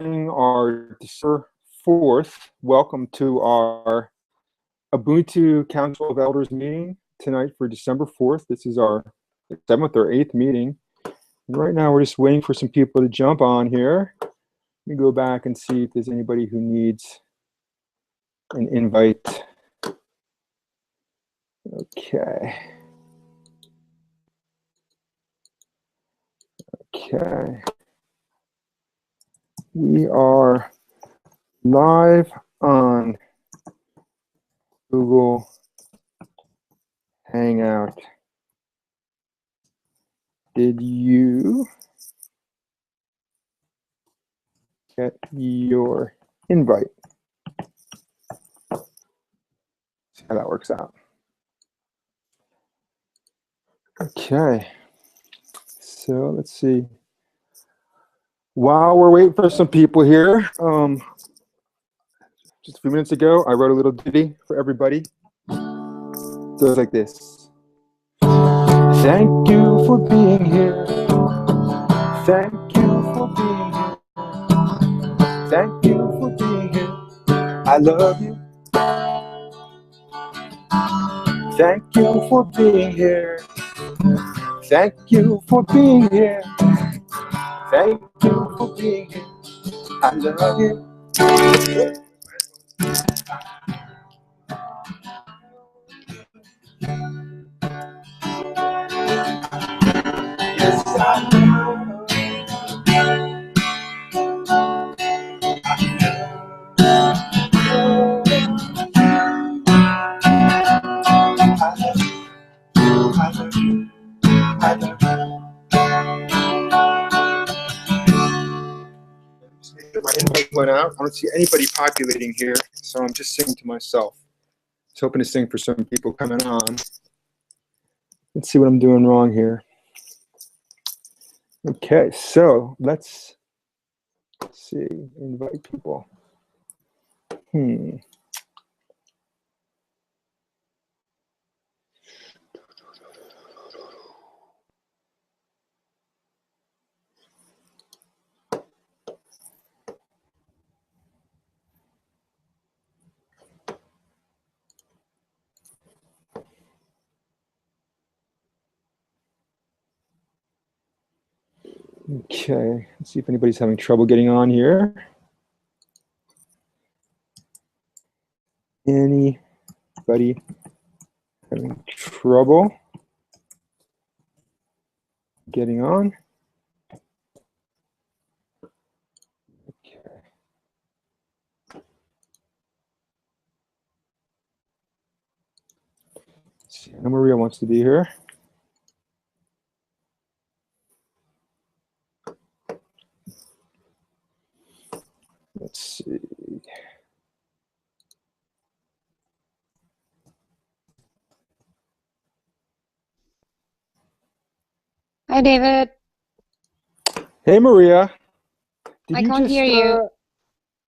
our December 4th. Welcome to our Ubuntu Council of Elders meeting tonight for December 4th. This is our 7th or 8th meeting. And right now we're just waiting for some people to jump on here. Let me go back and see if there's anybody who needs an invite. Okay. Okay. We are live on Google Hangout. Did you get your invite? See how that works out. Okay, so let's see. While we're waiting for some people here, just a few minutes ago, I wrote a little ditty for everybody. It goes like this. Thank you for being here. Thank you for being here. Thank you for being here. I love you. Thank you for being here. Thank you for being here. Thank you for being here. I love you. Yes, I love you. My invite went out. I don't see anybody populating here, so I'm just singing to myself. I was hoping to sing for some people coming on. Let's see what I'm doing wrong here. Okay, so let's see. Invite people. Okay, let's see if anybody's having trouble getting on here. Anybody having trouble getting on? Okay. Let's see, Anna Maria wants to be here. Let's see. Hi, David. Hey, Maria. I can't hear you.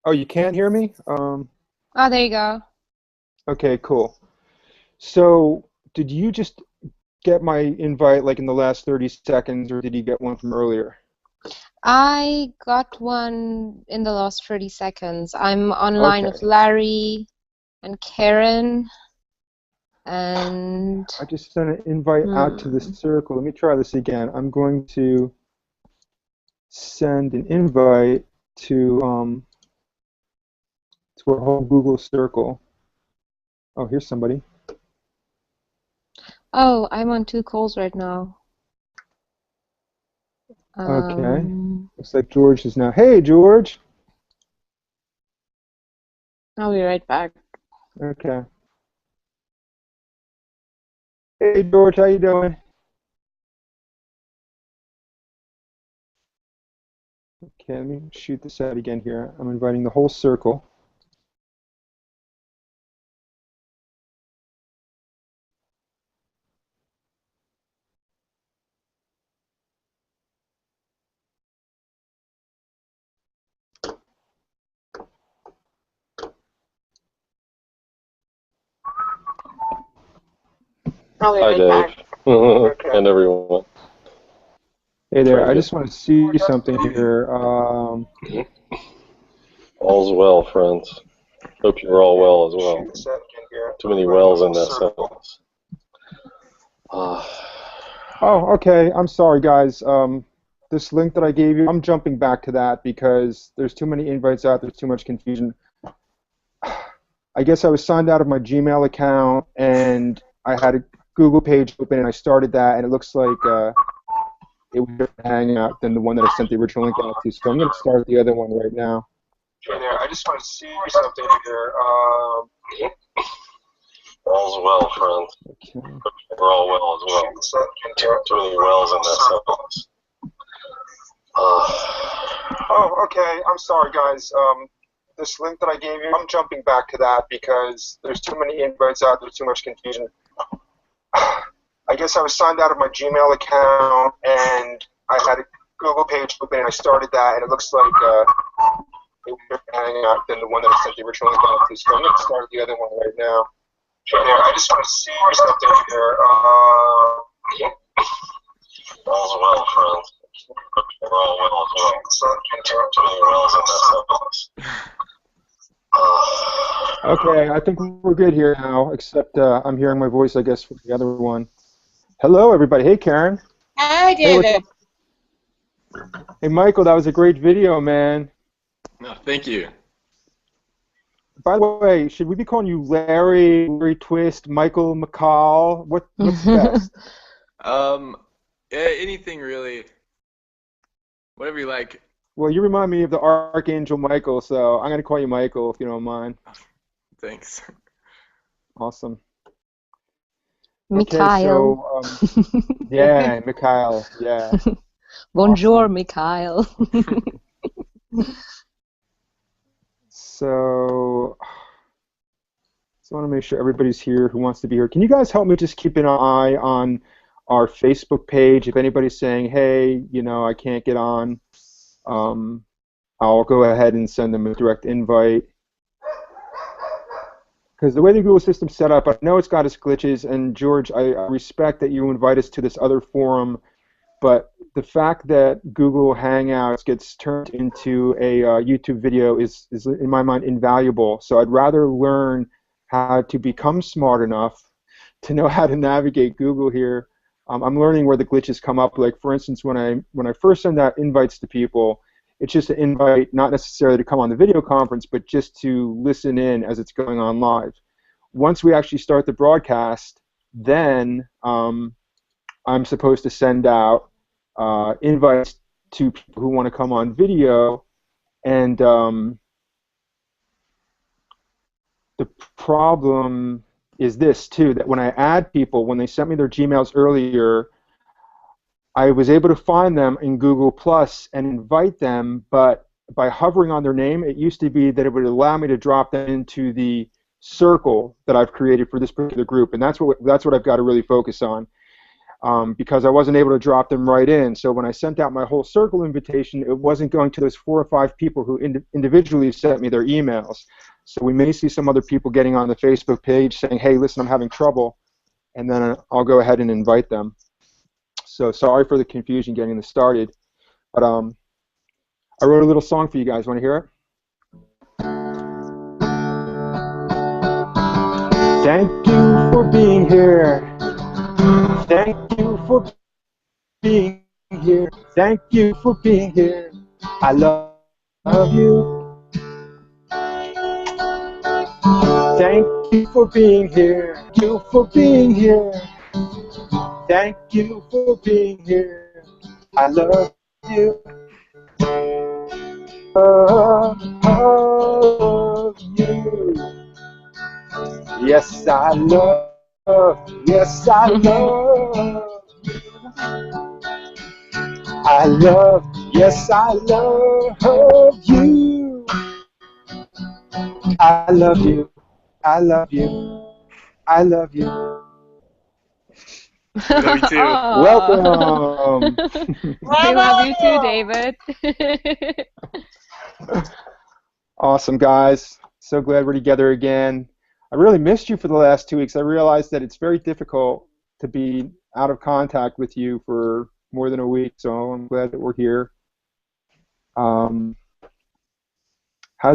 Oh, you can't hear me? Oh, there you go. Okay, cool. So, did you just get my invite like in the last 30 seconds, or did you get one from earlier? I got one in the last 30 seconds. I'm online with Larry and Karen, and I just sent an invite out to the circle. Let me try this again. I'm going to send an invite to our whole Google circle. Oh, here's somebody. Oh, I'm on 2 calls right now. Okay. Looks like George is now. Hey, George. I'll be right back. Okay. Hey, George, how you doing? Okay, let me shoot this out again here. I'm inviting the whole circle. Hi, Dave. And everyone. Hey there, I just want to see something here. All's well, friends. Hope you're all well as well. Too many wells in that sentence. Oh, okay. I'm sorry, guys. This link that I gave you, I'm jumping back to that because there's too many invites out. There's too much confusion. I guess I was signed out of my Gmail account, and I had a Google page open, and I started that, and it looks like it was a different Hangout than the one that I sent the original link out to. So I'm going to start the other one right now. Hey there, I just want to see something here. All's well, friends. Okay. We're all well as well. Too many wells in that sentence. Oh, okay. I'm sorry, guys. This link that I gave you, I'm jumping back to that because there's too many invites out. There's too much confusion. I guess I was signed out of my Gmail account, and I had a Google page open, and I started that, and it looks like it was a different Hangout than the one that I sent the original link out to. So I'm going to start the other one right now. Hey there, I just want to see something here. All's well, friends. We're all well as well. Too many wells in that sentence. Okay, I think we're good here now, except I'm hearing my voice, I guess, from the other one. Hello, everybody. Hey, Karen. Hi, David. Hey, Michael, that was a great video, man. No, thank you. By the way, should we be calling you Larry Twist, Michael McCall? What's best? Anything really. Whatever you like. Well, you remind me of the Archangel Michael, so I'm going to call you Michael if you don't mind. Thanks. Awesome. Mikhail. Okay, so, yeah, Mikhail, yeah. Bonjour, Awesome. Mikhail. So I want to make sure everybody's here who wants to be here. Can you guys help me just keep an eye on our Facebook page? If anybody's saying, hey, you know, I can't get on, I'll go ahead and send them a direct invite. Because the way the Google system's set up, I know it's got its glitches, and George, I respect that you invite us to this other forum, but the fact that Google Hangouts gets turned into a YouTube video is, in my mind, invaluable. So I'd rather learn how to become smart enough to know how to navigate Google here. I'm learning where the glitches come up. Like, for instance, when I first send out invites to people, it's just an invite, not necessarily to come on the video conference, but just to listen in as it's going on live. Once we actually start the broadcast, then I'm supposed to send out invites to people who want to come on video, and the problem is this too, that when I add people, when they sent me their Gmails earlier, I was able to find them in Google Plus and invite them, but by hovering on their name, it used to be that it would allow me to drop them into the circle that I've created for this particular group, and that's what I've got to really focus on. Because I wasn't able to drop them right in. So when I sent out my whole circle invitation, it wasn't going to those 4 or 5 people who individually sent me their emails. So we may see some other people getting on the Facebook page saying, hey, listen, I'm having trouble, and then I'll go ahead and invite them. So sorry for the confusion getting this started. But I wrote a little song for you guys. Want to hear it? Thank you for being here. Thank you for being here. Thank you for being here. I love you. Thank you for being here. Thank you for being here. Thank you for being here. I love you. Love you. Yes, I love. Yes, I love you. I love, yes, I love you. I love you. I love you. I love you. We love you too. Welcome. We love you too, David. Awesome, guys. So glad we're together again. I really missed you for the last 2 weeks. I realized that it's very difficult to be out of contact with you for more than a week, so I'm glad that we're here. How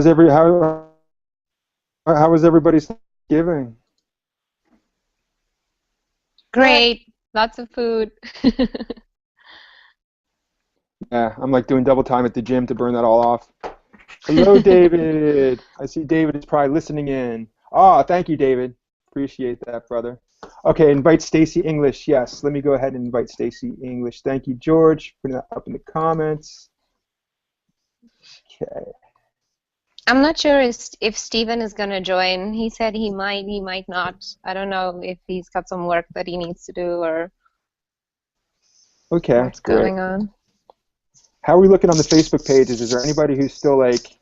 was everybody's Thanksgiving? Great. Lots of food. Yeah, I'm like doing double time at the gym to burn that all off. Hello, David. I see David is probably listening in. Oh, thank you, David. Appreciate that, brother. Okay, invite Stacy English. Yes, let me go ahead and invite Stacy English. Thank you, George. Putting that up in the comments. Okay. I'm not sure if Steven is going to join. He said he might not. I don't know if he's got some work that he needs to do or Okay, what's great. going on. How are we looking on the Facebook pages? Is there anybody who's still like,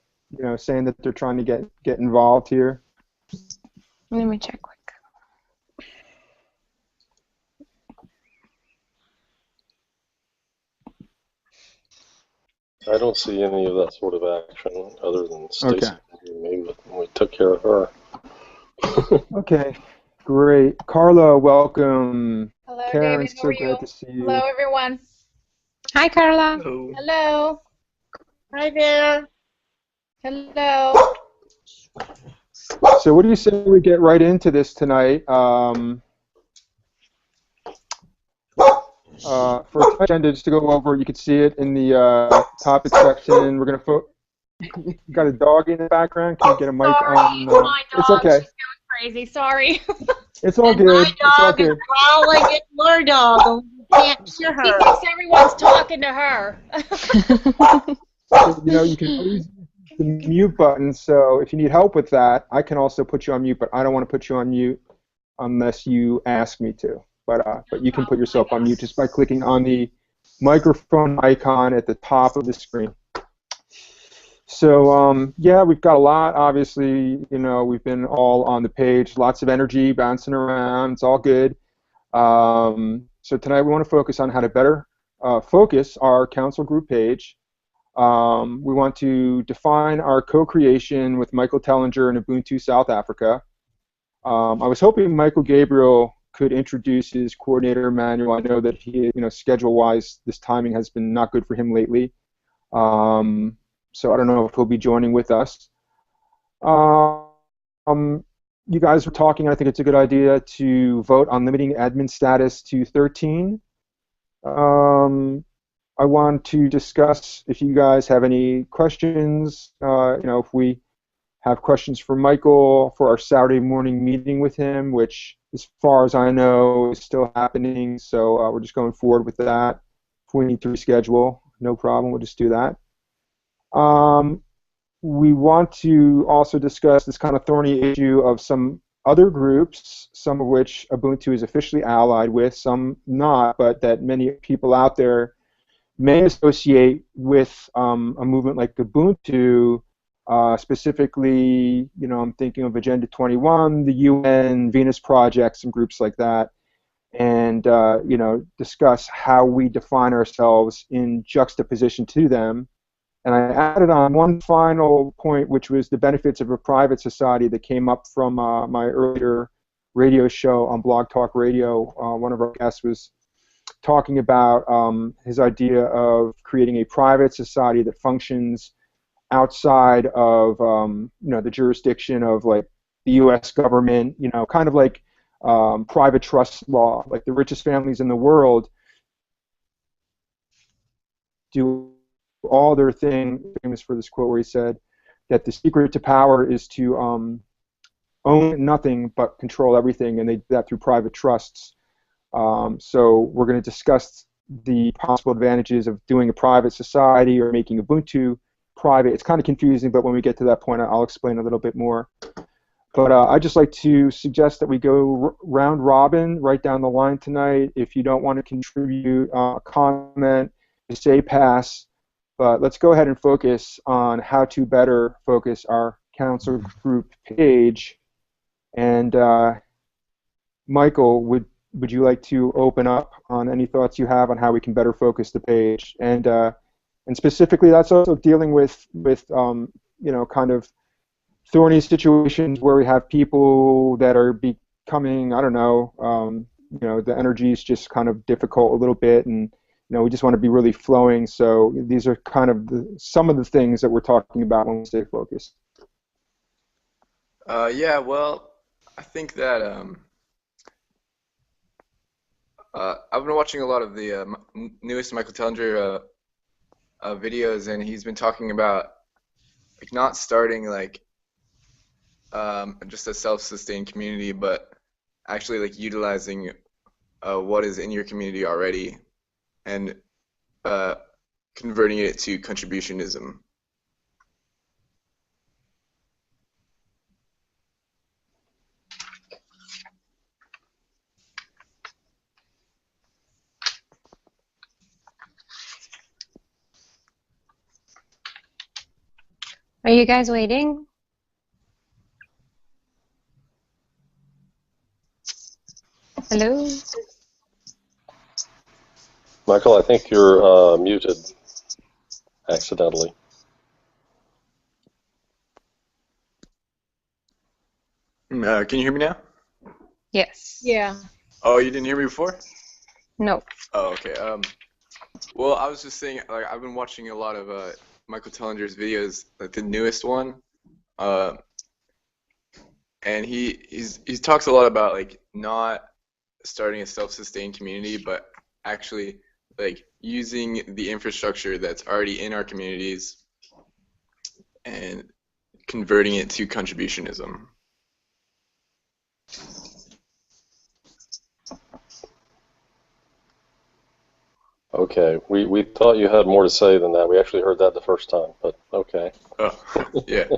saying that they're trying to get involved here? Let me check quick. I don't see any of that sort of action other than Stacy. Okay. Maybe we took care of her. Okay, great. Carla, welcome. Hello, Karen, David. How so are glad you? to see you. Hello, everyone. Hi, Carla. Hello. Hello. Hi there. Hello. So what do you say we get right into this tonight? For the agenda, just to go over, you can see it in the topic section. We're gonna you got a dog in the background. Can you get a mic Sorry, on? my dog. It's okay. She's going crazy. Sorry. It's all And good. my It's all dog is good. growling at your dog, and you can't hear She her. thinks everyone's talking to her. You can always use the mute button. So if you need help with that, I can also put you on mute. But I don't want to put you on mute unless you ask me to. But you can put yourself on mute just by clicking on the microphone icon at the top of the screen. So yeah, we've got a lot. Obviously, we've been all on the page, lots of energy bouncing around. It's all good. So tonight we want to focus on how to better focus our council group page. We want to define our co-creation with Michael Tellinger in Ubuntu South Africa. I was hoping Michael Gabriel could introduce his coordinator manual. I know that he, schedule-wise, this timing has been not good for him lately. So I don't know if he'll be joining with us. You guys were talking, I think it's a good idea to vote on limiting admin status to 13. I want to discuss if you guys have any questions, if we have questions for Michael for our Saturday morning meeting with him, which, as far as I know, is still happening. So we're just going forward with that. If we need to reschedule, no problem. We'll just do that. We want to also discuss this kind of thorny issue of some other groups, some of which Ubuntu is officially allied with, some not, but that many people out there may associate with a movement like Ubuntu. Specifically, I'm thinking of Agenda 21, the UN, Venus Project, some groups like that, and discuss how we define ourselves in juxtaposition to them. And I added on one final point, which was the benefits of a private society that came up from my earlier radio show on Blog Talk Radio. One of our guests was talking about his idea of creating a private society that functions outside of the jurisdiction of like the U.S. government, kind of like private trust law, like the richest families in the world do all their thing, famous for this quote where he said that the secret to power is to own nothing but control everything, and they do that through private trusts. So we're going to discuss the possible advantages of doing a private society or making Ubuntu private. It's kind of confusing, but when we get to that point, I'll explain a little bit more. But I'd just like to suggest that we go round robin right down the line tonight. If you don't want to contribute a comment, say pass. But let's go ahead and focus on how to better focus our council group page. And Michael, would you like to open up on any thoughts you have on how we can better focus the page? And specifically, that's also dealing with kind of thorny situations where we have people that are becoming, I don't know, the energy is just kind of difficult a little bit, and we just want to be really flowing. So these are kind of some of the things that we're talking about when we stay focused. Yeah, well, I think that I've been watching a lot of the newest Michael Tellinger videos, and he's been talking about like not starting like just a self-sustained community, but actually like utilizing what is in your community already and converting it to contributionism. Are you guys waiting? Hello? Michael, I think you're muted accidentally. Can you hear me now? Yes. Yeah. Oh, you didn't hear me before? No. Oh, okay. Well, I was just saying, like, I've been watching a lot of Michael Tellinger's videos, like the newest one, and he talks a lot about like not starting a self-sustained community, but actually like using the infrastructure that's already in our communities and converting it to contributionism. Okay, we thought you had more to say than that. We actually heard that the first time, but okay. Oh, yeah.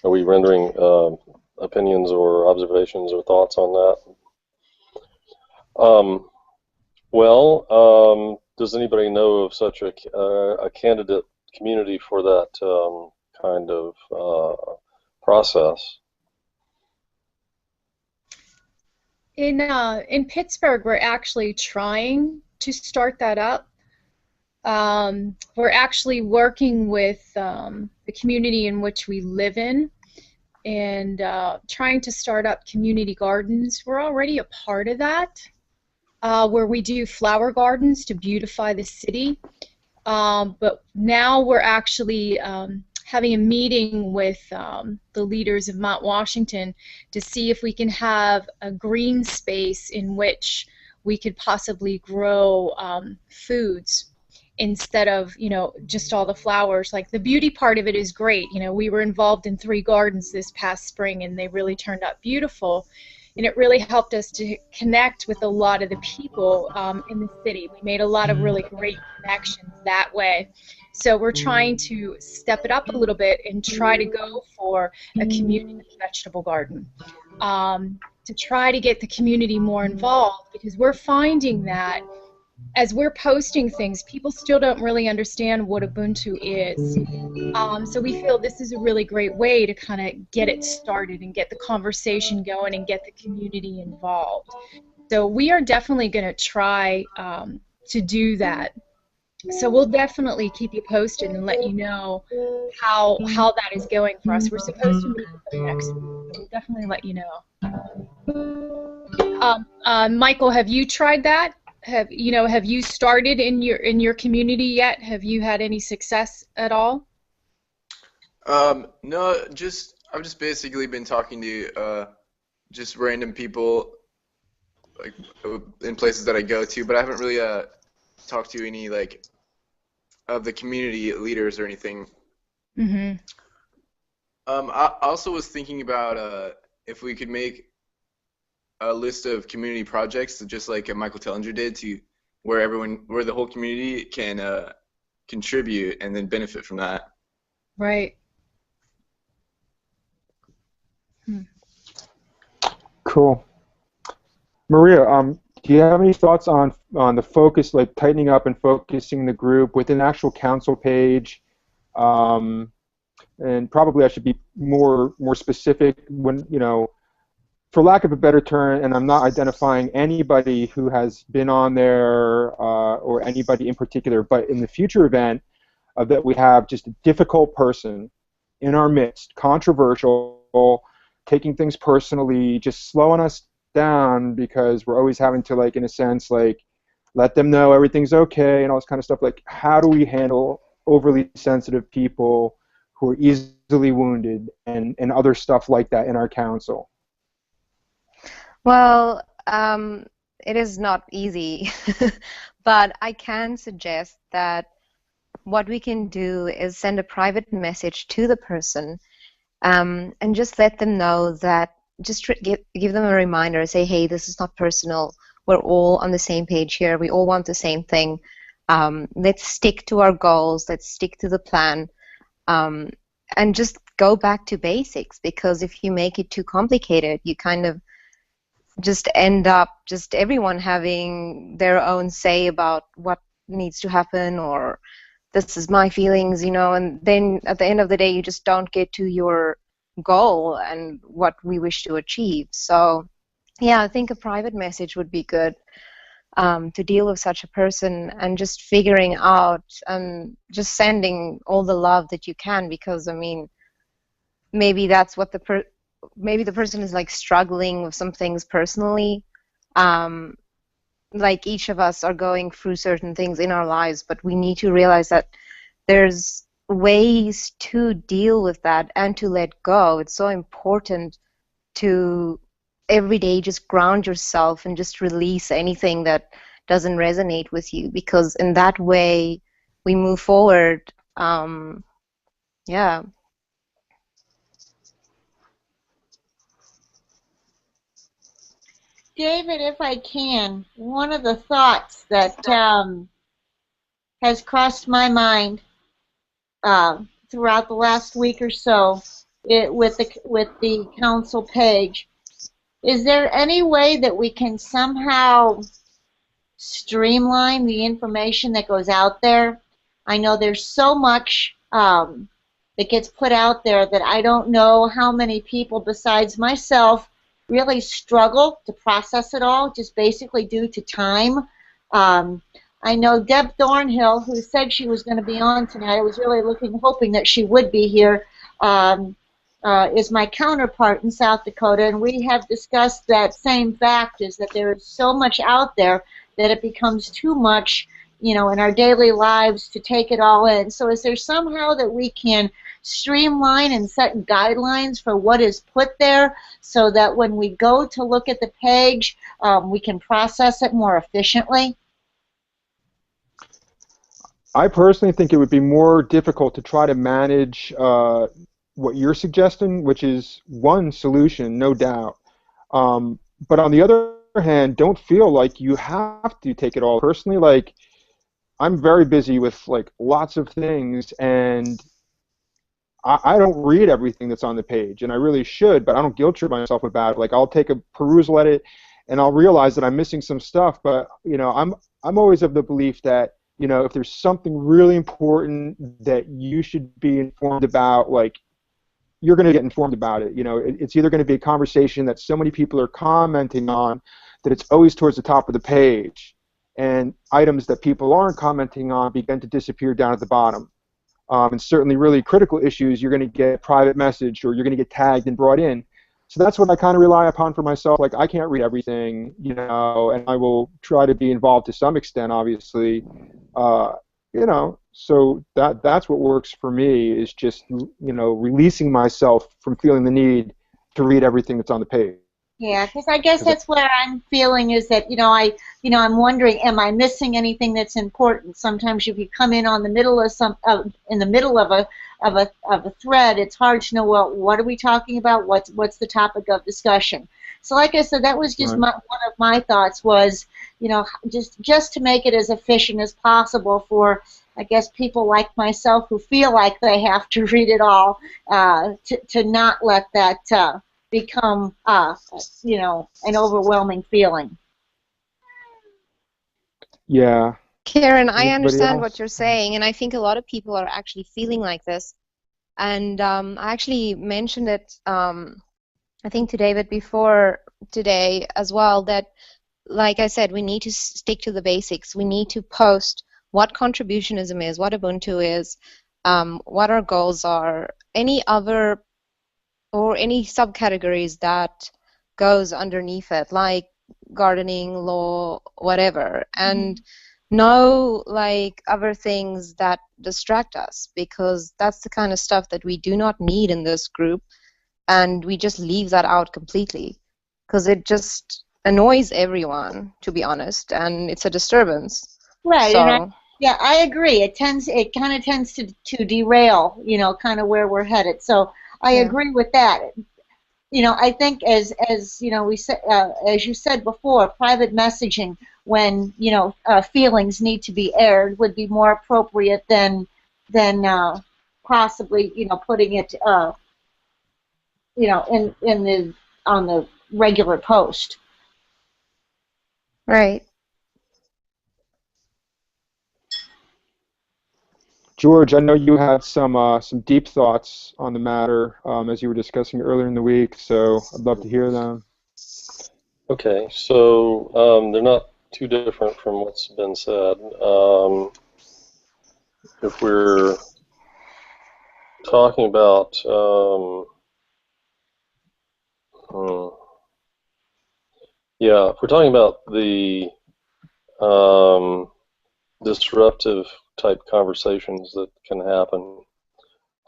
Are we rendering opinions or observations or thoughts on that? Does anybody know of such a candidate community for that kind of process? In Pittsburgh, we're actually trying to start that up. We're actually working with the community in which we live in and trying to start up community gardens. We're already a part of that, where we do flower gardens to beautify the city. But now we're actually having a meeting with the leaders of Mount Washington to see if we can have a green space in which we could possibly grow foods instead of, just all the flowers. Like, the beauty part of it is great. We were involved in 3 gardens this past spring, and they really turned out beautiful. And it really helped us to connect with a lot of the people in the city. We made a lot of really great connections that way. So we're trying to step it up a little bit and try to go for a community vegetable garden to try to get the community more involved, because we're finding that as we're posting things, people still don't really understand what Ubuntu is. So we feel this is a really great way to kind of get it started and get the conversation going and get the community involved. So we are definitely going to try to do that. So we'll definitely keep you posted and let you know how that is going for us. We're supposed to meet with them next week, so we'll definitely let you know. Michael, have you tried that? Have you started in your community yet? Have you had any success at all? No, I've just basically been talking to just random people like in places that I go to, but I haven't really talked to any like of the community leaders or anything. Mm-hmm. I also was thinking about if we could make a list of community projects, just like Michael Tellinger did, to where the whole community can contribute and then benefit from that. Right. Cool. Maria, do you have any thoughts on the focus, like tightening up and focusing the group with an actual council page? And probably I should be more specific when, for lack of a better term, and I'm not identifying anybody who has been on there or anybody in particular, but in the future event that we have just a difficult person in our midst, controversial, taking things personally, just slowing us down because we're always having to, like, in a sense, like, let them know everything's okay and all this kind of stuff. Like, how do we handle overly sensitive people who are easily wounded and other stuff like that in our council? Well, it is not easy, but I can suggest that what we can do is send a private message to the person, and just let them know that, just give them a reminder, say, hey, this is not personal. We're all on the same page here. We all want the same thing. Let's stick to our goals. Let's stick to the plan, and just go back to basics, because if you make it too complicated, you kind of just end up just everyone having their own say about what needs to happen, or this is my feelings, you know, and then at the end of the day, you just don't get to your goal and what we wish to achieve. So, yeah, I think a private message would be good to deal with such a person, and just figuring out, just sending all the love that you can, because, I mean, maybe that's what maybe the person is, like, struggling with some things personally. Like, each of us are going through certain things in our lives, but we need to realize that there's ways to deal with that and to let go. It's so important to every day just ground yourself and just release anything that doesn't resonate with you, because in that way we move forward. Yeah. David, if I can, one of the thoughts that has crossed my mind throughout the last week or so, with the council page, is there any way that we can somehow streamline the information that goes out there? I know there's so much that gets put out there that I don't know how many people besides myself really struggle to process it all, just basically due to time. I know Deb Thornhill, who said she was going to be on tonight, I was really hoping that she would be here, is my counterpart in South Dakota, and we have discussed that same fact, is that there is so much out there that it becomes too much, you know, in our daily lives to take it all in. So is there somehow that we can streamline and set guidelines for what is put there, so that when we go to look at the page, we can process it more efficiently? I personally think it would be more difficult to try to manage what you're suggesting, which is one solution, no doubt. But on the other hand, don't feel like you have to take it all personally. Like, I'm very busy with, like, lots of things, and I don't read everything that's on the page, and I really should, but I don't guilt trip myself about it. Like, I'll take a perusal at it, and I'll realize that I'm missing some stuff. But, you know, I'm always of the belief that, you know, if there's something really important that you should be informed about, like, you're going to get informed about it. You know, it's either going to be a conversation that so many people are commenting on that it's always towards the top of the page, and items that people aren't commenting on begin to disappear down at the bottom. And certainly really critical issues, you're going to get private message, or you're going to get tagged and brought in. So that's what I kind of rely upon for myself. Like, I can't read everything, you know, and I will try to be involved to some extent, obviously. You know, so that's what works for me, is just, you know, releasing myself from feeling the need to read everything that's on the page. Yeah, because I guess that's where I'm feeling, is that, I'm wondering, am I missing anything that's important? Sometimes if you come in on the middle of in the middle of a thread, it's hard to know, well, what are we talking about? What's the topic of discussion? So, like I said, that was just one of my thoughts, was, just to make it as efficient as possible for, I guess, people like myself who feel like they have to read it all, to not let that become, an overwhelming feeling. Yeah. Karen, I understand what you're saying, and I think a lot of people are actually feeling like this. And I actually mentioned it, I think, to David before today as well, that, like I said, we need to stick to the basics. We need to post what contributionism is, what Ubuntu is, what our goals are, any other or any subcategories that goes underneath it, like gardening, law, whatever, and no like other things that distract us, because that's the kind of stuff that we do not need in this group, and we just leave that out completely because it just annoys everyone, to be honest, and it's a disturbance. Right, So, and I agree. It kind of tends to derail, kind of where we're headed. So I yeah. agree with that. I think as we said, as you said before, private messaging when feelings need to be aired would be more appropriate than possibly putting it in the on the regular post. Right. George, I know you had some deep thoughts on the matter as you were discussing earlier in the week, so I'd love to hear them. Okay, so they're not too different from what's been said. If we're talking about if we're talking about the disruptive type conversations that can happen,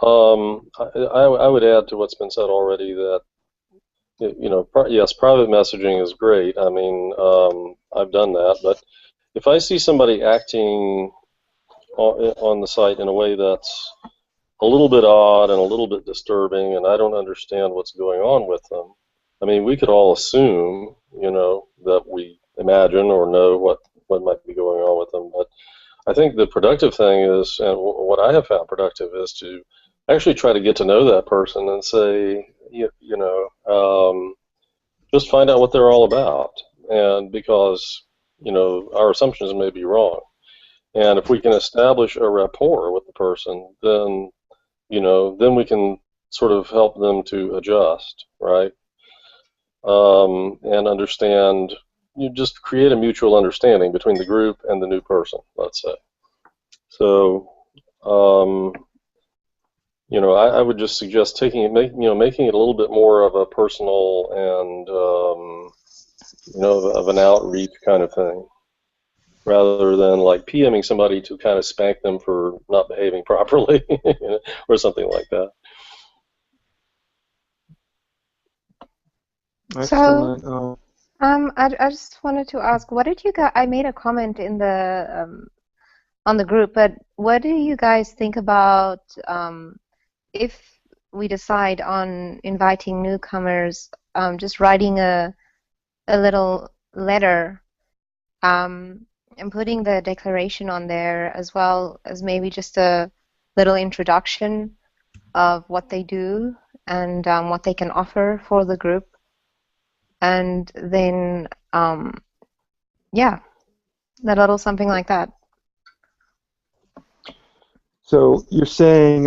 I would add to what's been said already that yes, private messaging is great. I mean, I've done that, but if I see somebody acting on the site in a way that's a little bit odd and a little bit disturbing, and I don't understand what's going on with them, I mean, we could all assume, that we imagine or know what might be going on with them, but I think the productive thing is, and what I have found productive is to actually try to get to know that person and say, just find out what they're all about, and because our assumptions may be wrong, and if we can establish a rapport with the person, then then we can sort of help them to adjust, right? And understand. You just create a mutual understanding between the group and the new person, let's say. So, I would just suggest making it a little bit more of a personal and of an outreach kind of thing, rather than like PMing somebody to kind of spank them for not behaving properly, or something like that. Excellent. So, I just wanted to ask, what did you guys? I made a comment in the on the group, but what do you guys think about if we decide on inviting newcomers, just writing a little letter and putting the declaration on there, as well as maybe just a little introduction of what they do and what they can offer for the group, and then yeah, a little something like that. So you're saying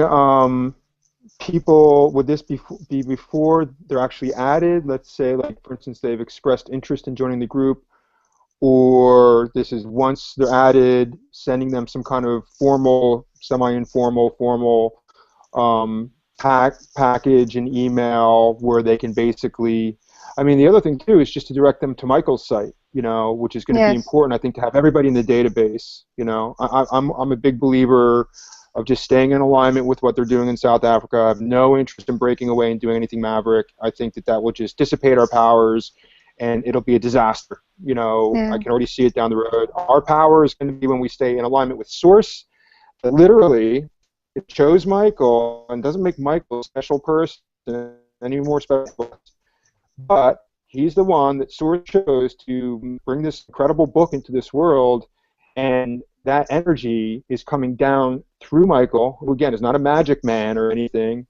people, would this be before they're actually added? Let's say, like, for instance, they've expressed interest in joining the group, or this is once they're added, sending them some kind of formal, semi-informal, formal package and email where they can basically, I mean, the other thing too is just to direct them to Michael's site, which is going to be important, I think, to have everybody in the database. I'm a big believer of just staying in alignment with what they're doing in South Africa. I have no interest in breaking away and doing anything maverick. I think that will just dissipate our powers, and it'll be a disaster. I can already see it down the road. Our power is going to be when we stay in alignment with Source. That literally, it chose Michael and doesn't make Michael a special person any more special. But he's the one that Source chose to bring this incredible book into this world, and that energy is coming down through Michael, who again is not a magic man or anything,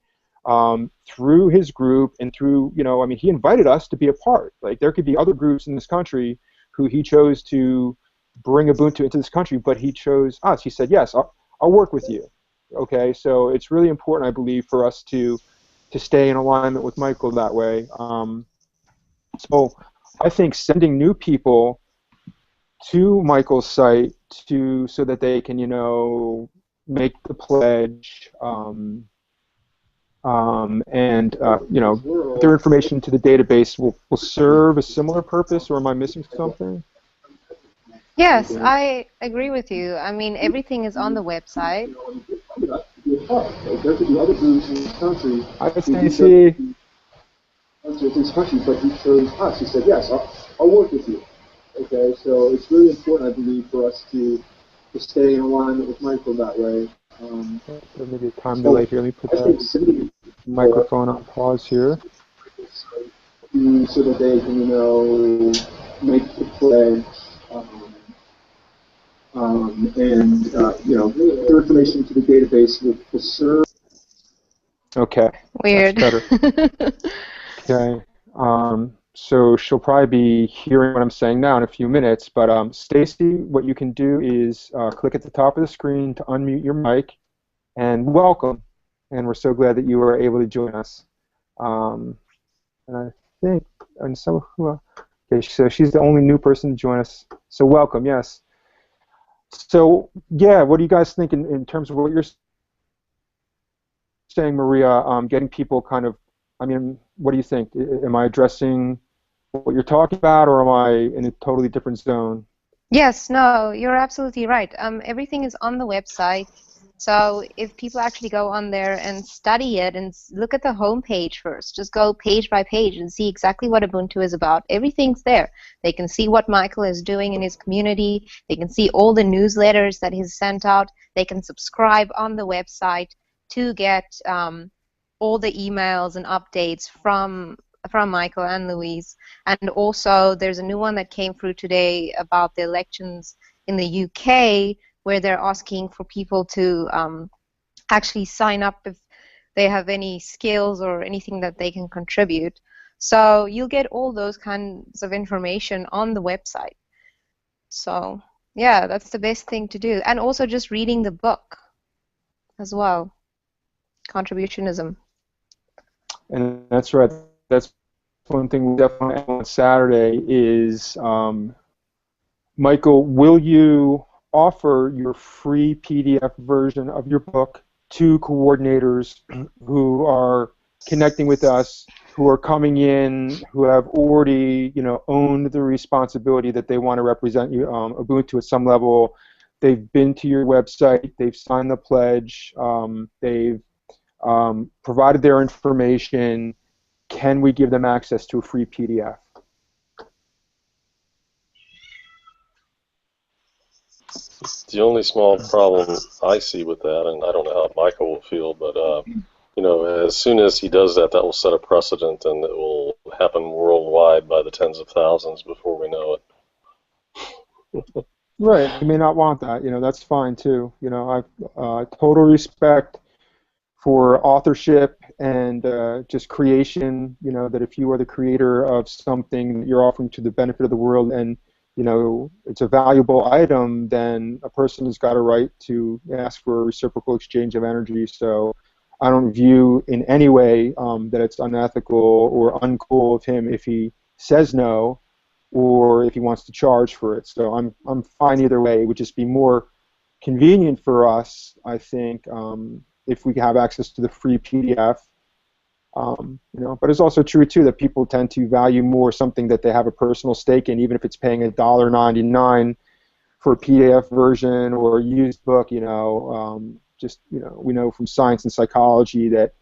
through his group and through, I mean, he invited us to be a part. Like, there could be other groups in this country who he chose to bring Ubuntu into this country, but he chose us. He said, yes, I'll work with you. Okay, so it's really important, I believe, for us to stay in alignment with Michael that way. So I think sending new people to Michael's site so that they can, make the pledge. their information to the database will serve a similar purpose, or am I missing something? Yes, I agree with you. I mean, everything is on the website. There could be other groups in this country. Hi, Stacy. Answer these questions, but he chose us. He said, "Yes, I'll work with you." Okay, so it's really important, I believe, for us to stay in alignment with Michael that way. There may be a time delay here. Let me put that microphone on pause here. So that they can, make the pledge, their information to the database will serve. Okay. Weird. That's better. Okay. So she'll probably be hearing what I'm saying now in a few minutes. But Stacy, what you can do is click at the top of the screen to unmute your mic, and welcome. And we're so glad that you were able to join us. And I think, and some who, okay, so she's the only new person to join us. So welcome, yes. So yeah, what do you guys think in terms of what you're saying, Maria? Getting people kind of, I mean, what do you think? Am I addressing what you're talking about, or am I in a totally different zone? Yes, no, you're absolutely right. Everything is on the website. So if people actually go on there and study it and look at the homepage first, just go page by page and see exactly what Ubuntu is about. Everything's there. They can see what Michael is doing in his community. They can see all the newsletters that he's sent out. They can subscribe on the website to get all the emails and updates from Michael and Louise. And also there's a new one that came through today about the elections in the UK, where they're asking for people to actually sign up if they have any skills or anything that they can contribute. So you'll get all those kinds of information on the website. So yeah, that's the best thing to do. And also just reading the book as well, Contributionism. And that's right. That's one thing we definitely have on Saturday is, Michael, will you offer your free PDF version of your book to coordinators who are connecting with us, who are coming in, who have already, owned the responsibility that they want to represent you, Ubuntu at some level. They've been to your website, they've signed the pledge, they've provided their information. Can we give them access to a free PDF? The only small problem I see with that, and I don't know how Michael will feel, but as soon as he does that, that will set a precedent, and it will happen worldwide by the tens of thousands before we know it. Right. You may not want that. That's fine too. I've total respect for authorship and just creation. That if you are the creator of something that you're offering to the benefit of the world, and it's a valuable item, then a person has got a right to ask for a reciprocal exchange of energy. So I don't view in any way that it's unethical or uncool of him if he says no, or if he wants to charge for it. So I'm fine either way. It would just be more convenient for us, I think, if we have access to the free PDF. But it's also true too that people tend to value more something that they have a personal stake in, even if it's paying $1.99 for a PDF version or a used book. We know from science and psychology that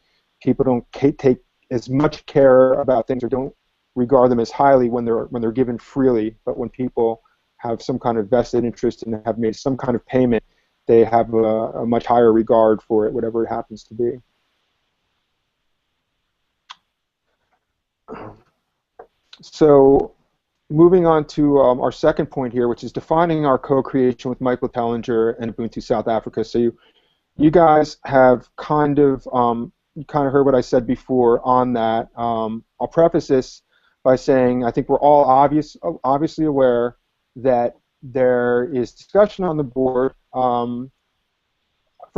people don't take as much care about things or don't regard them as highly when they're given freely. But when people have some kind of vested interest and have made some kind of payment, they have a much higher regard for it, whatever it happens to be. So moving on to our second point here, which is defining our co-creation with Michael Tellinger and Ubuntu South Africa. So you guys have kind of heard what I said before on that. I'll preface this by saying I think we're all obviously aware that there is discussion on the board from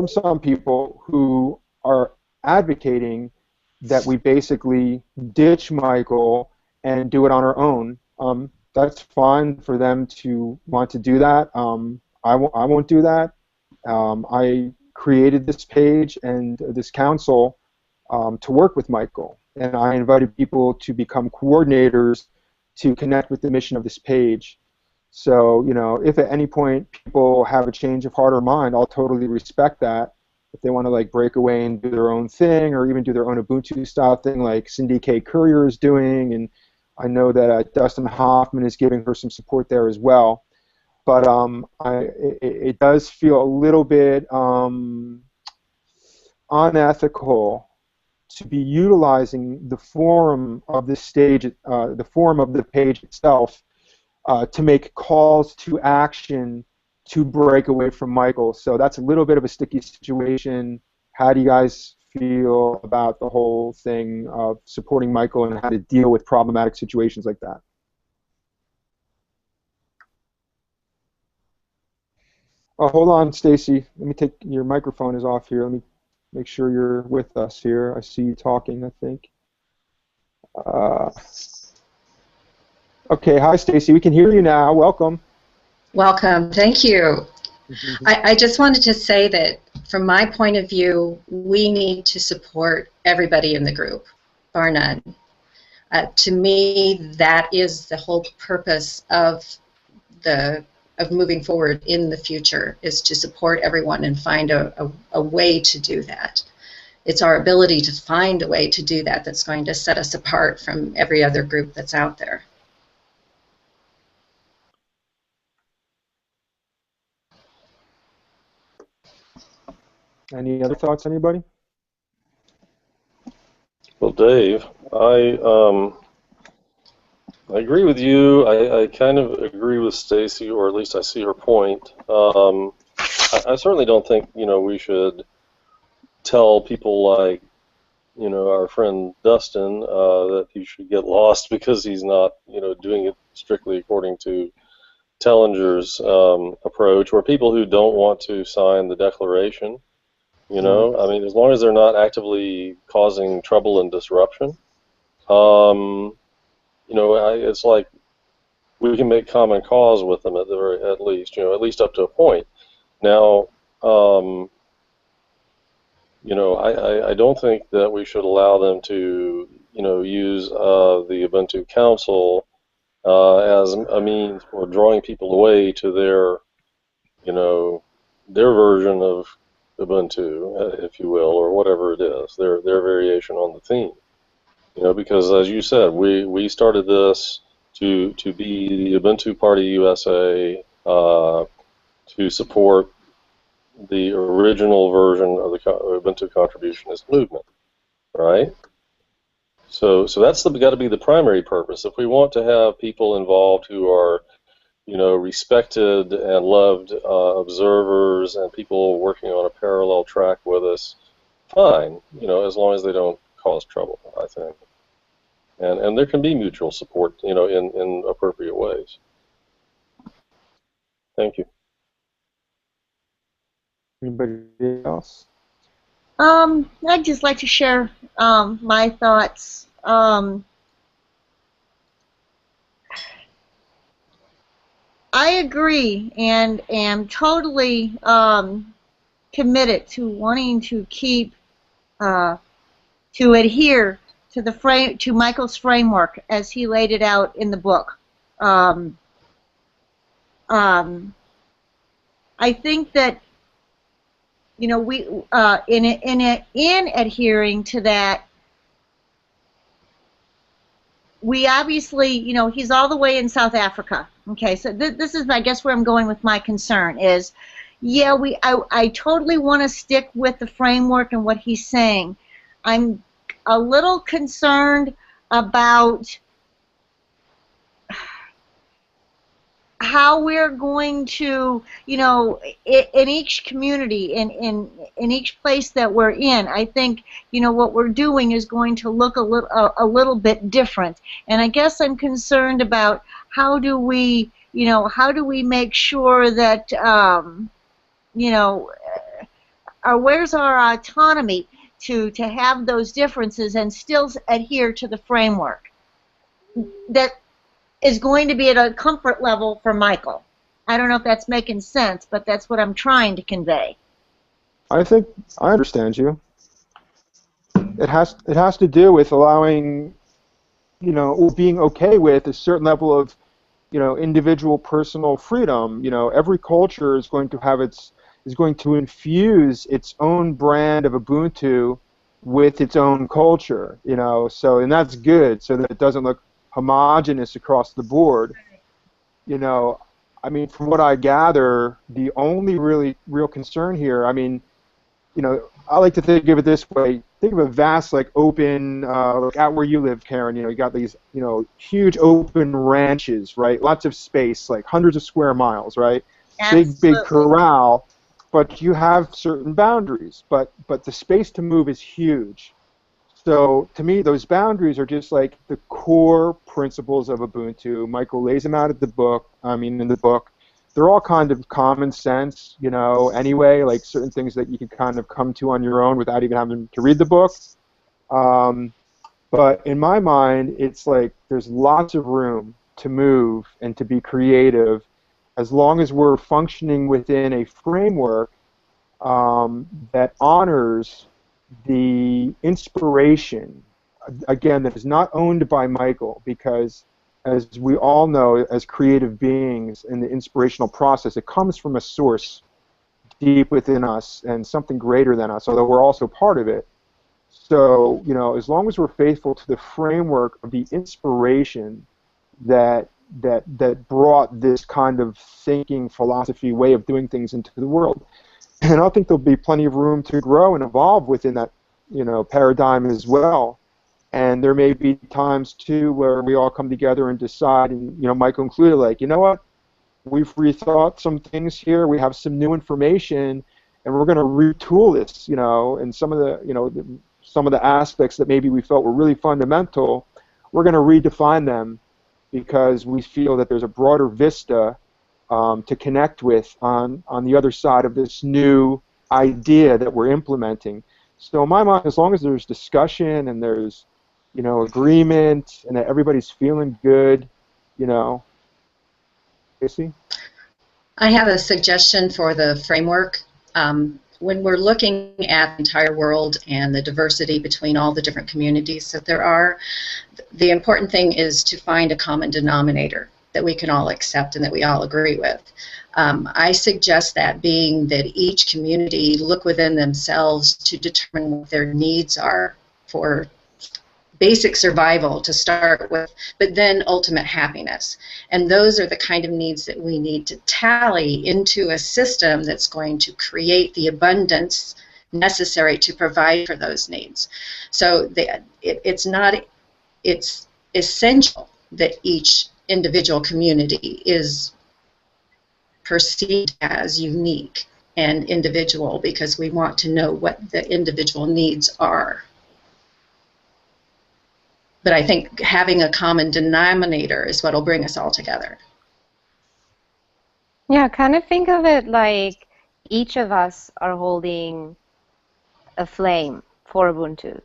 some people who are advocating that we basically ditch Michael and do it on our own. That's fine for them to want to do that. I won't do that. I created this page and this council to work with Michael. And I invited people to become coordinators to connect with the mission of this page. So, you know, if at any point people have a change of heart or mind, I'll totally respect that. If they want to like break away and do their own thing, or even do their own Ubuntu style thing like Cindy K. Courier is doing, and I know that Dustin Hoffman is giving her some support there as well. But it does feel a little bit unethical to be utilizing the forum of this stage, the forum of the page itself, to make calls to action to break away from Michael. So that's a little bit of a sticky situation. How do you guys feel about the whole thing of supporting Michael and how to deal with problematic situations like that? Oh, hold on, Stacy. Let me take your microphone is off here. Let me make sure you're with us here. I see you talking, I think. Okay, hi, Stacy. We can hear you now. Welcome. Welcome. Thank you. I just wanted to say that from my point of view, we need to support everybody in the group, bar none. To me, that is the whole purpose of moving forward in the future, is to support everyone and find a way to do that. It's our ability to find a way to do that that's going to set us apart from every other group that's out there. Any other thoughts, anybody? Well, Dave, I agree with you. I kind of agree with Stacy, or at least I see her point. I certainly don't think, you know, we should tell people like, you know, our friend Dustin that he should get lost because he's not, you know, doing it strictly according to Tellinger's approach, or people who don't want to sign the declaration. You know, I mean, as long as they're not actively causing trouble and disruption, you know, it's like we can make common cause with them at least, you know, at least up to a point. Now, you know, I don't think that we should allow them to, you know, use the Ubuntu Council as a means for drawing people away to their, you know, their version of Ubuntu, if you will, or whatever it is, their variation on the theme. You know, because as you said, we started this to be the Ubuntu Party USA, to support the original version of the Ubuntu Contributionist movement, right? So that's got to be the primary purpose. If we want to have people involved who are, you know, respected and loved observers and people working on a parallel track with us, fine, you know, as long as they don't cause trouble, I think. And there can be mutual support, you know, in appropriate ways. Thank you. Anybody else? I'd just like to share my thoughts. I agree and am totally committed to wanting to keep to adhere to to Michael's framework as he laid it out in the book. I think that, you know, we in adhering to that, we obviously, you know, he's all the way in South Africa. Okay, so this is, I guess, where I'm going with my concern is, yeah, I totally want to stick with the framework and what he's saying. I'm a little concerned about how we're going to, you know, in each community, in each place that we're in, I think, you know, what we're doing is going to look a little bit different. And I guess I'm concerned about how do we, you know, how do we make sure that, you know, where's our autonomy to have those differences and still adhere to the framework that is going to be at a comfort level for Michael. I don't know if that's making sense, but that's what I'm trying to convey. I think I understand you. it has to do with allowing, or being okay with a certain level of, individual personal freedom. Every culture is going to infuse its own brand of Ubuntu with its own culture. So, and that's good, so that it doesn't look homogenous across the board. I mean, from what I gather, the only really real concern here, I mean, I like to think of it this way. Think of a vast, like, open, like out where you live, Karen, you got these, huge open ranches, right? Lots of space, like hundreds of square miles, right? Absolutely. Big corral, but you have certain boundaries, but the space to move is huge. So to me, those boundaries are just like the core principles of Ubuntu. Michael lays them out in the book. They're all kind of common sense, anyway, like certain things that you can kind of come to on your own without even having to read the book. But in my mind, it's like there's lots of room to move and to be creative as long as we're functioning within a framework that honors the inspiration, again, that is not owned by Michael, because as we all know, as creative beings in the inspirational process, it comes from a source deep within us and something greater than us, although we're also part of it. So, as long as we're faithful to the framework of the inspiration that brought this kind of thinking, philosophy, way of doing things into the world, and I think there'll be plenty of room to grow and evolve within that, paradigm as well. And there may be times too where we all come together and decide, and Michael included, like, you know what, we've rethought some things here. We have some new information, and we're going to retool this. And some of the aspects that maybe we felt were really fundamental, we're going to redefine them because we feel that there's a broader vista to connect with on the other side of this new idea that we're implementing. So in my mind, as long as there's discussion and there's agreement and that everybody's feeling good, Casey? I have a suggestion for the framework. When we're looking at the entire world and the diversity between all the different communities that there are, the important thing is to find a common denominator that we can all accept and that we all agree with. I suggest that being that each community look within themselves to determine what their needs are for basic survival to start with, but then ultimate happiness. And those are the kind of needs that we need to tally into a system that's going to create the abundance necessary to provide for those needs. So it's essential that each individual community is perceived as unique and individual, because we want to know what the individual needs are. But I think having a common denominator is what will bring us all together. Yeah, kind of think of it like each of us are holding a flame for Ubuntu,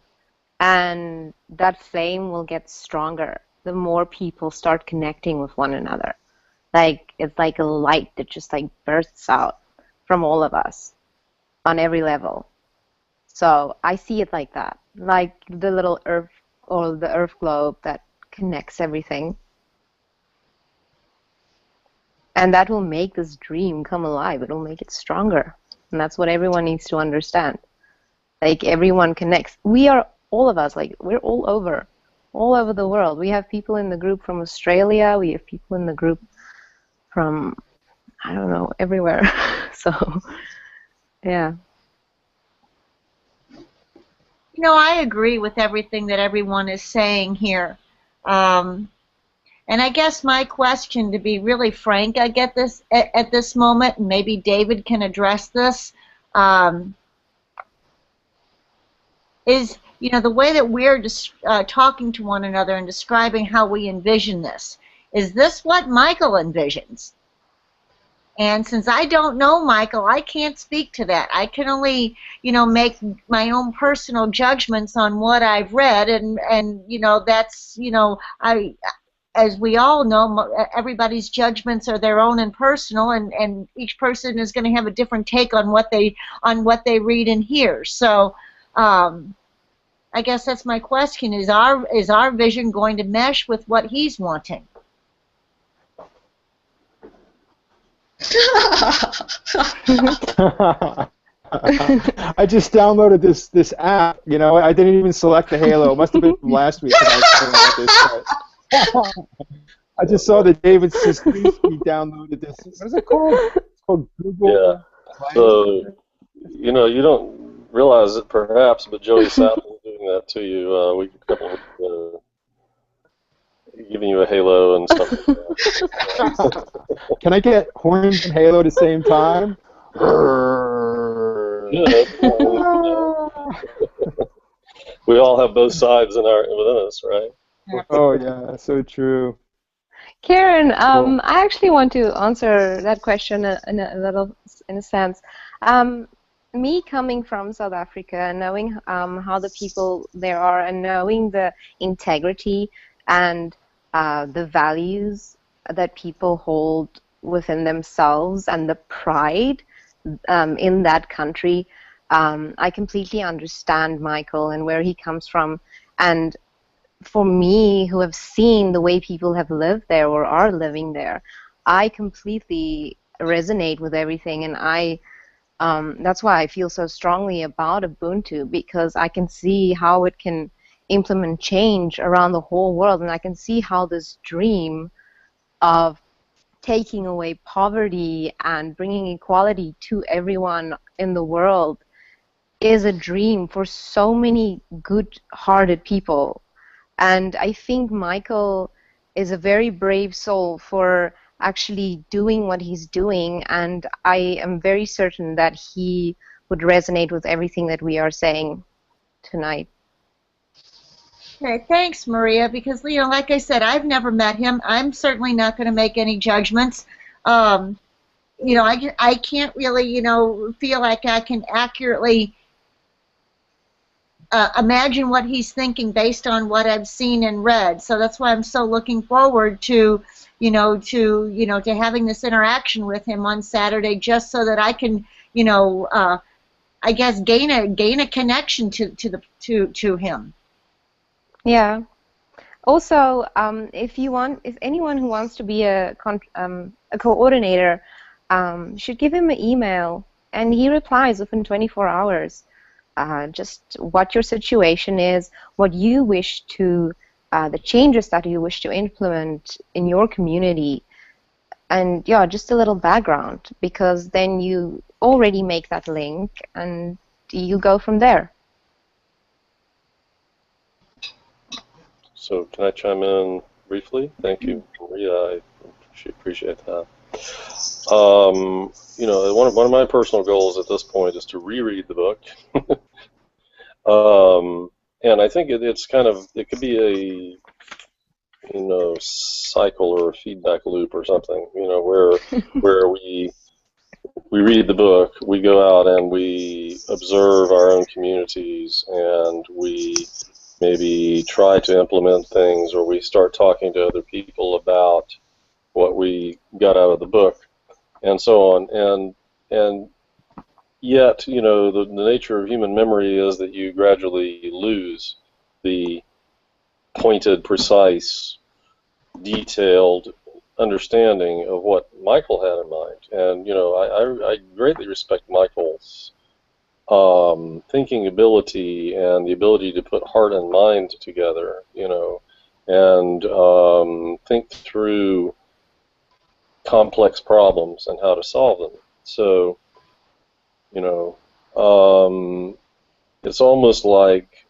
and that flame will get stronger the more people start connecting with one another. Like, it's like a light that just like bursts out from all of us on every level. So I see it like that, like the little earth or the earth globe that connects everything. And that will make this dream come alive. It will make it stronger. And that's what everyone needs to understand. Like, everyone connects. We are, all of us, like, we're all over the world. We have people in the group from Australia. We have people in the group from, I don't know, everywhere. So, yeah. You know, I agree with everything that everyone is saying here. And I guess my question, to be really frank, I get this at this moment, and maybe David can address this, is, you know, the way that we're just talking to one another and describing how we envision this. Is this what Michael envisions? And since I don't know Michael, I can't speak to that. I can only, you know, make my own personal judgments on what I've read, and you know, that's, you know, as we all know, everybody's judgments are their own and personal, and each person is going to have a different take on what they read and hear. So, I guess that's my question. Is our vision going to mesh with what he's wanting? I just downloaded this app. You know, I didn't even select the Halo. It must have been from last week. I just saw that David Siskowski downloaded this. What is it called? It's called Google. Yeah. So, you know, you don't realize it perhaps, but Joey Sapp is doing that to you. We a couple of giving you a Halo and stuff like that. Can I get horns and Halo at the same time? Yeah, we all have both sides within us, right? Oh yeah, so true. Karen, I actually want to answer that question in a sense. Me coming from South Africa and knowing how the people there are and knowing the integrity and the values that people hold within themselves and the pride in that country, I completely understand Michael and where he comes from. And for me, who have seen the way people have lived there or are living there, I completely resonate with everything, and that's why I feel so strongly about Ubuntu, because I can see how it can implement change around the whole world, and I can see how this dream of taking away poverty and bringing equality to everyone in the world is a dream for so many good-hearted people. And I think Michael is a very brave soul for actually doing what he's doing, and I am very certain that he would resonate with everything that we are saying tonight. Okay, thanks, Maria, because, you know, like I said, I've never met him. I'm certainly not going to make any judgments. You know, I can't really, you know, feel like I can accurately imagine what he's thinking based on what I've seen and read. So that's why I'm so looking forward to, to having this interaction with him on Saturday, just so that I can, you know, I guess gain a connection to him. Yeah. Also, if anyone who wants to be a coordinator, should give him an email, and he replies within 24 hours. Just what your situation is, what you wish to, the changes that you wish to implement in your community, and yeah, just a little background, because then you already make that link and you go from there. So can I chime in briefly? Thank you, Maria. I appreciate that. You know, one of my personal goals at this point is to reread the book. And I think it's kind of, it could be a, you know, cycle or a feedback loop or something, you know, where we read the book, we go out and we observe our own communities, and we maybe try to implement things, or we start talking to other people about what we got out of the book, and so on. And yet, you know, the nature of human memory is that you gradually lose the pointed, precise, detailed understanding of what Michael had in mind. And, you know, I greatly respect Michael's thinking ability and the ability to put heart and mind together, you know, and think through complex problems and how to solve them. So, you know, it's almost like,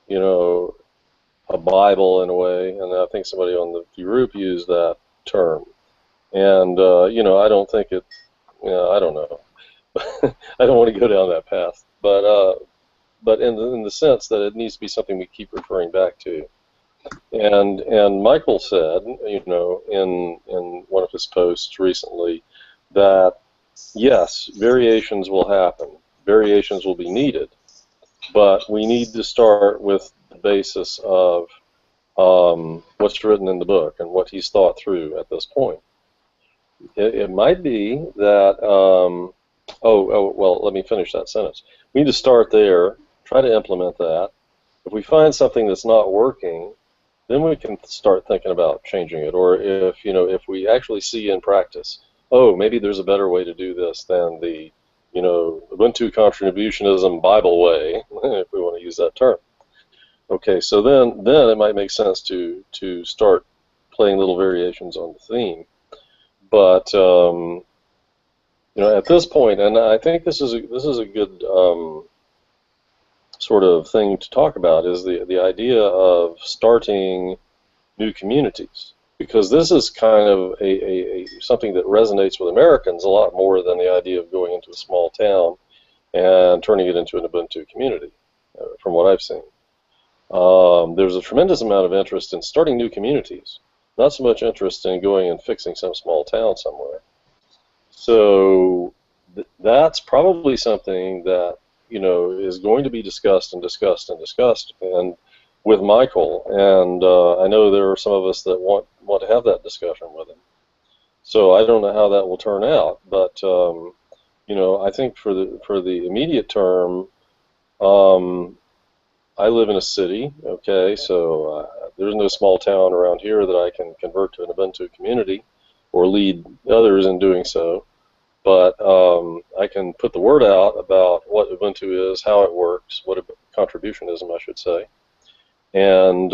you know, a Bible in a way, and I think somebody on the group used that term. And, you know, I don't think it, you know, I don't know. I don't want to go down that path, but in the sense that it needs to be something we keep referring back to. And Michael said, you know, in one of his posts recently, that yes, variations will happen, variations will be needed, but we need to start with the basis of what's written in the book and what he's thought through at this point. It might be that, well, let me finish that sentence. We need to start there, try to implement that, If we find something that's not working, then we can start thinking about changing it. Or if we actually see in practice, oh, maybe there's a better way to do this than the Ubuntu contributionism Bible way, if we want to use that term. Okay, so then it might make sense to start playing little variations on the theme. But at this point, and I think this is a good sort of thing to talk about, is the idea of starting new communities, because this is kind of a something that resonates with Americans a lot more than the idea of going into a small town and turning it into an Ubuntu community, from what I've seen. There's a tremendous amount of interest in starting new communities, not so much interest in going and fixing some small town somewhere. So that's probably something that is going to be discussed and with Michael, and I know there are some of us that want to have that discussion with him. So I don't know how that will turn out, but I think for the immediate term, I live in a city, okay, so there's no small town around here that I can convert to an Ubuntu community or lead others in doing so. But I can put the word out about what Ubuntu is, how it works, what contributionism, I should say, and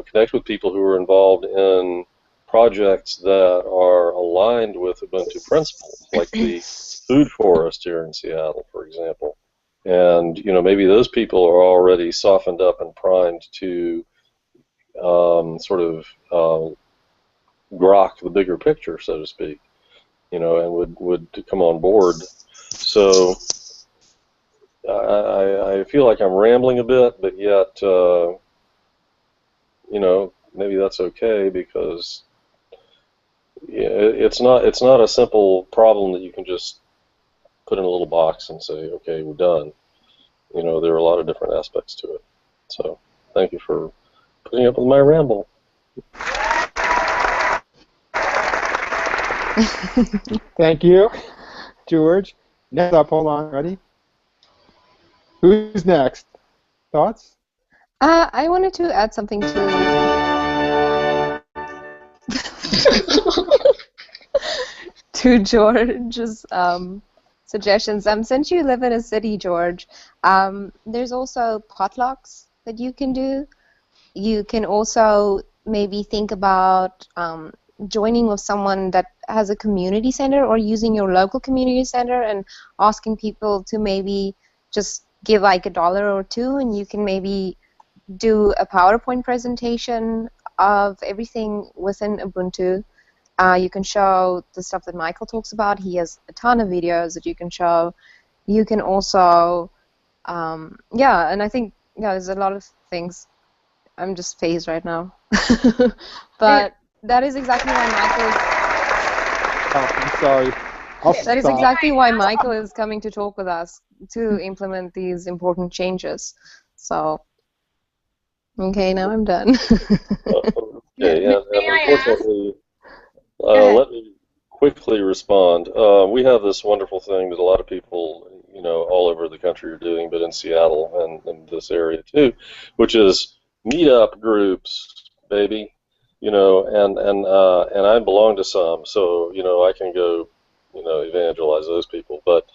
connect with people who are involved in projects that are aligned with Ubuntu principles, like the food forest here in Seattle, for example. And maybe those people are already softened up and primed to sort of grok the bigger picture, so to speak. And would come on board. So I feel like I'm rambling a bit, but yet, maybe that's okay, because it's not a simple problem that you can just put in a little box and say, okay, we're done. There are a lot of different aspects to it. So thank you for putting up with my ramble. Thank you, George. Next up, hold on, ready? Who's next? Thoughts? I wanted to add something to George's suggestions. Since you live in a city, George, there's also potlucks that you can do. You can also maybe think about joining with someone that has a community center, or using your local community center and asking people to maybe just give like $1 or $2, and you can maybe do a PowerPoint presentation of everything within Ubuntu. You can show the stuff that Michael talks about. He has a ton of videos that you can show. You can also, and I think, there's a lot of things. I'm just phased right now. But that is exactly why Michael is... Oh, I'm sorry. That is exactly why Michael is coming to talk with us, to implement these important changes. So, okay, now I'm done. Okay, and unfortunately, let me quickly respond. We have this wonderful thing that a lot of people, all over the country are doing, but in Seattle and this area too, which is meetup groups, baby. And I belong to some, so I can go, evangelize those people. But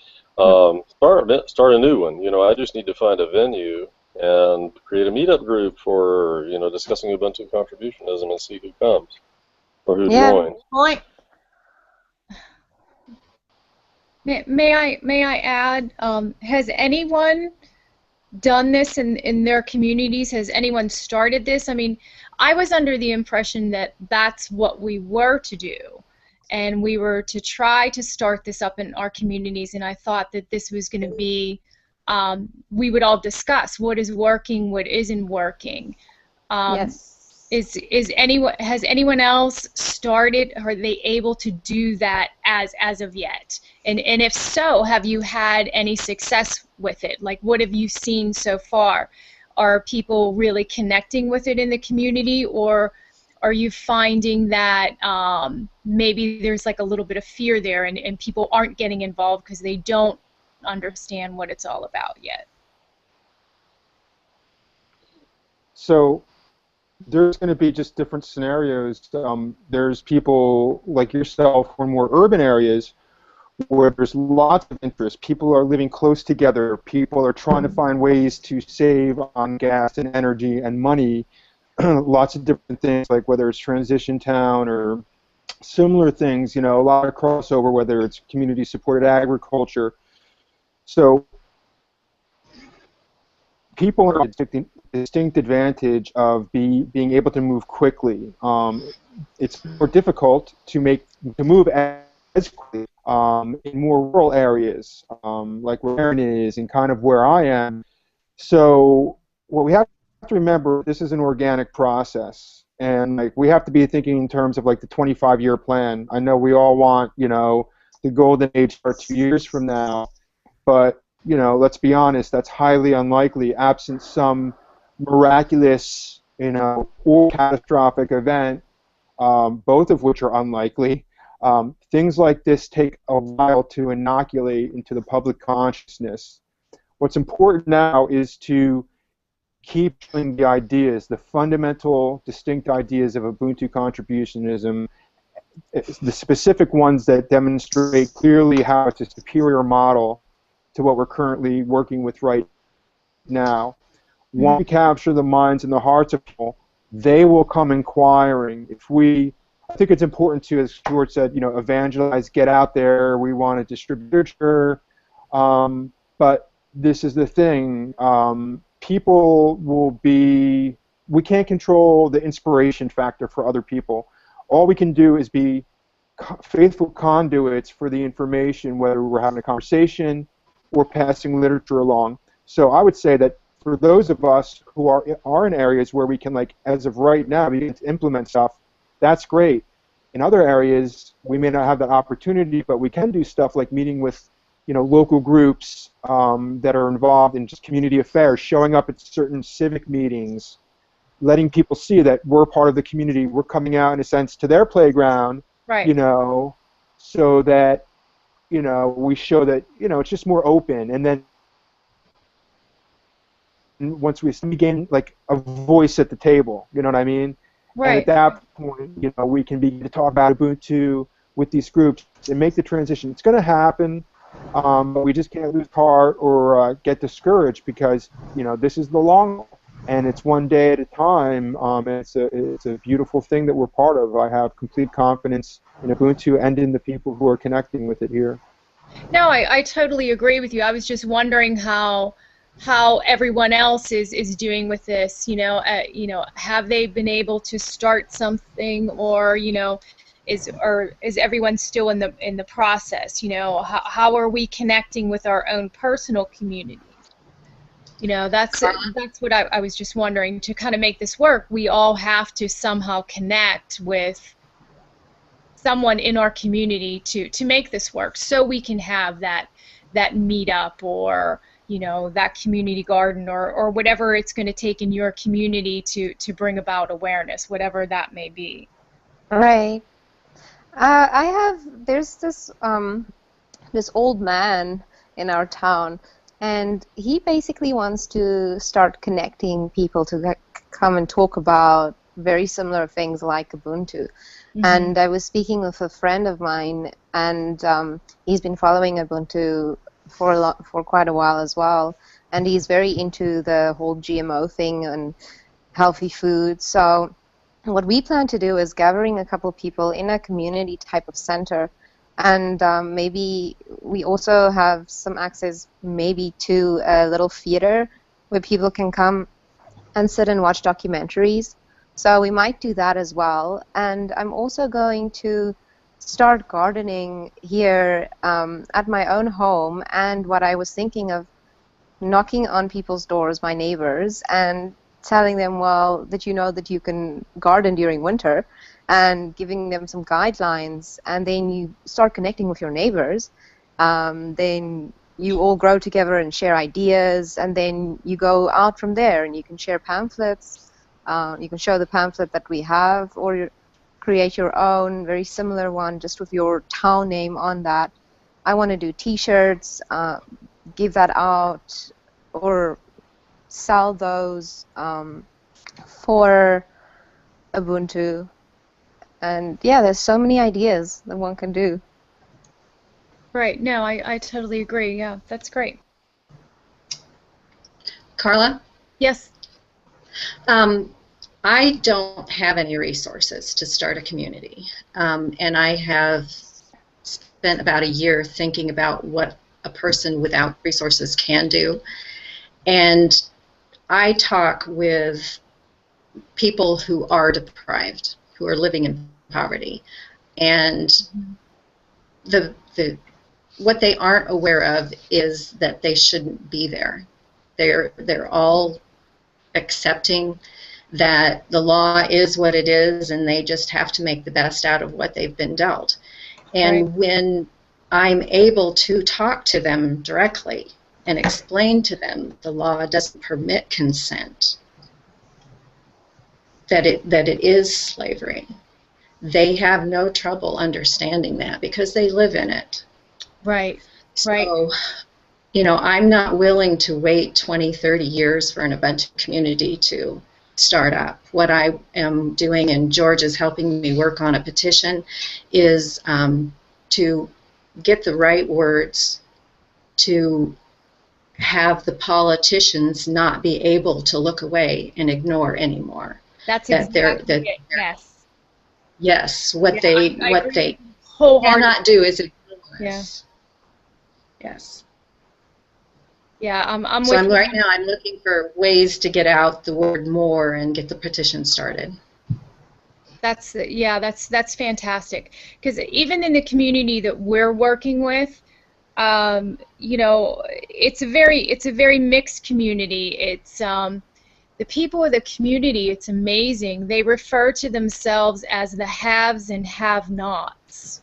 start a new one. I just need to find a venue and create a meetup group for discussing Ubuntu contributionism and see who comes or who joins. Point. May I add? Has anyone done this in their communities? Has anyone started this? I mean, I was under the impression that that's what we were to do, and we were to try to start this up in our communities, and I thought that this was going to be, we would all discuss what is working, what isn't working. Yes. Has anyone else started? Are they able to do that as of yet? And if so, have you had any success with it? Like, what have you seen so far? Are people really connecting with it in the community, or are you finding that maybe there's like a little bit of fear there, and people aren't getting involved because they don't understand what it's all about yet? So there's going to be just different scenarios. There's people like yourself who are in more urban areas where there's lots of interest. People are living close together. People are trying to find ways to save on gas and energy and money. Lots of different things, like whether it's transition town or similar things, a lot of crossover, whether it's community-supported agriculture. So people have a distinct advantage of being able to move quickly. It's more difficult to move as quickly in more rural areas, like where Aaron is and kind of where I am. So what we have to remember, this is an organic process, and like we have to be thinking in terms of like the 25-year plan. I know we all want, the golden age for 2 years from now, but let's be honest, that's highly unlikely absent some miraculous, or catastrophic event, both of which are unlikely. Things like this take a while to inoculate into the public consciousness. What's important now is to keep showing the ideas, the fundamental, distinct ideas of Ubuntu contributionism, the specific ones that demonstrate clearly how it's a superior model to what we're currently working with right now. Once we capture the minds and the hearts of people, they will come inquiring. I think it's important to, as George said, evangelize, get out there. We want to distribute literature, but this is the thing. People will be. We can't control the inspiration factor for other people. All we can do is be faithful conduits for the information, whether we're having a conversation or passing literature along. So I would say that for those of us who are in areas where we can, like, as of right now, begin to implement stuff, that's great. In other areas, we may not have that opportunity, but we can do stuff like meeting with, local groups that are involved in just community affairs, showing up at certain civic meetings, letting people see that we're part of the community. We're coming out, in a sense, to their playground, right. So that, we show that, it's just more open. And then once we gain, like, a voice at the table, you know what I mean? Right. And at that point, we can begin to talk about Ubuntu with these groups and make the transition. It's going to happen, but we just can't lose heart or get discouraged because, this is the long haul, and it's one day at a time. It's a beautiful thing that we're part of. I have complete confidence in Ubuntu and in the people who are connecting with it here. No, I totally agree with you. I was just wondering how everyone else is doing with this. Have they been able to start something, or is everyone still in the process? How are we connecting with our own personal community? That's what I was just wondering. To kind of make this work, we all have to somehow connect with someone in our community to make this work, so we can have that meetup, or that community garden, or whatever it's going to take in your community to bring about awareness, whatever that may be. Right. There's this old man in our town, and he basically wants to start connecting people to come and talk about very similar things like Ubuntu. Mm-hmm. And I was speaking with a friend of mine, and he's been following Ubuntu for quite a while as well, and he's very into the whole GMO thing and healthy food. So what we plan to do is gathering a couple people in a community type of center, and maybe we also have some access maybe to a little theater where people can come and sit and watch documentaries. So we might do that as well. And I'm also going to start gardening here at my own home, and what I was thinking of knocking on people's doors, my neighbors, and telling them, well, that that you can garden during winter, and giving them some guidelines, and then you start connecting with your neighbors. Then you all grow together and share ideas, and then you go out from there and you can share pamphlets. You can show the pamphlet that we have, or create your own very similar one just with your town name on that. I want to do t-shirts, give that out, or sell those for Ubuntu. And yeah, there's so many ideas that one can do. Right. No, I totally agree. Yeah, that's great. Carla? Yes. I don't have any resources to start a community, and I have spent about a year thinking about what a person without resources can do. And I talk with people who are deprived, who are living in poverty, and what they aren't aware of is that they shouldn't be there. They're all accepting that the law is what it is, and they just have to make the best out of what they've been dealt. And Right. when I'm able to talk to them directly and explain to them the law doesn't permit consent, that it is slavery, they have no trouble understanding that because they live in it. Right. Right. So, you know, I'm not willing to wait 20, 30 years for an Ubuntu community to start up. What I am doing, and George is helping me work on a petition, is to get the right words to have the politicians not be able to look away and ignore anymore. That's That they're- exactly that it. Yes. Yes, what Yeah, they I what agree they wholeheartedly. cannot do is ignore Yeah. us. Yes. Yeah, I'm So with I'm you. right now I'm looking for ways to get out the word more and get the petition started. That's fantastic. Because even in the community that we're working with, you know, it's a very mixed community. It's the people of the community. It's amazing. They refer to themselves as the haves and have-nots,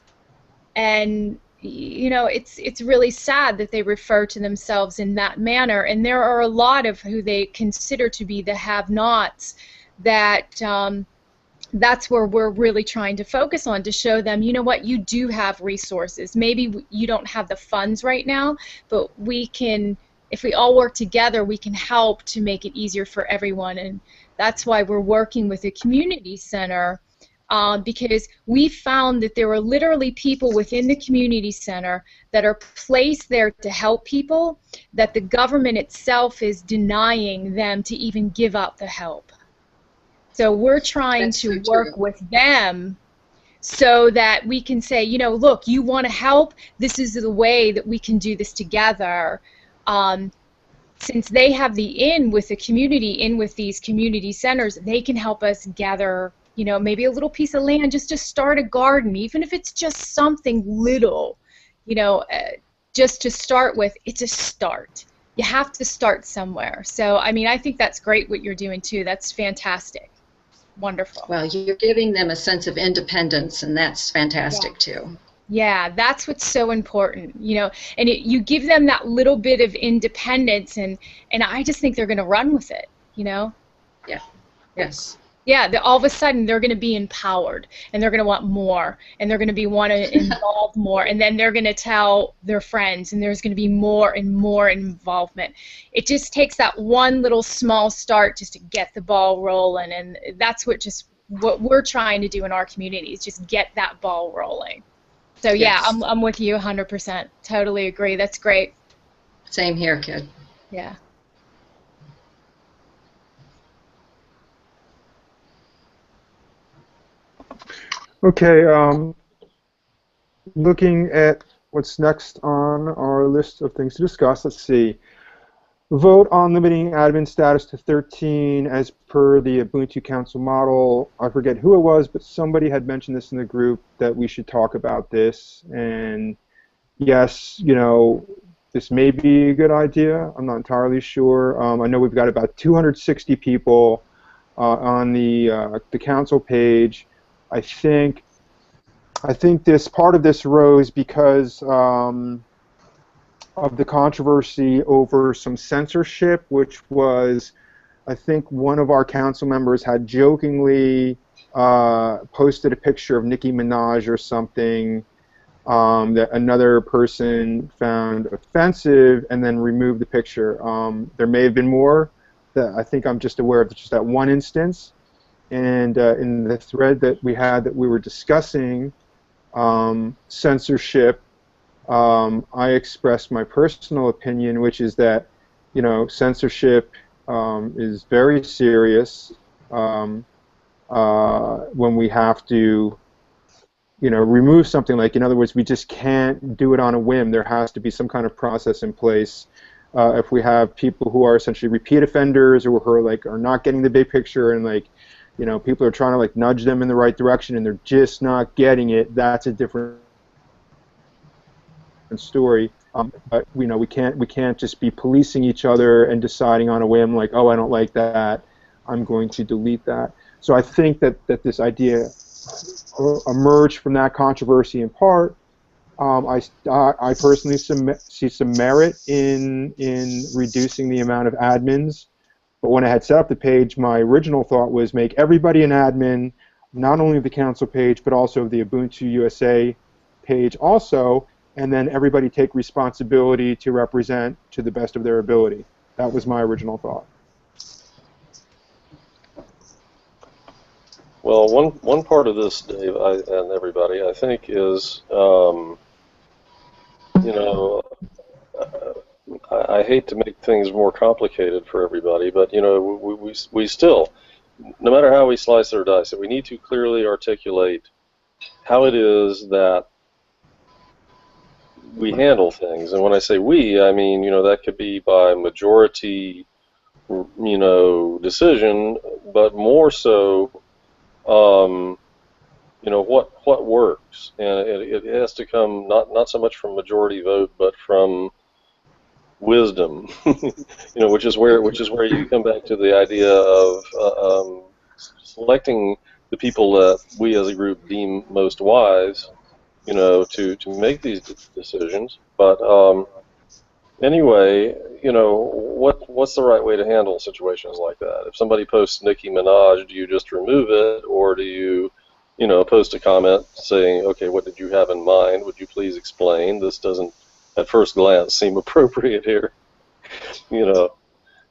and you know, it's really sad that they refer to themselves in that manner. And there are a lot of who they consider to be the have-nots that. That's where we're really trying to focus on, to show them, you know what, you do have resources. Maybe you don't have the funds right now, but we can, if we all work together, we can help to make it easier for everyone. And that's why we're working with a community center, because we found that there are literally people within the community center that are placed there to help people, that the government itself is denying them to even give up the help. So we're trying That's to so work true. with them so that we can say, you know, look, you want to help? This is the way that we can do this together. Since they have the in with the community, in with these community centers, they can help us gather, you know, maybe a little piece of land just to start a garden, even if it's just something little, you know, just to start with. It's a start. You have to start somewhere. So, I mean, I think that's great what you're doing too. That's fantastic. Wonderful. Well, you're giving them a sense of independence, and that's fantastic too. Yeah, that's what's so important, you know, and you give them that little bit of independence, and I just think they're going to run with it, you know. Yeah. Yes. Yeah, all of a sudden they're going to be empowered, and they're going to want more, and they're going to be want to involve more, and then they're going to tell their friends, and there's going to be more and more involvement. It just takes that one little small start just to get the ball rolling, and that's what we're trying to do in our community, is just get that ball rolling. So yeah, Yes. I'm with you 100%. Totally agree. That's great. Same here, kid. Yeah. Okay, looking at what's next on our list of things to discuss, let's see. Vote on limiting admin status to 13 as per the Ubuntu Council model. I forget who it was, but somebody had mentioned this in the group that we should talk about this. And yes, you know, this may be a good idea. I'm not entirely sure. I know we've got about 260 people on the council page. I think this part of this rose because of the controversy over some censorship, which was, I think one of our council members had jokingly posted a picture of Nicki Minaj or something that another person found offensive and then removed the picture. There may have been more, I think I'm just aware of just that one instance. And in the thread that we had that we were discussing censorship, I expressed my personal opinion, which is that, you know, censorship is very serious when we have to, you know, remove something. Like, in other words, we just can't do it on a whim. There has to be some kind of process in place. If we have people who are essentially repeat offenders, or who are like are not getting the big picture, and like, you know, people are trying to like nudge them in the right direction and they're just not getting it, that's a different story. But you know, we can't just be policing each other and deciding on a whim like, oh, I don't like that, I'm going to delete that. So I think that this idea emerged from that controversy in part. I personally see some merit in reducing the amount of admins. But when I had set up the page, my original thought was make everybody an admin, not only of the council page, but also of the Ubuntu USA page also, and then everybody take responsibility to represent to the best of their ability. That was my original thought. Well, one part of this, Dave, and everybody, I think is, you know, I hate to make things more complicated for everybody, but you know, we still, no matter how we slice or dice it, we need to clearly articulate how it is that we handle things. And when I say we, I mean, you know, that could be by majority, you know, decision, but more so, you know, what works, and it has to come not so much from majority vote, but from wisdom, you know, which is where you come back to the idea of selecting the people that we as a group deem most wise, you know, to make these decisions. But anyway, you know, what's the right way to handle situations like that? If somebody posts Nicki Minaj, do you just remove it, or do you, you know, post a comment saying, okay, what did you have in mind? Would you please explain? This doesn't, at first glance, seem appropriate here. You know,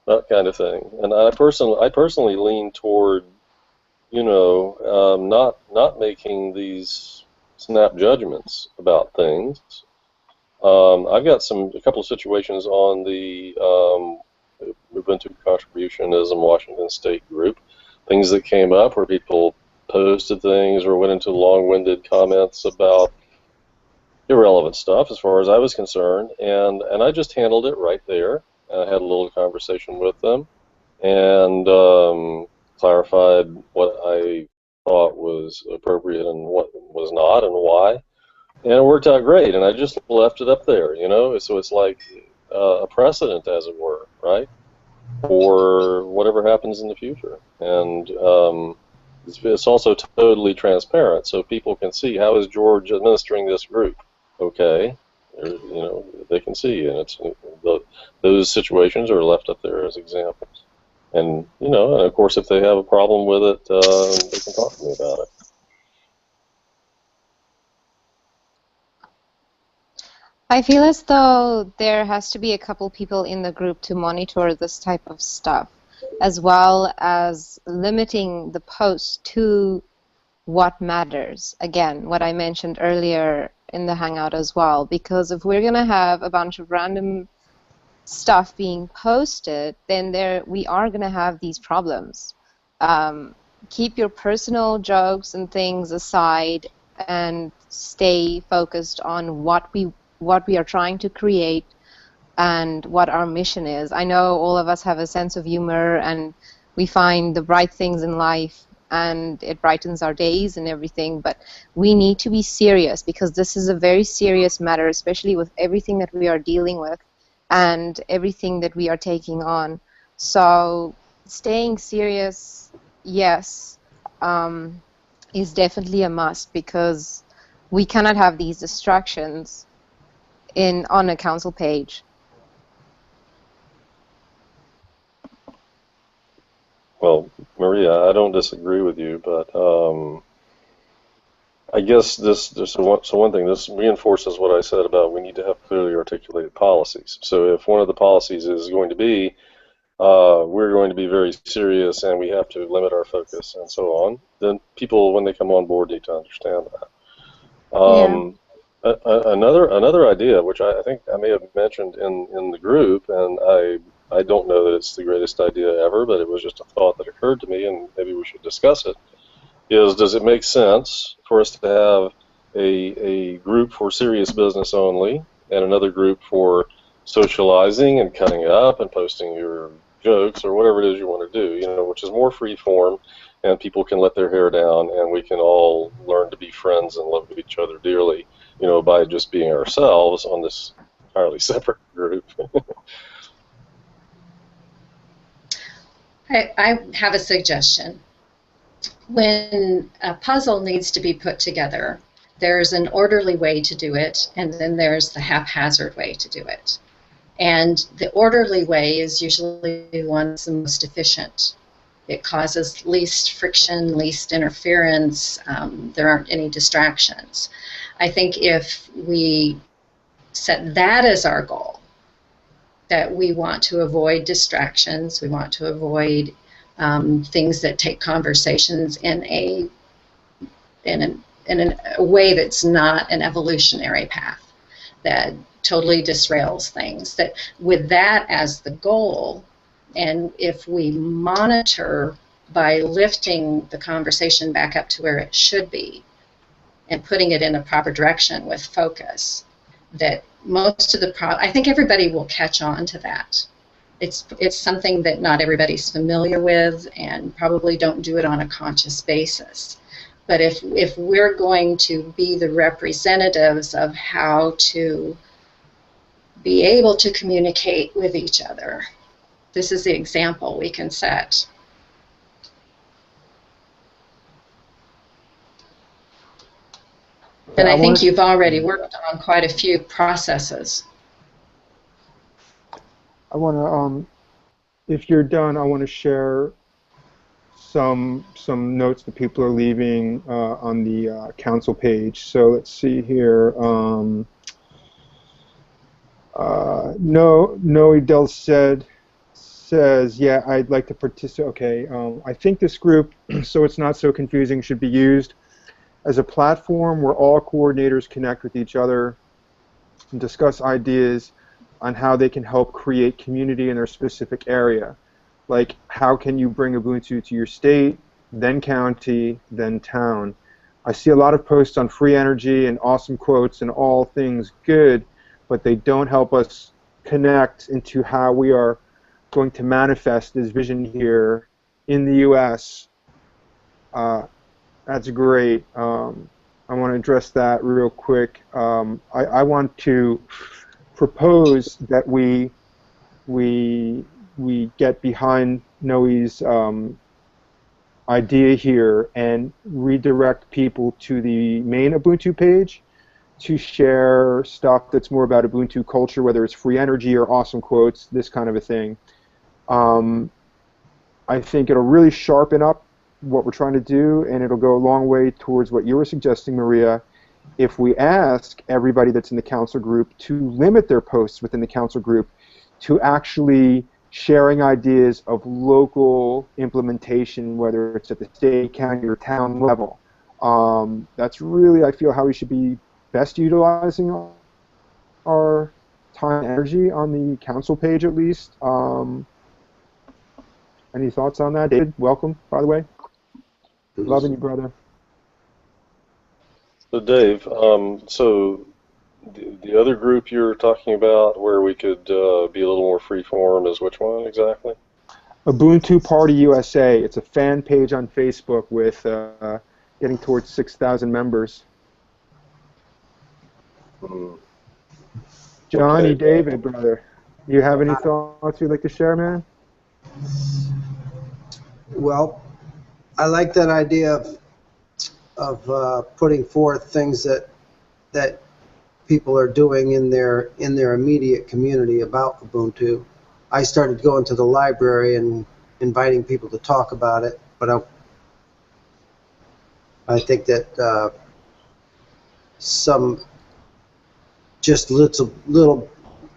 that kind of thing. And I personally lean toward, you know, not making these snap judgments about things. I've got a couple of situations on the Ubuntu Contributionism Washington State group, things that came up where people posted things or went into long-winded comments about irrelevant stuff as far as I was concerned, and I just handled it right there. I had a little conversation with them and clarified what I thought was appropriate and what was not and why. And it worked out great, and I just left it up there, you know. So it's like a precedent, as it were, right, for whatever happens in the future. And it's also totally transparent, so people can see how is George administering this group. Okay, you know, they can see, and those situations are left up there as examples. And you know, and of course, if they have a problem with it, they can talk to me about it. I feel as though there has to be a couple people in the group to monitor this type of stuff, as well as limiting the post to what matters. Again, what I mentioned earlier in the Hangout as well, because if we're going to have a bunch of random stuff being posted, then we are going to have these problems. Keep your personal jokes and things aside and stay focused on what we are trying to create and what our mission is. I know all of us have a sense of humor and we find the bright things in life and it brightens our days and everything, but we need to be serious because this is a very serious matter, especially with everything that we are dealing with and everything that we are taking on. So staying serious, yes, is definitely a must, because we cannot have these distractions on a council page. Well, Maria, I don't disagree with you, but I guess one thing, this reinforces what I said about we need to have clearly articulated policies. So if one of the policies is going to be we're going to be very serious and we have to limit our focus and so on, then people, when they come on board, need to understand that. Another idea, which I think I may have mentioned in the group, and I don't know that it's the greatest idea ever, but it was just a thought that occurred to me, and maybe we should discuss it, is does it make sense for us to have a group for serious business only and another group for socializing and cutting it up and posting your jokes or whatever it is you want to do, you know, which is more free form, and people can let their hair down and we can all learn to be friends and love each other dearly, you know, by just being ourselves on this entirely separate group. I have a suggestion. When a puzzle needs to be put together, there's an orderly way to do it, and then there's the haphazard way to do it. And the orderly way is usually the one that's the most efficient. It causes least friction, least interference. There aren't any distractions. I think if we set that as our goal, that we want to avoid distractions, we want to avoid things that take conversations in a way that's not an evolutionary path, that totally disrails things. That with that as the goal, and if we monitor by lifting the conversation back up to where it should be and putting it in a proper direction with focus, that most of the I think everybody will catch on to that. It's something that not everybody's familiar with and probably don't do it on a conscious basis. But if we're going to be the representatives of how to be able to communicate with each other, this is the example we can set. And I think you've already worked on quite a few processes. I want to, if you're done, I want to share some notes that people are leaving on the council page. So let's see here. Noe Del says, yeah, I'd like to participate. Okay, I think this group, so it's not so confusing, should be used as a platform where all coordinators connect with each other and discuss ideas on how they can help create community in their specific area. Like, how can you bring Ubuntu to your state, then county, then town? I see a lot of posts on free energy and awesome quotes and all things good, but they don't help us connect into how we are going to manifest this vision here in the U.S. That's great. I want to address that real quick. I want to propose that we get behind Noe's idea here and redirect people to the main Ubuntu page to share stuff that's more about Ubuntu culture, whether it's free energy or awesome quotes, this kind of a thing. I think it'll really sharpen up what we're trying to do, and it'll go a long way towards what you were suggesting, Maria, if we ask everybody that's in the council group to limit their posts within the council group to actually sharing ideas of local implementation, whether it's at the state, county, or town level. That's really, I feel, how we should be best utilizing our time and energy on the council page, at least. Any thoughts on that? David, welcome, by the way. Loving you, brother. So Dave, so the other group you're talking about where we could be a little more free-form is which one exactly? Ubuntu Party USA. It's a fan page on Facebook with getting towards 6,000 members. Johnny, okay. David, brother, you have any thoughts you'd like to share, man? Well, I like that idea of putting forth things that people are doing in their immediate community about Ubuntu. I started going to the library and inviting people to talk about it, but I think that some just little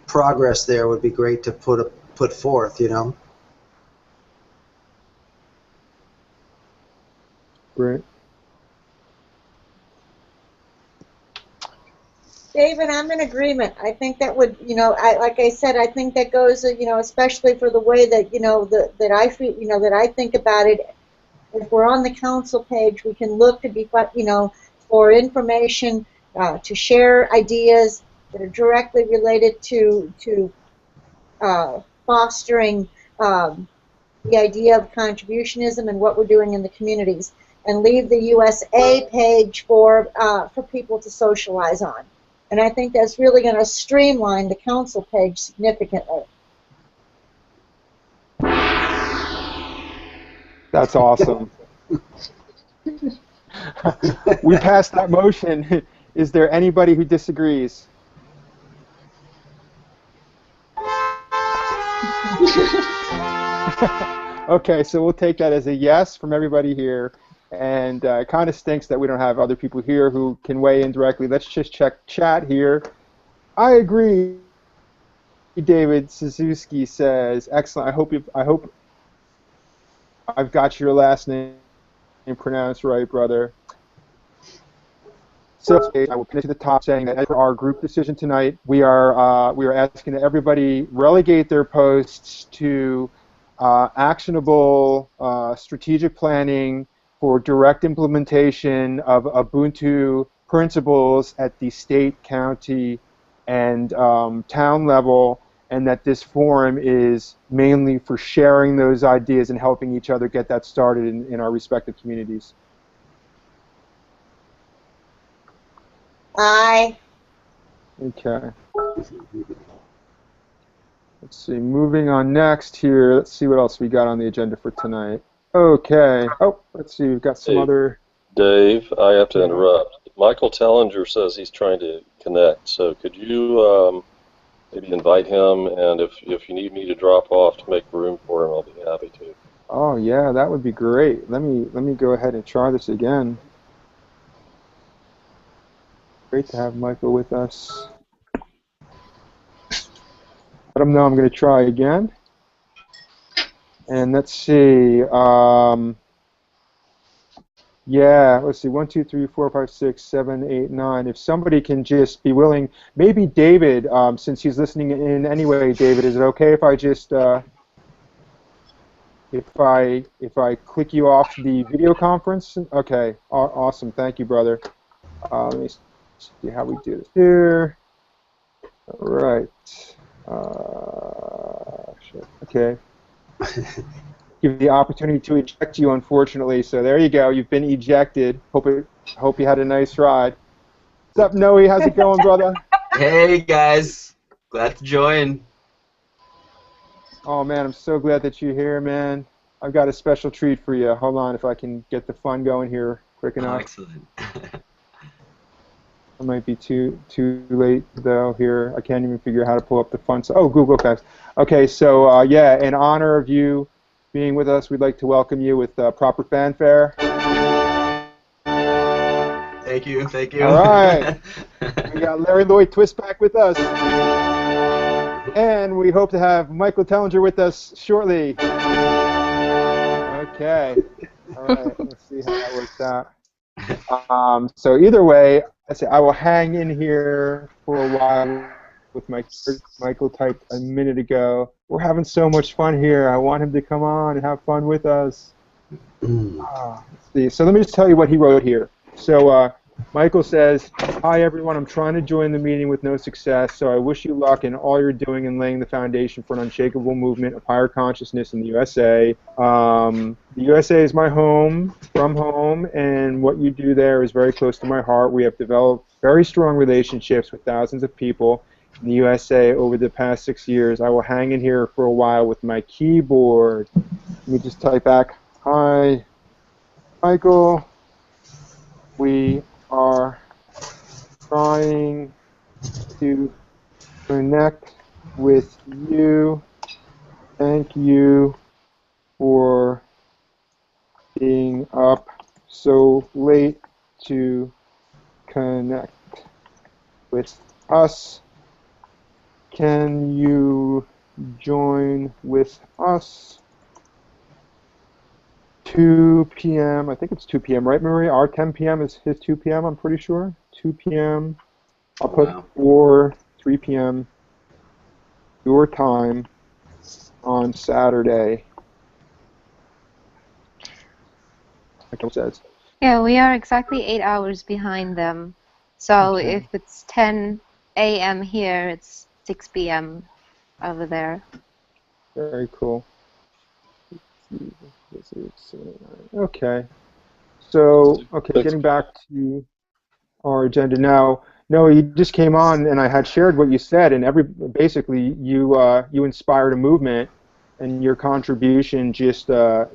progress there would be great to put forth, you know. David, I'm in agreement. I think that would, like I said, I think that goes, especially for the way that, that I feel, that I think about it. If we're on the council page, we can look to be, for information, to share ideas that are directly related to fostering the idea of contributionism and what we're doing in the communities, and leave the USA page for people to socialize on. And I think that's really going to streamline the council page significantly. That's awesome. We passed that motion. Is there anybody who disagrees? Okay, so we'll take that as a yes from everybody here. And it kind of stinks that we don't have other people here who can weigh in directly. Let's just check chat here. I agree. David Suzuki says, "Excellent. I hope I've got your last name pronounced right, brother." So I will finish at the top saying that as for our group decision tonight, we are asking that everybody relegate their posts to actionable strategic planning for direct implementation of Ubuntu principles at the state, county, and town level, and that this forum is mainly for sharing those ideas and helping each other get that started in our respective communities. Aye. Okay. Let's see, moving on next here, let's see what else we got on the agenda for tonight. Okay. Oh, let's see, we've got some other... Dave, I have to interrupt. Michael Tellinger says he's trying to connect, so could you maybe invite him, and if you need me to drop off to make room for him, I'll be happy to. Oh, yeah, that would be great. Let me go ahead and try this again. Great to have Michael with us. Let him know I'm going to try again. And let's see. Yeah, let's see. 1, 2, 3, 4, 5, 6, 7, 8, 9. If somebody can just be willing, maybe David, since he's listening in anyway. David, is it okay if I just if I click you off the video conference? Okay, awesome. Thank you, brother. Let me see how we do this here. All right. Shit. Okay. Give you the opportunity to eject you, unfortunately. So there you go. You've been ejected. Hope you had a nice ride. What's up, Noe? How's it going, brother? Hey, guys. Glad to join. Oh, man, I'm so glad that you're here, man. I've got a special treat for you. Hold on if I can get the fun going here quick enough. Oh, excellent. I might be too late, though, here. I can't even figure out how to pull up the fun. Oh, Google Docs. Okay, so, yeah, in honor of you being with us, we'd like to welcome you with proper fanfare. Thank you, thank you. All right. We got Larry Lloyd Twist back with us. And we hope to have Michael Tellinger with us shortly. Okay. All right, let's see how that works out. So either way, I will hang in here for a while with Michael typed a minute ago. We're having so much fun here. I want him to come on and have fun with us. Let's see. So let me just tell you what he wrote here. So Michael says, "Hi everyone, I'm trying to join the meeting with no success, so I wish you luck in all you're doing in laying the foundation for an unshakable movement of higher consciousness in the USA. The USA is my home, and what you do there is very close to my heart. We have developed very strong relationships with thousands of people in the USA over the past 6 years. I will hang in here for a while with my keyboard." Let me just type back, "Hi, Michael. We are trying to connect with you. Thank you for being up so late to connect with us. Can you join with us? 2 p.m. I think it's 2 p.m. right, Marie? Our 10 p.m. is his 2 p.m. I'm pretty sure. 2 p.m. I'll put 3 p.m. your time on Saturday. Like it says. Yeah, we are exactly 8 hours behind them. So if it's 10 a.m. here, it's 6 p.m. over there. Very cool. Okay. So, getting back to our agenda now. No, you just came on, and I had shared what you said, and basically you inspired a movement, and your contribution just altered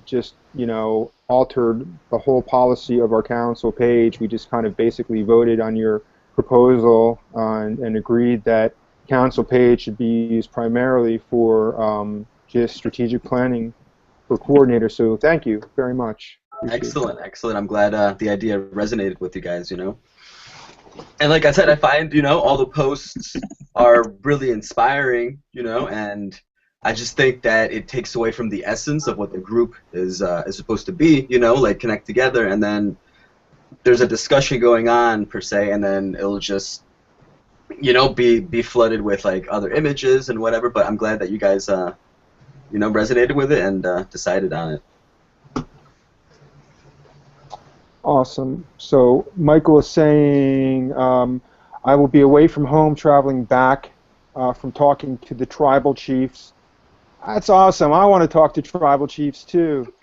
the whole policy of our council page. We just kind of basically voted on your proposal and agreed that council page should be used primarily for just strategic planning for coordinators. So thank you very much. Excellent, excellent. I'm glad the idea resonated with you guys, And like I said, I find, all the posts are really inspiring, and I just think that it takes away from the essence of what the group is supposed to be, like connect together, and then there's a discussion going on, per se, and then it'll just, be flooded with, like, other images and whatever, but I'm glad that you guys, resonated with it and decided on it. Awesome. So Michael is saying, I will be away from home traveling back from talking to the tribal chiefs. That's awesome. I want to talk to tribal chiefs too.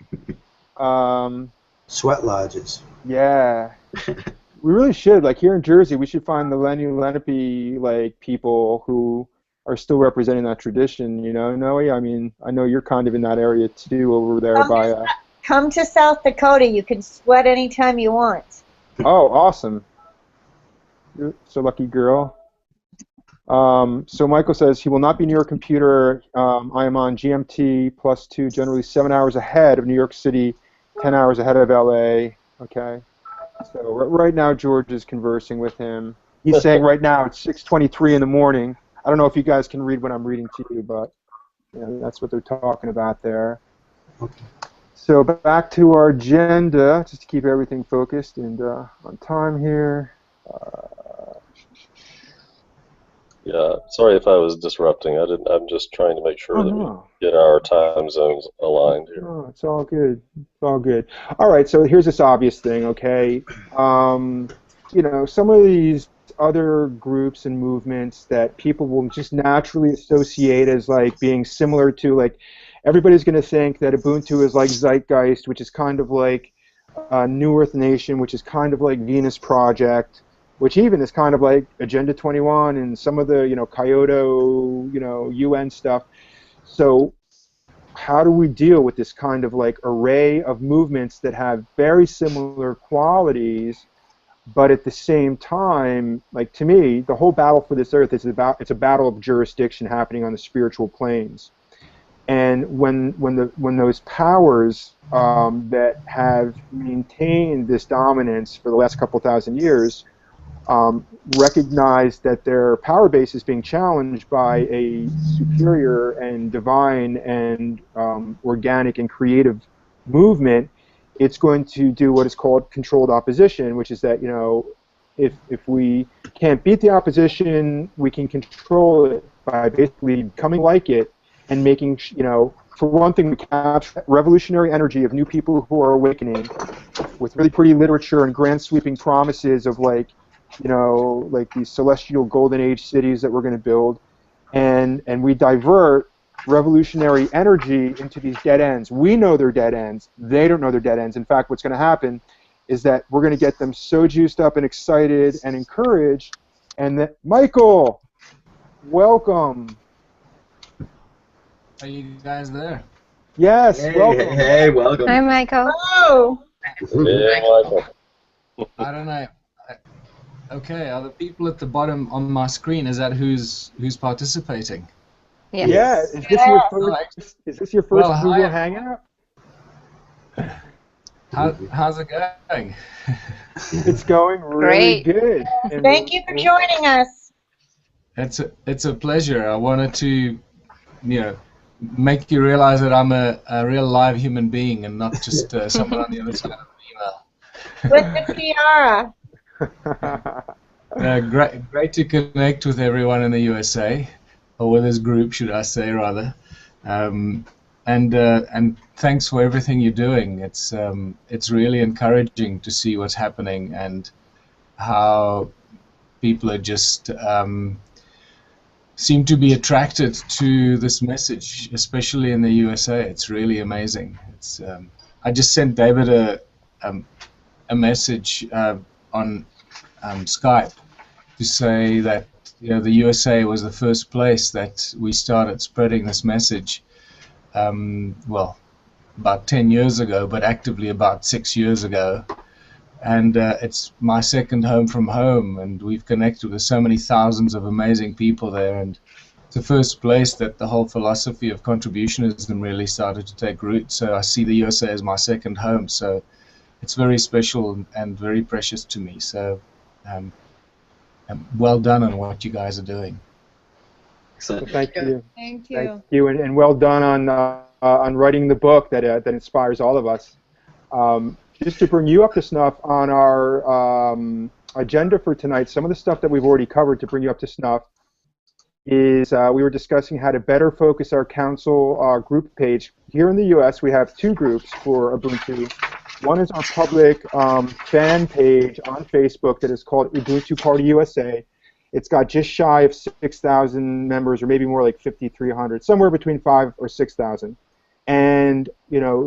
Sweat lodges. Yeah. We really should. Like here in Jersey, we should find the Lenape like people who are still representing that tradition, Noe? I mean, I know you're kind of in that area too over there by... Come to South Dakota. You can sweat anytime you want. Oh, awesome. You're so lucky girl. So Michael says he will not be near a computer. I am on GMT +2, generally 7 hours ahead of New York City, 10 hours ahead of LA. Okay. So right now George is conversing with him. He's saying right now it's 6:23 in the morning. I don't know if you guys can read what I'm reading to you, but that's what they're talking about there. Okay. So back to our agenda, just to keep everything focused and on time here. Yeah, sorry if I was disrupting. I'm just trying to make sure that we get our time zones aligned here. No, it's all good. It's all good. All right, so here's this obvious thing, okay? Some of these other groups and movements that people will just naturally associate as like being similar to, like, everybody's going to think that Ubuntu is like Zeitgeist, which is kind of like New Earth Nation, which is kind of like Venus Project, which even is kind of like Agenda 21 and some of the, Kyoto, UN stuff. So how do we deal with this kind of like array of movements that have very similar qualities, but at the same time, like, to me, the whole battle for this earth is it's a battle of jurisdiction happening on the spiritual planes. And when those powers that have maintained this dominance for the last couple thousand years recognize that their power base is being challenged by a superior and divine and organic and creative movement, it's going to do what is called controlled opposition, which is that, if we can't beat the opposition, we can control it by basically becoming like it and making, for one thing, we capture revolutionary energy of new people who are awakening with really pretty literature and grand sweeping promises of like these celestial golden age cities that we're going to build, and we divert revolutionary energy into these dead ends. We know they're dead ends. They don't know they're dead ends. In fact, what's going to happen is that we're going to get them so juiced up and excited and encouraged, and that, Michael, welcome. Are you guys there? Yes, welcome. Hey, welcome. Hi, Michael. Oh. Hey, Michael. I don't know. Okay, are the people at the bottom on my screen, is that who's participating? Yes. Yeah. Is this your first Google Hangout? How's it going? It's going really good. And thank you for joining us. It's a pleasure. I wanted to, make you realize that I'm a real live human being and not just someone on the other side of an email. With the tiara. Great to connect with everyone in the USA, or with this group, should I say, rather. And thanks for everything you're doing. It's really encouraging to see what's happening and how people are just seem to be attracted to this message, especially in the USA. It's really amazing. I just sent David a message on Skype to say that the USA was the first place that we started spreading this message. Well, about 10 years ago, but actively about 6 years ago. And it's my second home from home, and we've connected with so many thousands of amazing people there. And it's the first place that the whole philosophy of contributionism really started to take root. So I see the USA as my second home. So it's very special and very precious to me. So well done on what you guys are doing. Well, thank you. Thank you. Thank you, and well done on writing the book that inspires all of us. Just to bring you up to snuff on our agenda for tonight, some of the stuff that we've already covered to bring you up to snuff is we were discussing how to better focus our council group page. Here in the U.S., we have two groups for Ubuntu. One is our public fan page on Facebook that is called Ubuntu Party USA. It's got just shy of 6,000 members, or maybe more like 5,300, somewhere between 5,000 or 6,000. And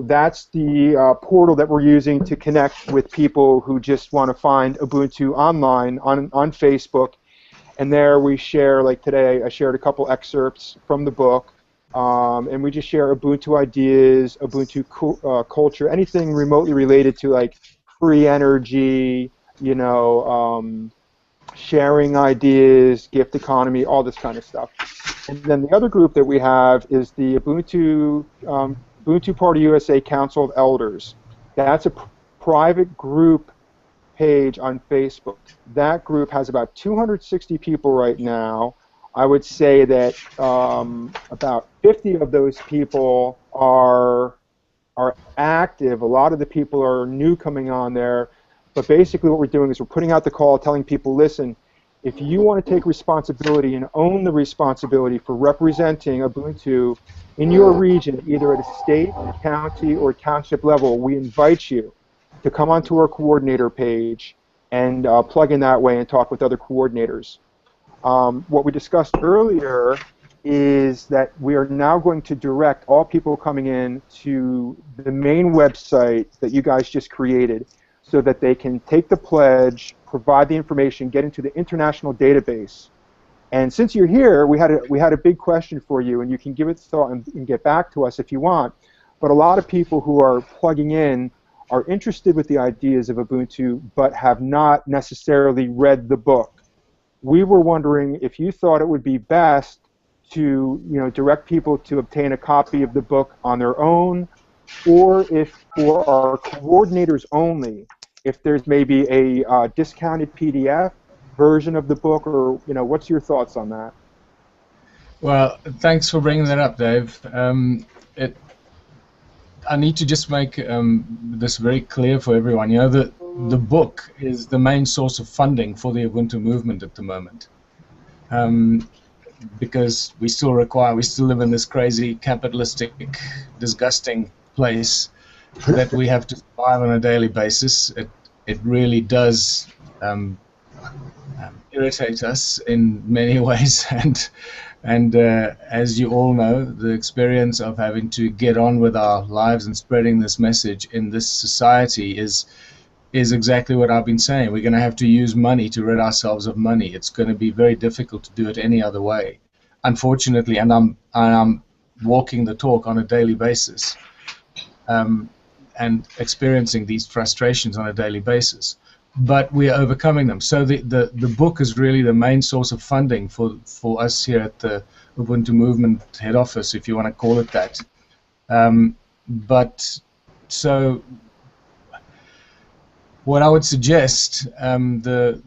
that's the portal that we're using to connect with people who just want to find Ubuntu online on Facebook. And there we share, like today, I shared a couple excerpts from the book, and we just share Ubuntu ideas, Ubuntu culture, anything remotely related to like free energy, sharing ideas, gift economy, all this kind of stuff. And then the other group that we have is the Ubuntu Party USA Council of Elders. That's a private group page on Facebook. That group has about 260 people right now. I would say that about 50 of those people are active. A lot of the people are new coming on there. But basically what we're doing is we're putting out the call, telling people, listen, if you want to take responsibility and own the responsibility for representing Ubuntu in your region, either at a state, county, or township level, we invite you to come onto our coordinator page and plug in that way and talk with other coordinators. What we discussed earlier is that we are now going to direct all people coming in to the main website that you guys just created, so that they can take the pledge, provide the information, get into the international database. And since you're here, we had a big question for you, and you can give it thought and get back to us if you want. But a lot of people who are plugging in are interested with the ideas of Ubuntu, but have not necessarily read the book. We were wondering if you thought it would be best to direct people to obtain a copy of the book on their own, or if for our coordinators only, if there's maybe a discounted PDF version of the book, or what's your thoughts on that? Well, thanks for bringing that up, Dave. I need to just make this very clear for everyone. The book is the main source of funding for the Ubuntu movement at the moment, because we still live in this crazy capitalistic, disgusting place that we have to survive on a daily basis. It really does irritate us in many ways, and as you all know, the experience of having to get on with our lives and spreading this message in this society is exactly what I've been saying. We're going to have to use money to rid ourselves of money. It's going to be very difficult to do it any other way, unfortunately, and I'm walking the talk on a daily basis. And experiencing these frustrations on a daily basis, but we are overcoming them. So the book is really the main source of funding for us here at the Ubuntu Movement head office, if you want to call it that. But so what I would suggest, the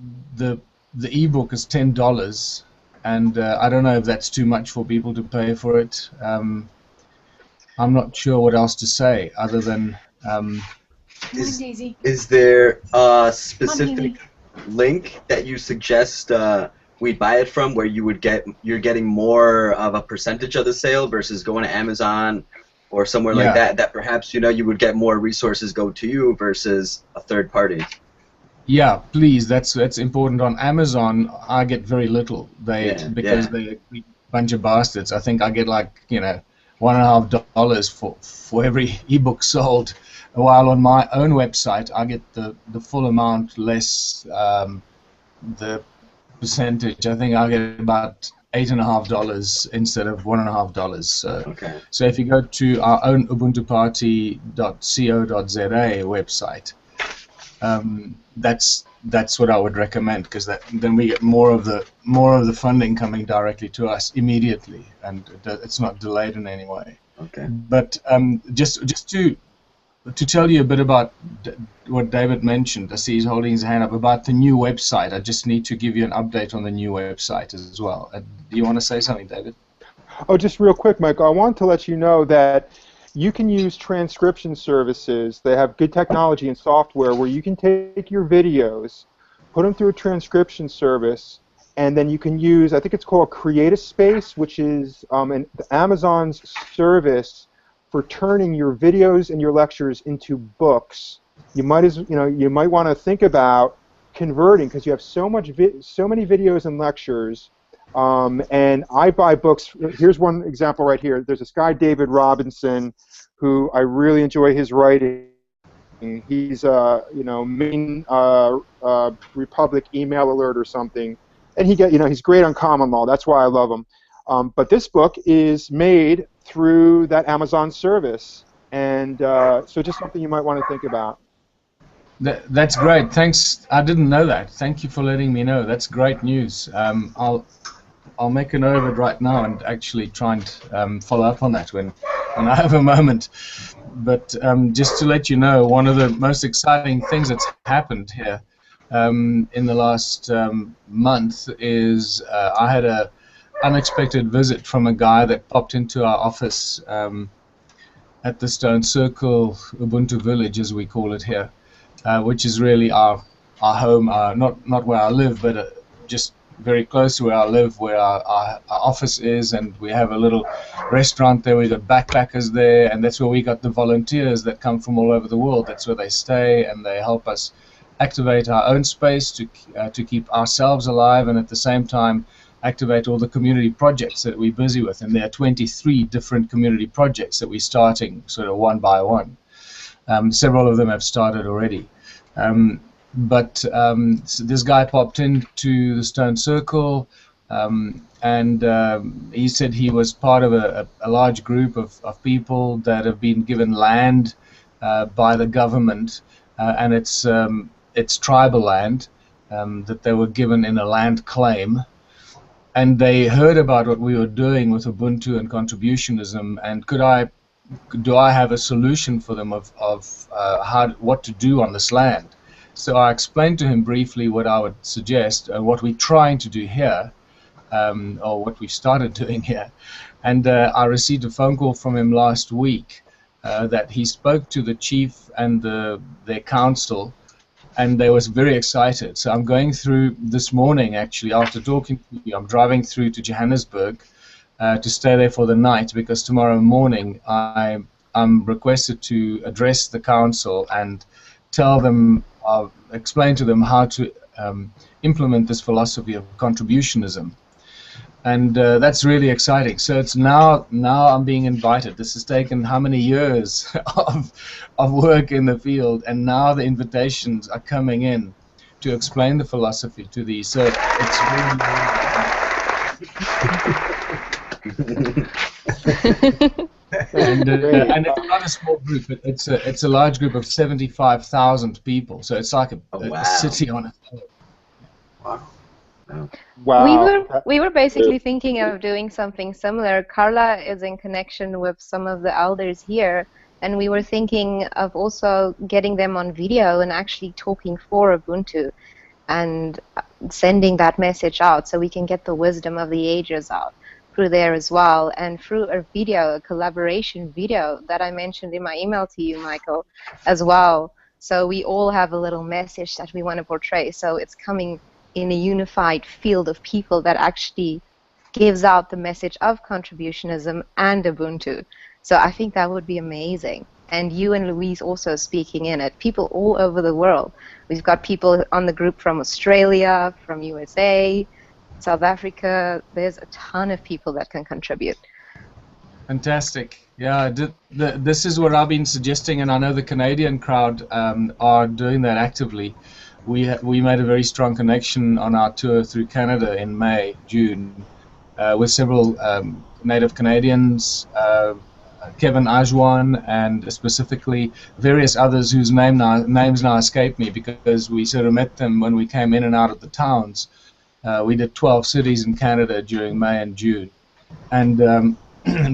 ebook is $10, and I don't know if that's too much for people to pay for it. I'm not sure what else to say other than is there a specific link that you suggest we buy it from, where you're getting more of a percentage of the sale versus going to Amazon or somewhere like that? That perhaps you would get more resources go to you versus a third party. Yeah, please. That's important. On Amazon, I get very little. Because they're a bunch of bastards. I think I get like $1.50 for every ebook sold. While on my own website, I get the full amount less the percentage. I think I get about $8.50 instead of $1.50. So if you go to our own ubuntuparty.co.za website, that's what I would recommend, because then we get more of the funding coming directly to us immediately, and it's not delayed in any way. Okay. But just to tell you a bit about what David mentioned, I see he's holding his hand up about the new website. I just need to give you an update on the new website as well. Do you want to say something, David? Oh, just real quick, Michael. I want to let you know that you can use transcription services. They have good technology and software where you can take your videos, put them through a transcription service, and then you can use, I think it's called CreateSpace, which is Amazon's service for turning your videos and your lectures into books. You might want to think about converting, because you have so many videos and lectures. And I buy books. Here's one example right here. There's this guy, David Robinson, who I really enjoy his writing. He's Maine Republic Email Alert or something, and he's great on common law. That's why I love him. But this book is made through that Amazon service, and so just something you might want to think about. That's great. Thanks. I didn't know that. Thank you for letting me know. That's great news. I'll make a note of it right now and actually try and follow up on that when I have a moment. But just to let you know, one of the most exciting things that's happened here in the last month is I had a unexpected visit from a guy that popped into our office at the Stone Circle Ubuntu Village, as we call it here, which is really our home, not where I live, but just very close to where I live, where our office is, and we have a little restaurant there. We've got backpackers there, and that's where we got the volunteers that come from all over the world. That's where they stay, and they help us activate our own space to keep ourselves alive, and at the same time activate all the community projects that we're busy with. And there are 23 different community projects that we're starting sort of one by one. Several of them have started already. So this guy popped into the Stone Circle, and he said he was part of a large group of people that have been given land by the government, and it's tribal land that they were given in a land claim. And they heard about what we were doing with Ubuntu and contributionism, and do I have a solution for them of what to do on this land? So I explained to him briefly what I would suggest, what we're trying to do here, or what we started doing here. And I received a phone call from him last week that he spoke to the chief and their council, and they was very excited. So I'm going through this morning, actually, after talking to you, I'm driving through to Johannesburg to stay there for the night, because tomorrow morning I'm requested to address the council and tell them, explain to them how to implement this philosophy of contributionism. And that's really exciting. So it's now I'm being invited. This has taken how many years of work in the field, and now the invitations are coming in to explain the philosophy to these. So it's really and it's not a small group. It's a large group of 75,000 people. So it's like a city on its own. Wow. Wow. We were basically thinking of doing something similar. Carla is in connection with some of the elders here, and we were thinking of also getting them on video and actually talking for Ubuntu and sending that message out so we can get the wisdom of the ages out through there as well, and through a video, a collaboration video that I mentioned in my email to you, Michael, as well. So we all have a little message that we want to portray. So it's coming in a unified field of people that actually gives out the message of contributionism and Ubuntu. So I think that would be amazing. And you and Louise also speaking in it. People all over the world. We've got people on the group from Australia, from USA, South Africa. There's a ton of people that can contribute. Fantastic. Yeah, this is what I've been suggesting, and I know the Canadian crowd are doing that actively. We made a very strong connection on our tour through Canada in May, June, with several native Canadians, Kevin Ajwan, and specifically various others whose names now escape me, because we sort of met them when we came in and out of the towns. We did 12 cities in Canada during May and June, and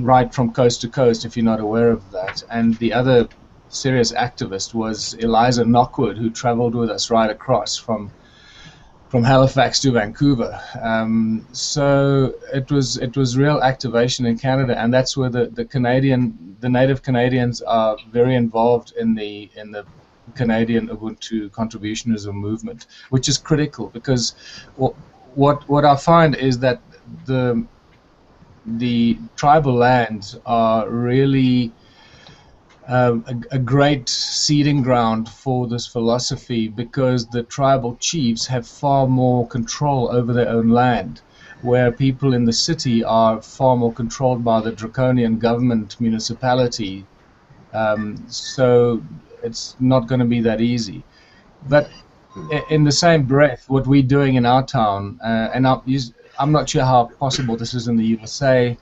right from coast to coast, if you're not aware of that. And the other serious activist was Eliza Knockwood, who traveled with us right across from Halifax to Vancouver. So it was real activation in Canada, and that's where the native Canadians are very involved in the Canadian Ubuntu contributionism movement, which is critical, because what I find is that the tribal lands are really a great seeding ground for this philosophy, because the tribal chiefs have far more control over their own land, where people in the city are far more controlled by the draconian government municipality. So it's not going to be that easy. But in the same breath, what we're doing in our town, and I'm not sure how possible this is in the USA,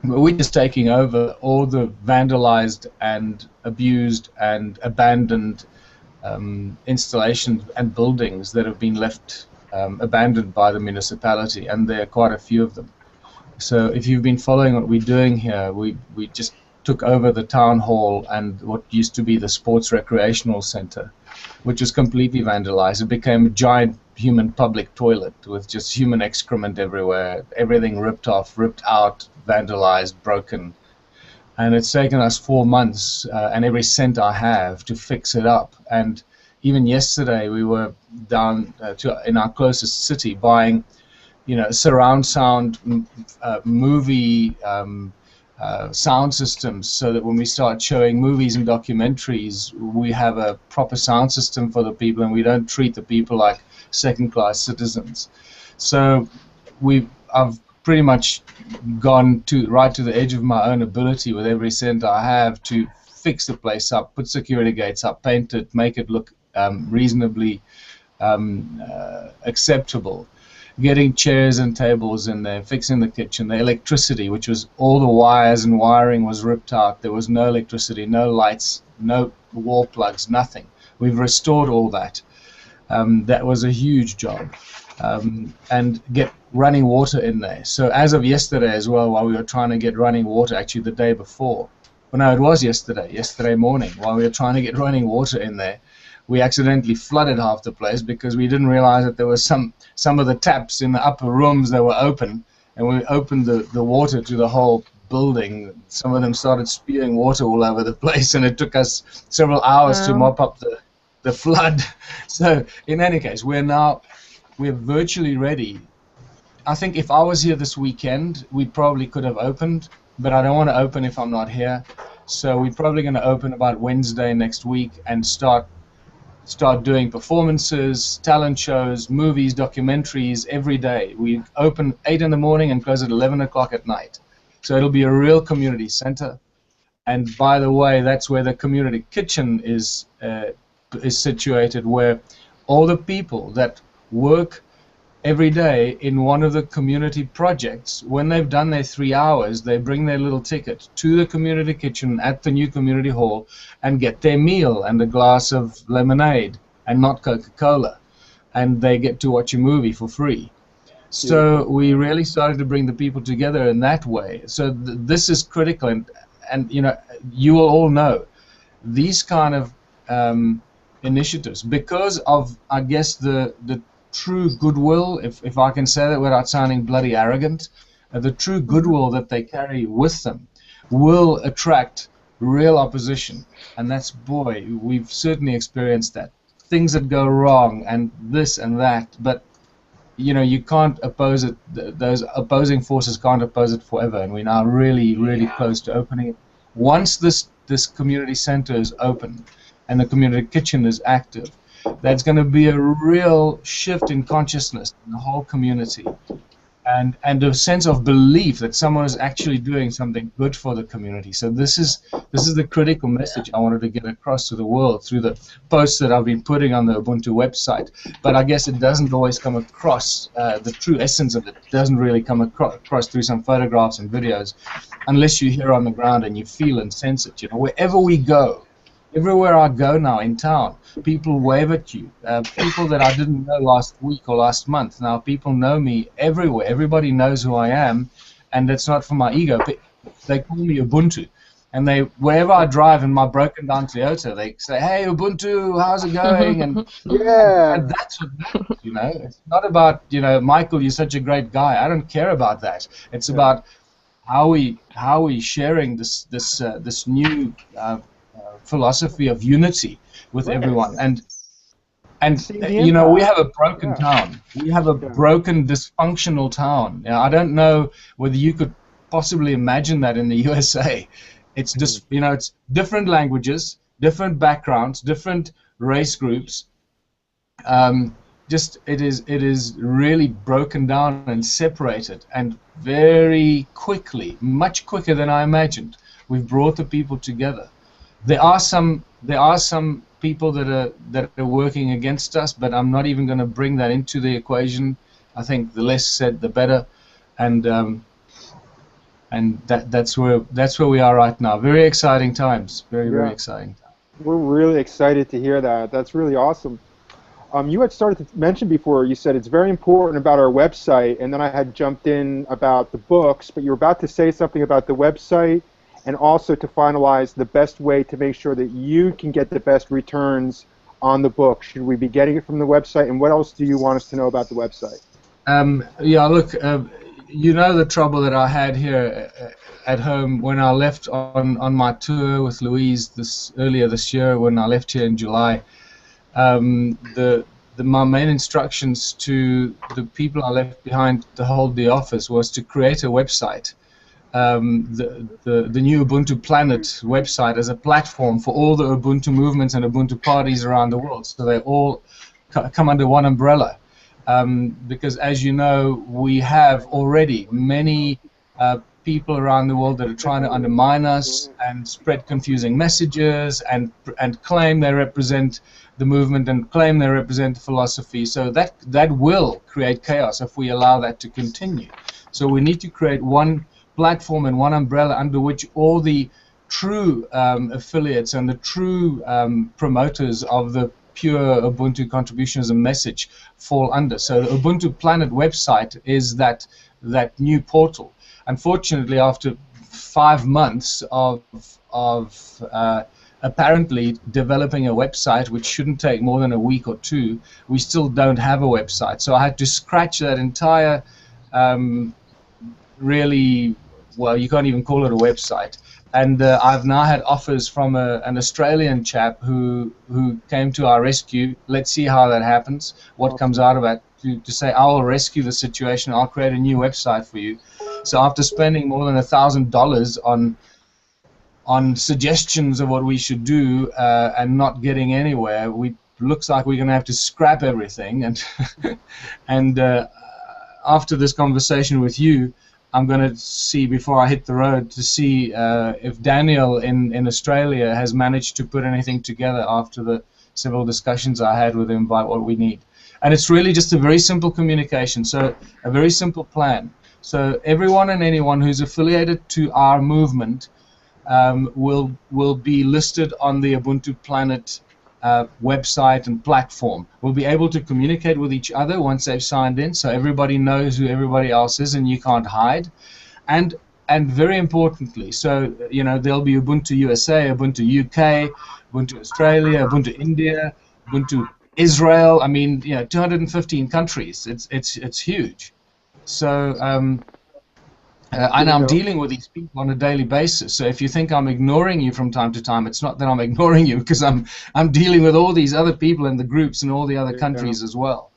we're just taking over all the vandalized and abused and abandoned installations and buildings that have been left abandoned by the municipality, and there are quite a few of them. So if you've been following what we're doing here, we just took over the town hall and what used to be the sports recreational center, which was completely vandalized. It became a giant human public toilet with just human excrement everywhere, everything ripped off, ripped out, vandalized, broken. And it's taken us 4 months and every cent I have to fix it up. And even yesterday we were down in our closest city buying, surround sound movie sound systems, so that when we start showing movies and documentaries, we have a proper sound system for the people, and we don't treat the people like second-class citizens. So I've pretty much gone right to the edge of my own ability with every cent I have to fix the place up, put security gates up, paint it, make it look reasonably acceptable. Getting chairs and tables in there, fixing the kitchen, the electricity, which was all the wires and wiring was ripped out. There was no electricity, no lights, no wall plugs, nothing. We've restored all that. That was a huge job. And get running water in there. So as of yesterday as well, while we were trying to get running water, actually the day before, well, no, it was yesterday morning, while we were trying to get running water in there, we accidentally flooded half the place because we didn't realize that there was some of the taps in the upper rooms that were open, and we opened the water to the whole building. Some of them started spewing water all over the place, and it took us several hours to mop up the flood. So in any case, we're virtually ready. I think if I was here this weekend, we probably could have opened, but I don't want to open if I'm not here. So we're probably going to open about Wednesday next week and start doing performances, talent shows, movies, documentaries every day. We open 8 in the morning and close at 11 o'clock at night. So it'll be a real community center. And by the way, that's where the community kitchen is situated, where all the people that work every day in one of the community projects, when they've done their 3 hours, they bring their little ticket to the community kitchen at the new community hall and get their meal and a glass of lemonade and not Coca-Cola, and they get to watch a movie for free. So we really started to bring the people together in that way. So this is critical, and you will all know these kind of initiatives, because of, I guess, the true goodwill, if I can say that without sounding bloody arrogant, the true goodwill that they carry with them will attract real opposition, and that's, boy, we've certainly experienced that. Things that go wrong and this and that, but you know, you can't oppose it. Those opposing forces can't oppose it forever, and we're now really, really close to opening it. Once this community center is open and the community kitchen is active, that's going to be a real shift in consciousness in the whole community, and a sense of belief that someone is actually doing something good for the community. So this is the critical message I wanted to get across to the world through the posts that I've been putting on the Ubuntu website. But I guess it doesn't always come across, the true essence of it doesn't really come across through some photographs and videos, unless you're here on the ground and you feel and sense it. You know, wherever we go, everywhere I go now in town, people wave at you. People that I didn't know last week or last month, now people know me everywhere. Everybody knows who I am, and that's not for my ego. They call me Ubuntu. And wherever I drive in my broken down Toyota, they say, "Hey, Ubuntu, how's it going?" And yeah, and that's what matters, you know. It's not about, you know, Michael, you're such a great guy. I don't care about that. It's about how we sharing this new philosophy of unity with everyone. And you know, we have a broken town. We have a broken, dysfunctional town. You know, I don't know whether you could possibly imagine that in the USA. It's just, you know, it's different languages, different backgrounds, different race groups. It is really broken down and separated, and very quickly, much quicker than I imagined, we've brought the people together. There are some people that are working against us, but I'm not even going to bring that into the equation. I think the less said, the better, and that's where we are right now. Very exciting times. Very exciting times. We're really excited to hear that. That's really awesome. You had started to mention before, you said it's very important about our website, and then I had jumped in about the books, but you were about to say something about the website and also to finalize the best way to make sure that you can get the best returns on the book. Should we be getting it from the website, and what else do you want us to know about the website? Yeah, look, you know the trouble that I had here at home when I left on my tour with Louise earlier this year, when I left here in July. My main instructions to the people I left behind to hold the office was to create a website, the new Ubuntu Planet website, as a platform for all the Ubuntu movements and Ubuntu parties around the world, so they all come under one umbrella. Because, as you know, we have already many people around the world that are trying to undermine us and spread confusing messages and claim they represent the movement and claim they represent the philosophy. So that will create chaos if we allow that to continue. So we need to create one platform and one umbrella under which all the true affiliates and the true promoters of the pure Ubuntu contribution as a message fall under. So the Ubuntu Planet website is that new portal. Unfortunately, after 5 months of apparently developing a website, which shouldn't take more than a week or two, we still don't have a website. So I had to scratch that entire, really, well, you can't even call it a website. And I've now had offers from an Australian chap who came to our rescue. Let's see how that happens, what comes out of it, to say, I'll rescue the situation, I'll create a new website for you. So after spending more than $1,000 on suggestions of what we should do and not getting anywhere, looks like we're going to have to scrap everything. And after this conversation with you, I'm going to see, before I hit the road, to see if Daniel in Australia has managed to put anything together after the several discussions I had with him about what we need. And it's really just a very simple communication, so a very simple plan. So everyone and anyone who's affiliated to our movement will be listed on the Ubuntu Planet website and platform. We'll be able to communicate with each other once they've signed in, so everybody knows who everybody else is and you can't hide. And very importantly, so you know, there'll be Ubuntu USA, Ubuntu UK, Ubuntu Australia, Ubuntu India, Ubuntu Israel. I mean, you know, 215 countries. It's huge. So And I'm dealing with these people on a daily basis. So if you think I'm ignoring you from time to time, it's not that I'm ignoring you, because I'm dealing with all these other people in the groups in all the other countries as well.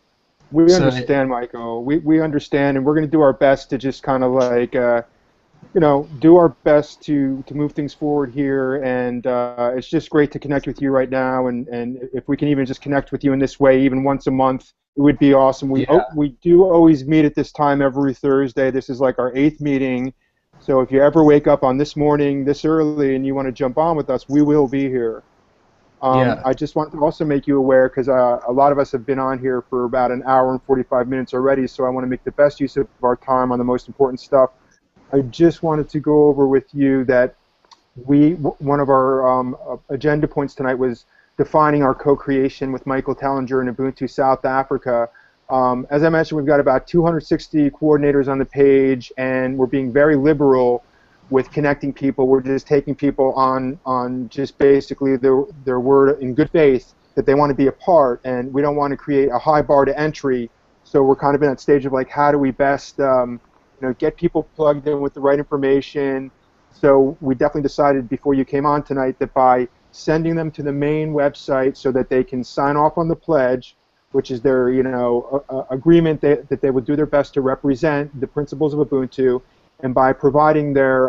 We understand, Michael. We understand, and we're going to do our best to just kind of like, do our best to move things forward here. And it's just great to connect with you right now. And if we can even just connect with you in this way, even once a month, it would be awesome. We do always meet at this time every Thursday. This is like our 8th meeting. So if you ever wake up on this morning this early and you want to jump on with us, we will be here. I just want to also make you aware, because a lot of us have been on here for about an hour and 45 minutes already, so I want to make the best use of our time on the most important stuff. I just wanted to go over with you that one of our agenda points tonight was defining our co-creation with Michael Tellinger in Ubuntu South Africa. As I mentioned, we've got about 260 coordinators on the page, and we're being very liberal with connecting people. We're just taking people on just basically their word in good faith that they want to be a part, and we don't want to create a high bar to entry. So we're kind of in that stage of like, how do we best get people plugged in with the right information. So we definitely decided before you came on tonight that by sending them to the main website so that they can sign off on the pledge, which is their agreement that they would do their best to represent the principles of Ubuntu, and by providing their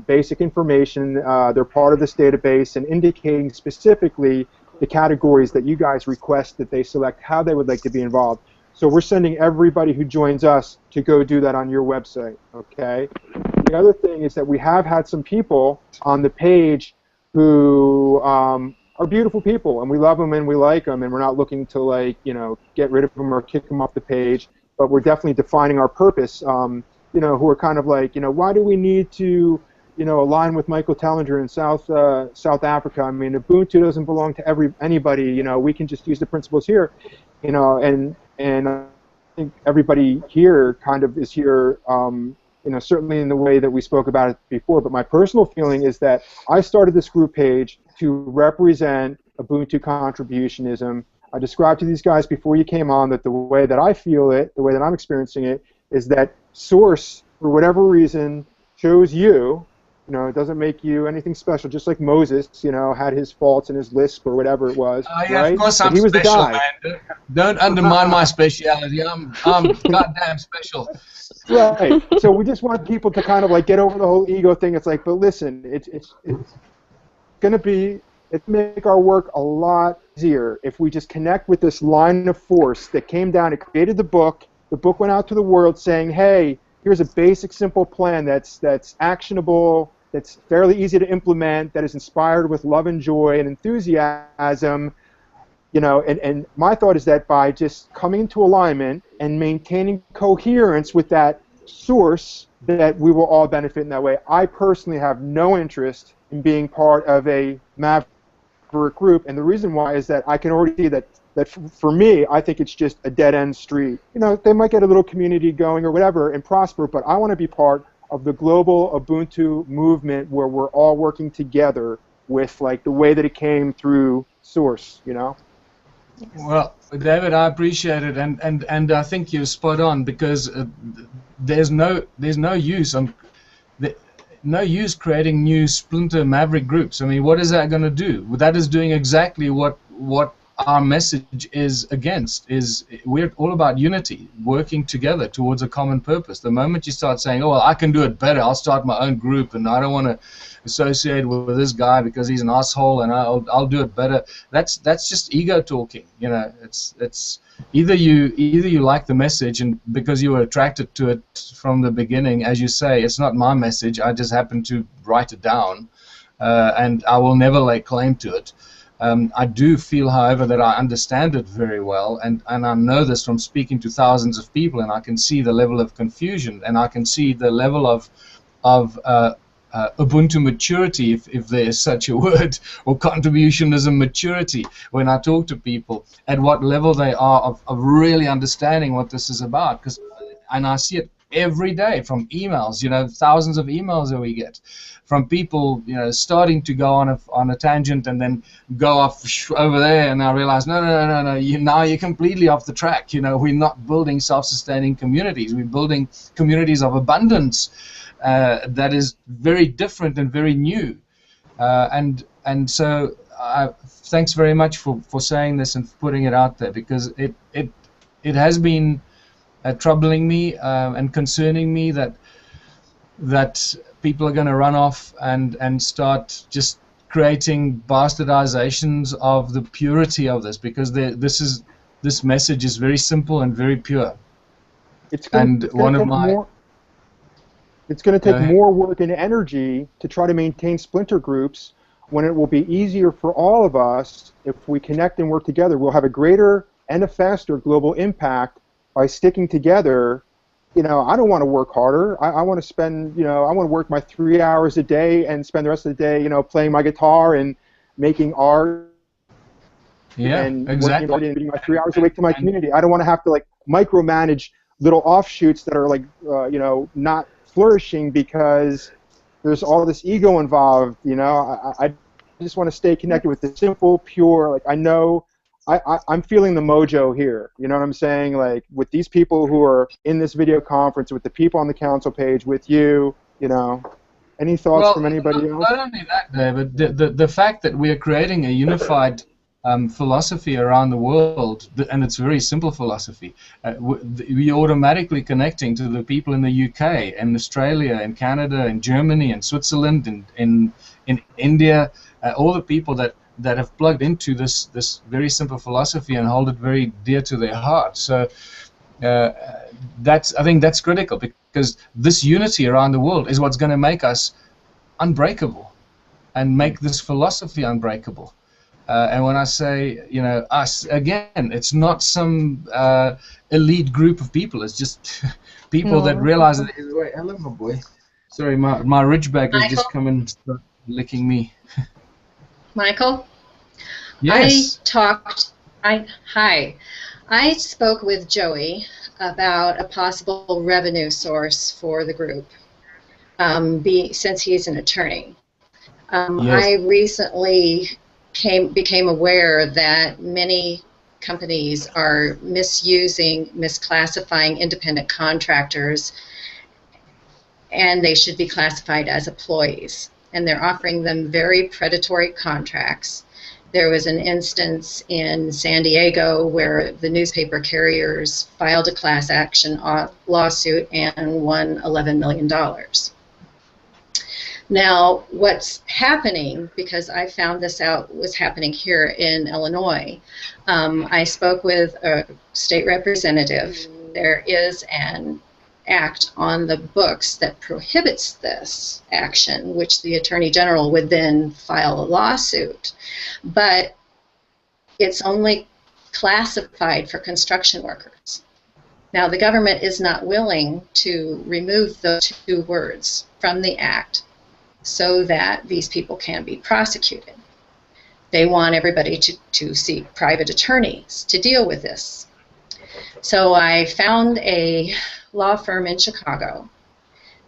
basic information, they're part of this database, and indicating specifically the categories that you guys request that they select how they would like to be involved. So we're sending everybody who joins us to go do that on your website, okay? The other thing is that we have had some people on the page who are beautiful people, and we love them and we like them, and we're not looking to, like, get rid of them or kick them off the page, but we're definitely defining our purpose, who are kind of like, why do we need to, align with Michael Tellinger in South Africa? I mean, Ubuntu doesn't belong to anybody, we can just use the principles here, and I think everybody here kind of is here, certainly in the way that we spoke about it before, but my personal feeling is that I started this group page to represent Ubuntu contributionism. I described to these guys before you came on that the way that I feel it, the way that I'm experiencing it, is that Source, for whatever reason, chose you. It doesn't make you anything special, just like Moses, had his faults in his Lisp or whatever it was. Yeah, right? Of course I'm he was special, the guy. man. Don't undermine my speciality. I'm goddamn special. Right. So we just want people to kind of like get over the whole ego thing. It's like, but listen, it's going to make our work a lot easier if we just connect with this line of force that came down. It created the book. The book went out to the world saying, hey, here's a basic, simple plan that's actionable, that's fairly easy to implement, that is inspired with love and joy and enthusiasm. And my thought is that by just coming into alignment and maintaining coherence with that source, that we will all benefit in that way. I personally have no interest in being part of a maverick group, and the reason why is that I can already see that for me, I think it's just a dead-end street. They might get a little community going or whatever and prosper, but I want to be part of the global Ubuntu movement where we're all working together with, like, the way that it came through Source, Well, David, I appreciate it, and I think you're spot on, because there's no use no use creating new splinter maverick groups. I mean, what is that going to do? That is doing exactly what our message is against. Is we're all about unity, working together towards a common purpose. The moment you start saying, oh, well, I can do it better, I'll start my own group, and I don't want to associate with this guy because he's an asshole, and I'll do it better. That's just ego talking. It's either you like the message, and because you were attracted to it from the beginning, as you say, it's not my message. I just happened to write it down, and I will never lay claim to it. I do feel, however, that I understand it very well, and I know this from speaking to thousands of people, and I can see the level of confusion, and I can see the level of Ubuntu maturity, if there is such a word, or contributionism maturity, when I talk to people, at what level they are of really understanding what this is about. And I see it every day from emails, thousands of emails that we get from people, starting to go on a tangent and then go off over there, and I realize, no, now you're completely off the track. We're not building self-sustaining communities. We're building communities of abundance. that is very different and very new. And so thanks very much for saying this and putting it out there, because it has been troubling me and concerning me that people are going to run off and start just creating bastardizations of the purity of this, because this message is very simple and very pure. It's going to take more work and energy to try to maintain splinter groups, when it will be easier for all of us if we connect and work together. We'll have a greater and a faster global impact by sticking together. I don't want to work harder. I want to spend, I want to work my 3 hours a day and spend the rest of the day, playing my guitar and making art. Yeah, and exactly. working and giving my 3 hours a week to my community. I don't want to have to micromanage little offshoots that are not flourishing because there's all this ego involved. I just want to stay connected with the simple, pure. I know. I'm feeling the mojo here. You know what I'm saying? With these people who are in this video conference, with the people on the council page, with you. Any thoughts from anybody else? Not only that, David, the fact that we are creating a unified philosophy around the world, and it's a very simple philosophy. We're automatically connecting to the people in the UK, and Australia, and Canada, and Germany, and Switzerland, and in India, all the people that have plugged into this very simple philosophy and hold it very dear to their heart. So I think that's critical, because this unity around the world is what's going to make us unbreakable and make this philosophy unbreakable. And when I say, us, again, it's not some elite group of people. It's just people that realize that. Wait, hello, my boy. Sorry, my Ridgeback has just come and started licking me. Michael? Yes. I spoke with Joey about a possible revenue source for the group, since he's an attorney. Yes. I recently became aware that many companies are misclassifying independent contractors, and they should be classified as employees. And they're offering them very predatory contracts. There was an instance in San Diego where the newspaper carriers filed a class action lawsuit and won $11 million. Now, what's happening, because I found this out was happening here in Illinois, I spoke with a state representative. There is an act on the books that prohibits this action, which the Attorney General would then file a lawsuit. But it's only classified for construction workers. Now, the government is not willing to remove those two words from the act so that these people can be prosecuted. They want everybody to seek private attorneys to deal with this. So I found a law firm in Chicago.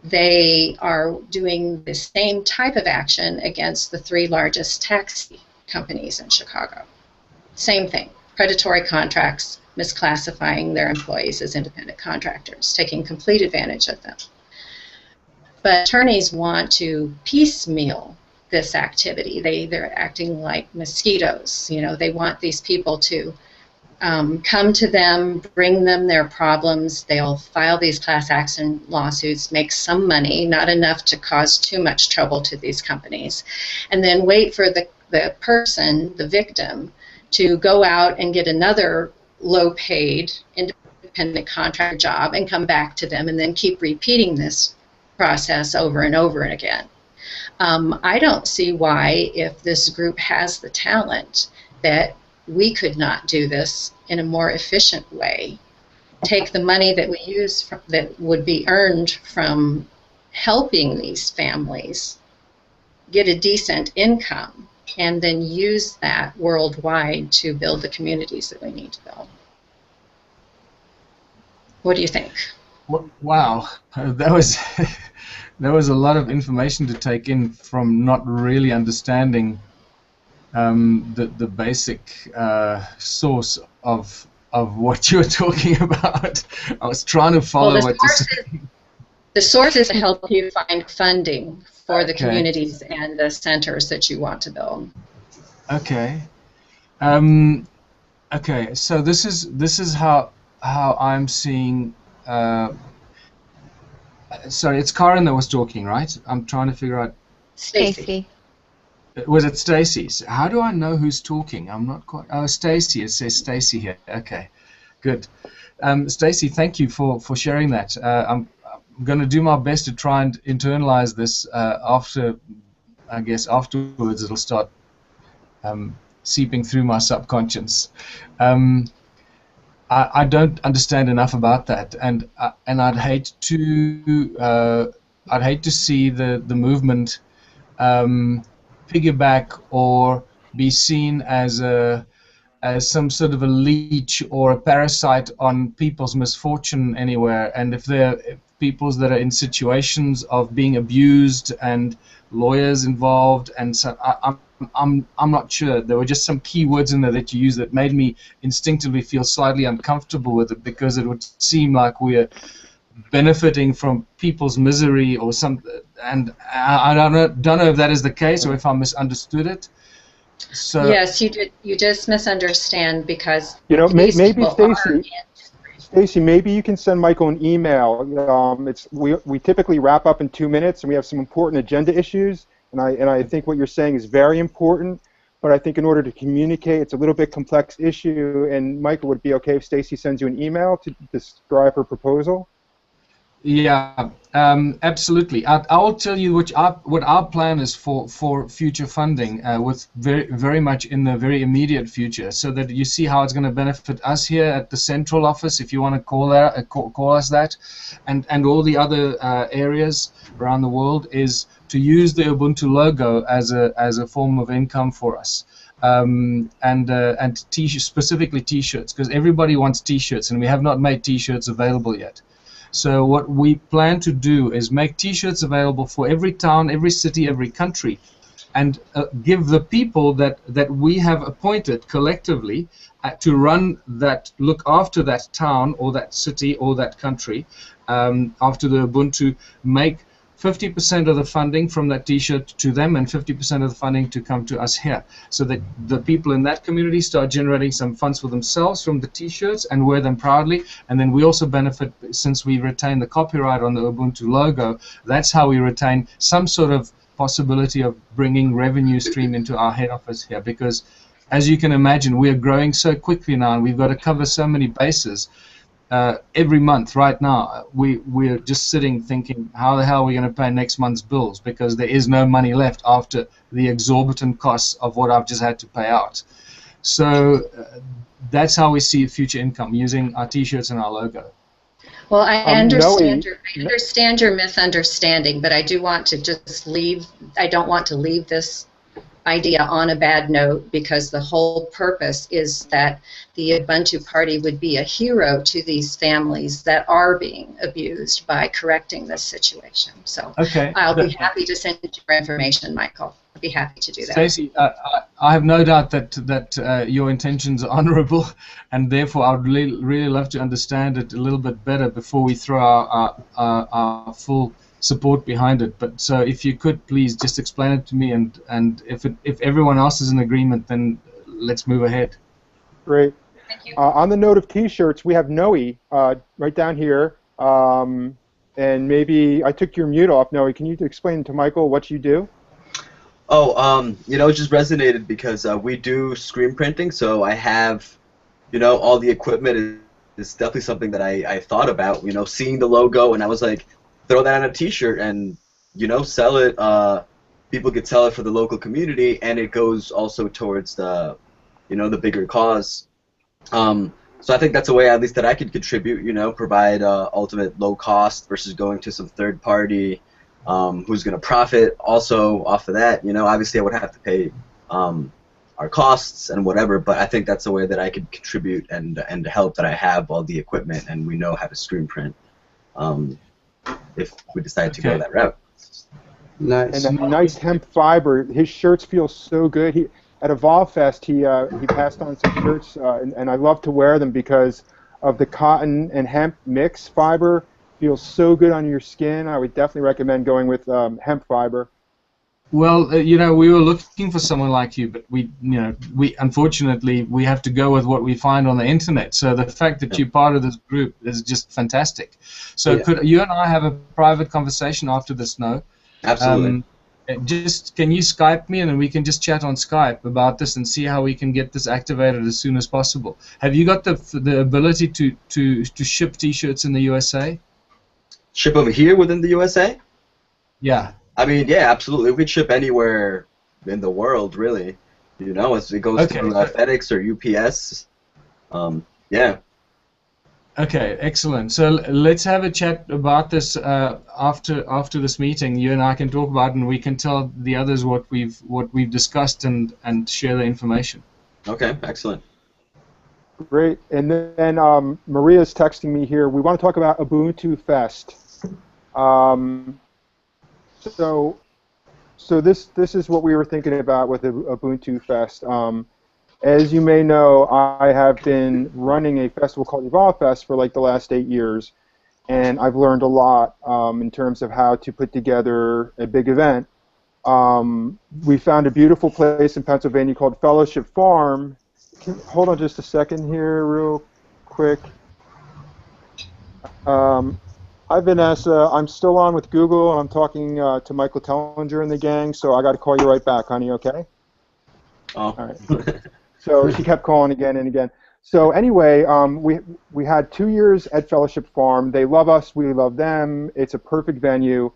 They are doing the same type of action against the 3 largest taxi companies in Chicago. Same thing, predatory contracts, misclassifying their employees as independent contractors, taking complete advantage of them. But attorneys want to piecemeal this activity. They're acting like mosquitoes. They want these people to come to them, bring them their problems. They'll file these class action lawsuits, make some money, not enough to cause too much trouble to these companies, and then wait for the person, the victim, to go out and get another low-paid independent contractor job and come back to them, and then keep repeating this process over and over and again. I don't see why, if this group has the talent, that we could not do this in a more efficient way. Take the money that we use that would be earned from helping these families get a decent income, and then use that worldwide to build the communities that we need to build. What do you think? Wow, that was a lot of information to take in from not really understanding the basic source of what you were talking about. I was trying to follow what you're saying. The source is to help you find funding for the Okay. communities and the centers that you want to build. Okay. Okay. So this is how I'm seeing. Sorry, it's Karen that was talking, right? I'm trying to figure out. Stacy. Was it Stacy? How do I know who's talking? I'm not quite. Oh, Stacy. It says Stacy here. Okay, good. Stacy, thank you for sharing that. I'm going to do my best to try and internalize this. I guess afterwards it'll start seeping through my subconscious. I don't understand enough about that, and I'd hate to see the movement piggyback or be seen as some sort of a leech or a parasite on people's misfortune anywhere. And if they're peoples that are in situations of being abused and lawyers involved, and so I'm not sure. There were just some key words in there that you used that made me instinctively feel slightly uncomfortable with it, because it would seem like we're benefiting from people's misery or something. And I don't know if that is the case or if I misunderstood it. So yes, you did. You just misunderstand, because maybe people Stacy, maybe you can send Michael an email. We typically wrap up in 2 minutes, and we have some important agenda issues. And I think what you're saying is very important. But I think in order to communicate, it's a little bit complex issue. And Michael, would it be okay if Stacy sends you an email to describe her proposal? Yeah, absolutely. I will tell you what our plan is for future funding, with very much in the very immediate future, so that you see how it's going to benefit us here at the central office, if you want to call us that, and all the other areas around the world, is to use the Ubuntu logo as a form of income for us. And specifically T-shirts, because everybody wants T-shirts, and we have not made T-shirts available yet. So what we plan to do is make T-shirts available for every town, every city, every country, and give the people that we have appointed collectively to look after that town or that city or that country, after the Ubuntu, make 50% of the funding from that T-shirt to them, and 50% of the funding to come to us here, so that the people in that community start generating some funds for themselves from the T-shirts and wear them proudly. And then we also benefit, since we retain the copyright on the Ubuntu logo. That's how we retain some sort of possibility of bringing revenue stream into our head office here, because as you can imagine, we are growing so quickly now, and we've got to cover so many bases. Every month right now, we're just sitting thinking, how the hell are we going to pay next month's bills, because there is no money left after the exorbitant costs of what I've just had to pay out. So that's how we see future income, using our T-shirts and our logo. Well, I understand your misunderstanding, but I do want to just leave. I don't want to leave this idea on a bad note, because the whole purpose is that the Ubuntu Party would be a hero to these families that are being abused by correcting this situation. So okay. I'll be happy to send you your information, Michael. I'll be happy to do that. Stacey, I have no doubt that your intentions are honorable, and therefore I would really love to understand it a little bit better before we throw our full support behind it. But so if you could please just explain it to me, and if everyone else is in agreement, then let's move ahead. Great. Thank you. On the note of T-shirts, we have Noe right down here, and maybe I took your mute off. Noe, can you explain to Michael what you do? Oh, it just resonated because we do screen printing, so I have, all the equipment is definitely something that I thought about, seeing the logo, and I was like, throw that on a T-shirt and, sell it. People could sell it for the local community, and it goes also towards the, the bigger cause. So I think that's a way, at least, that I could contribute, provide ultimate low cost versus going to some third party who's going to profit also off of that. Obviously I would have to pay our costs and whatever, but I think that's a way that I could contribute and help, that I have all the equipment and we know how to screen print. If we decide to go that route. Nice. And that nice hemp fiber. His shirts feel so good. At Evolve Fest, he passed on some shirts, and I love to wear them because of the cotton and hemp mix fiber. feels so good on your skin. I would definitely recommend going with hemp fiber. Well, you know, we were looking for someone like you, but we unfortunately we have to go with what we find on the internet. So the fact that you're part of this group is just fantastic. So could you and I have a private conversation after this? No, absolutely. Just can you Skype me and then we can just chat on Skype about this and see how we can get this activated as soon as possible. Have you got the ability to ship T-shirts in the USA? Ship over here within the USA? Yeah. I mean, yeah, absolutely. We could ship anywhere in the world, really. You know, as it goes through FedEx or UPS. Yeah. Okay, excellent. So let's have a chat about this after this meeting. You and I can talk about it, and we can tell the others what we've discussed and share the information. Okay, excellent. Great. And then Maria's texting me here. We want to talk about Ubuntu Fest. So this is what we were thinking about with Ubuntu Fest. As you may know, I have been running a festival called Evolve Fest for like the last 8 years, and I've learned a lot in terms of how to put together a big event. We found a beautiful place in Pennsylvania called Fellowship Farm. Hold on just a second here real quick. Hi, Vanessa. I'm still on with Google, and I'm talking to Michael Tellinger and the gang, so I got to call you right back, honey, okay? Oh. All right. So she kept calling again and again. So anyway, we had 2 years at Fellowship Farm. They love us. We love them. It's a perfect venue.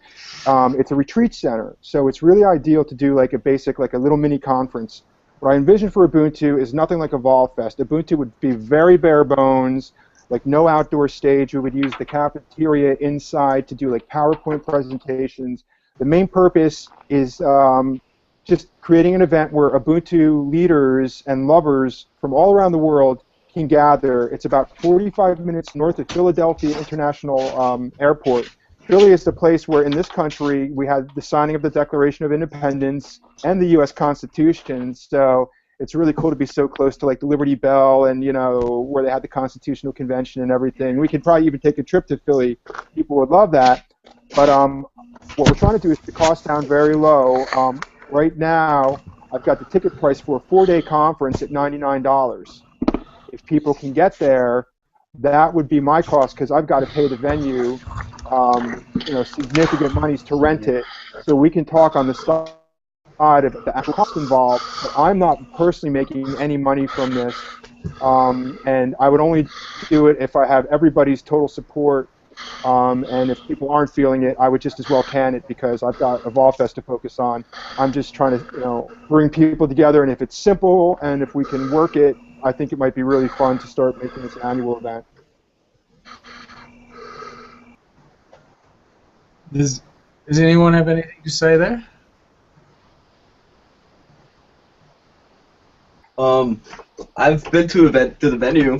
It's a retreat center, so it's really ideal to do like a little mini conference. What I envision for Ubuntu is nothing like Evolve Fest. Ubuntu would be very bare bones, like no outdoor stage. We would use the cafeteria inside to do like PowerPoint presentations. The main purpose is just creating an event where Ubuntu leaders and lovers from all around the world can gather. It's about 45 minutes north of Philadelphia International Airport. Philly is the place where in this country we had the signing of the Declaration of Independence and the U.S. Constitution. So it's really cool to be so close to like the Liberty Bell and, you know, where they had the Constitutional Convention and everything. We could probably even take a trip to Philly. People would love that. But what we're trying to do is the cost down very low. Right now, I've got the ticket price for a 4-day conference at $99. If people can get there, that would be my cost because I've got to pay the venue, you know, significant monies to rent it. So we can talk on the side of the actual cost involved. But I'm not personally making any money from this, and I would only do it if I have everybody's total support. And if people aren't feeling it, I would just as well can it because I've got Evolve Fest to focus on. I'm just trying to, you know, bring people together, and if it's simple and if we can work it, I think it might be really fun to start making this an annual event. Does anyone have anything to say there? I've been to the venue.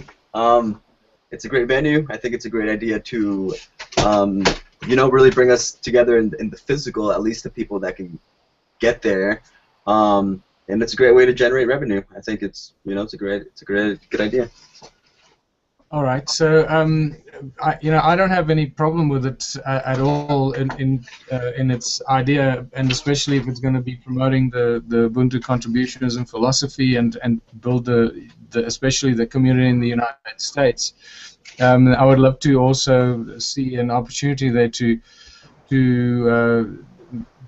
It's a great venue. I think it's a great idea to, you know, really bring us together in the physical, at least the people that can get there. And it's a great way to generate revenue. I think it's, you know, it's a good idea. All right. So, I don't have any problem with it at all in its idea, and especially if it's going to be promoting the Ubuntu contributionism philosophy and build especially the community in the United States. I would love to also see an opportunity there to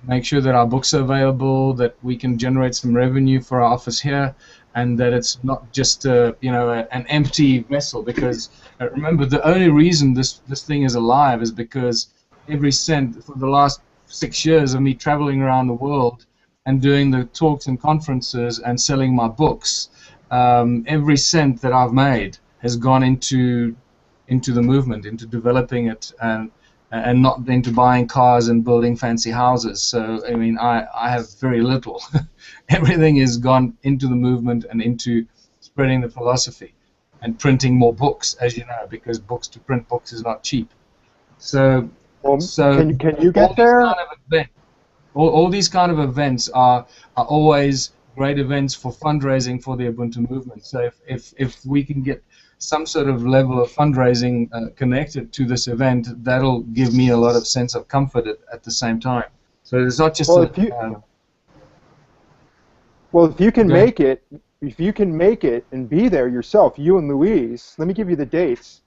make sure that our books are available, that we can generate some revenue for our office here, and that it's not just an empty vessel. Because remember, the only reason this thing is alive is because every cent for the last 6 years of me traveling around the world and doing the talks and conferences and selling my books, every cent that I've made has gone into the movement, into developing it, and not into buying cars and building fancy houses. So, I mean, I have very little. Everything has gone into the movement and into spreading the philosophy and printing more books, as you know, because to print books is not cheap. So, can you get there? All these kind of events are always great events for fundraising for the Ubuntu movement. So if we can get some sort of level of fundraising connected to this event, that'll give me a lot of sense of comfort at the same time. So it's not just well, if you can make it, and be there yourself, you and Louise, let me give you the dates.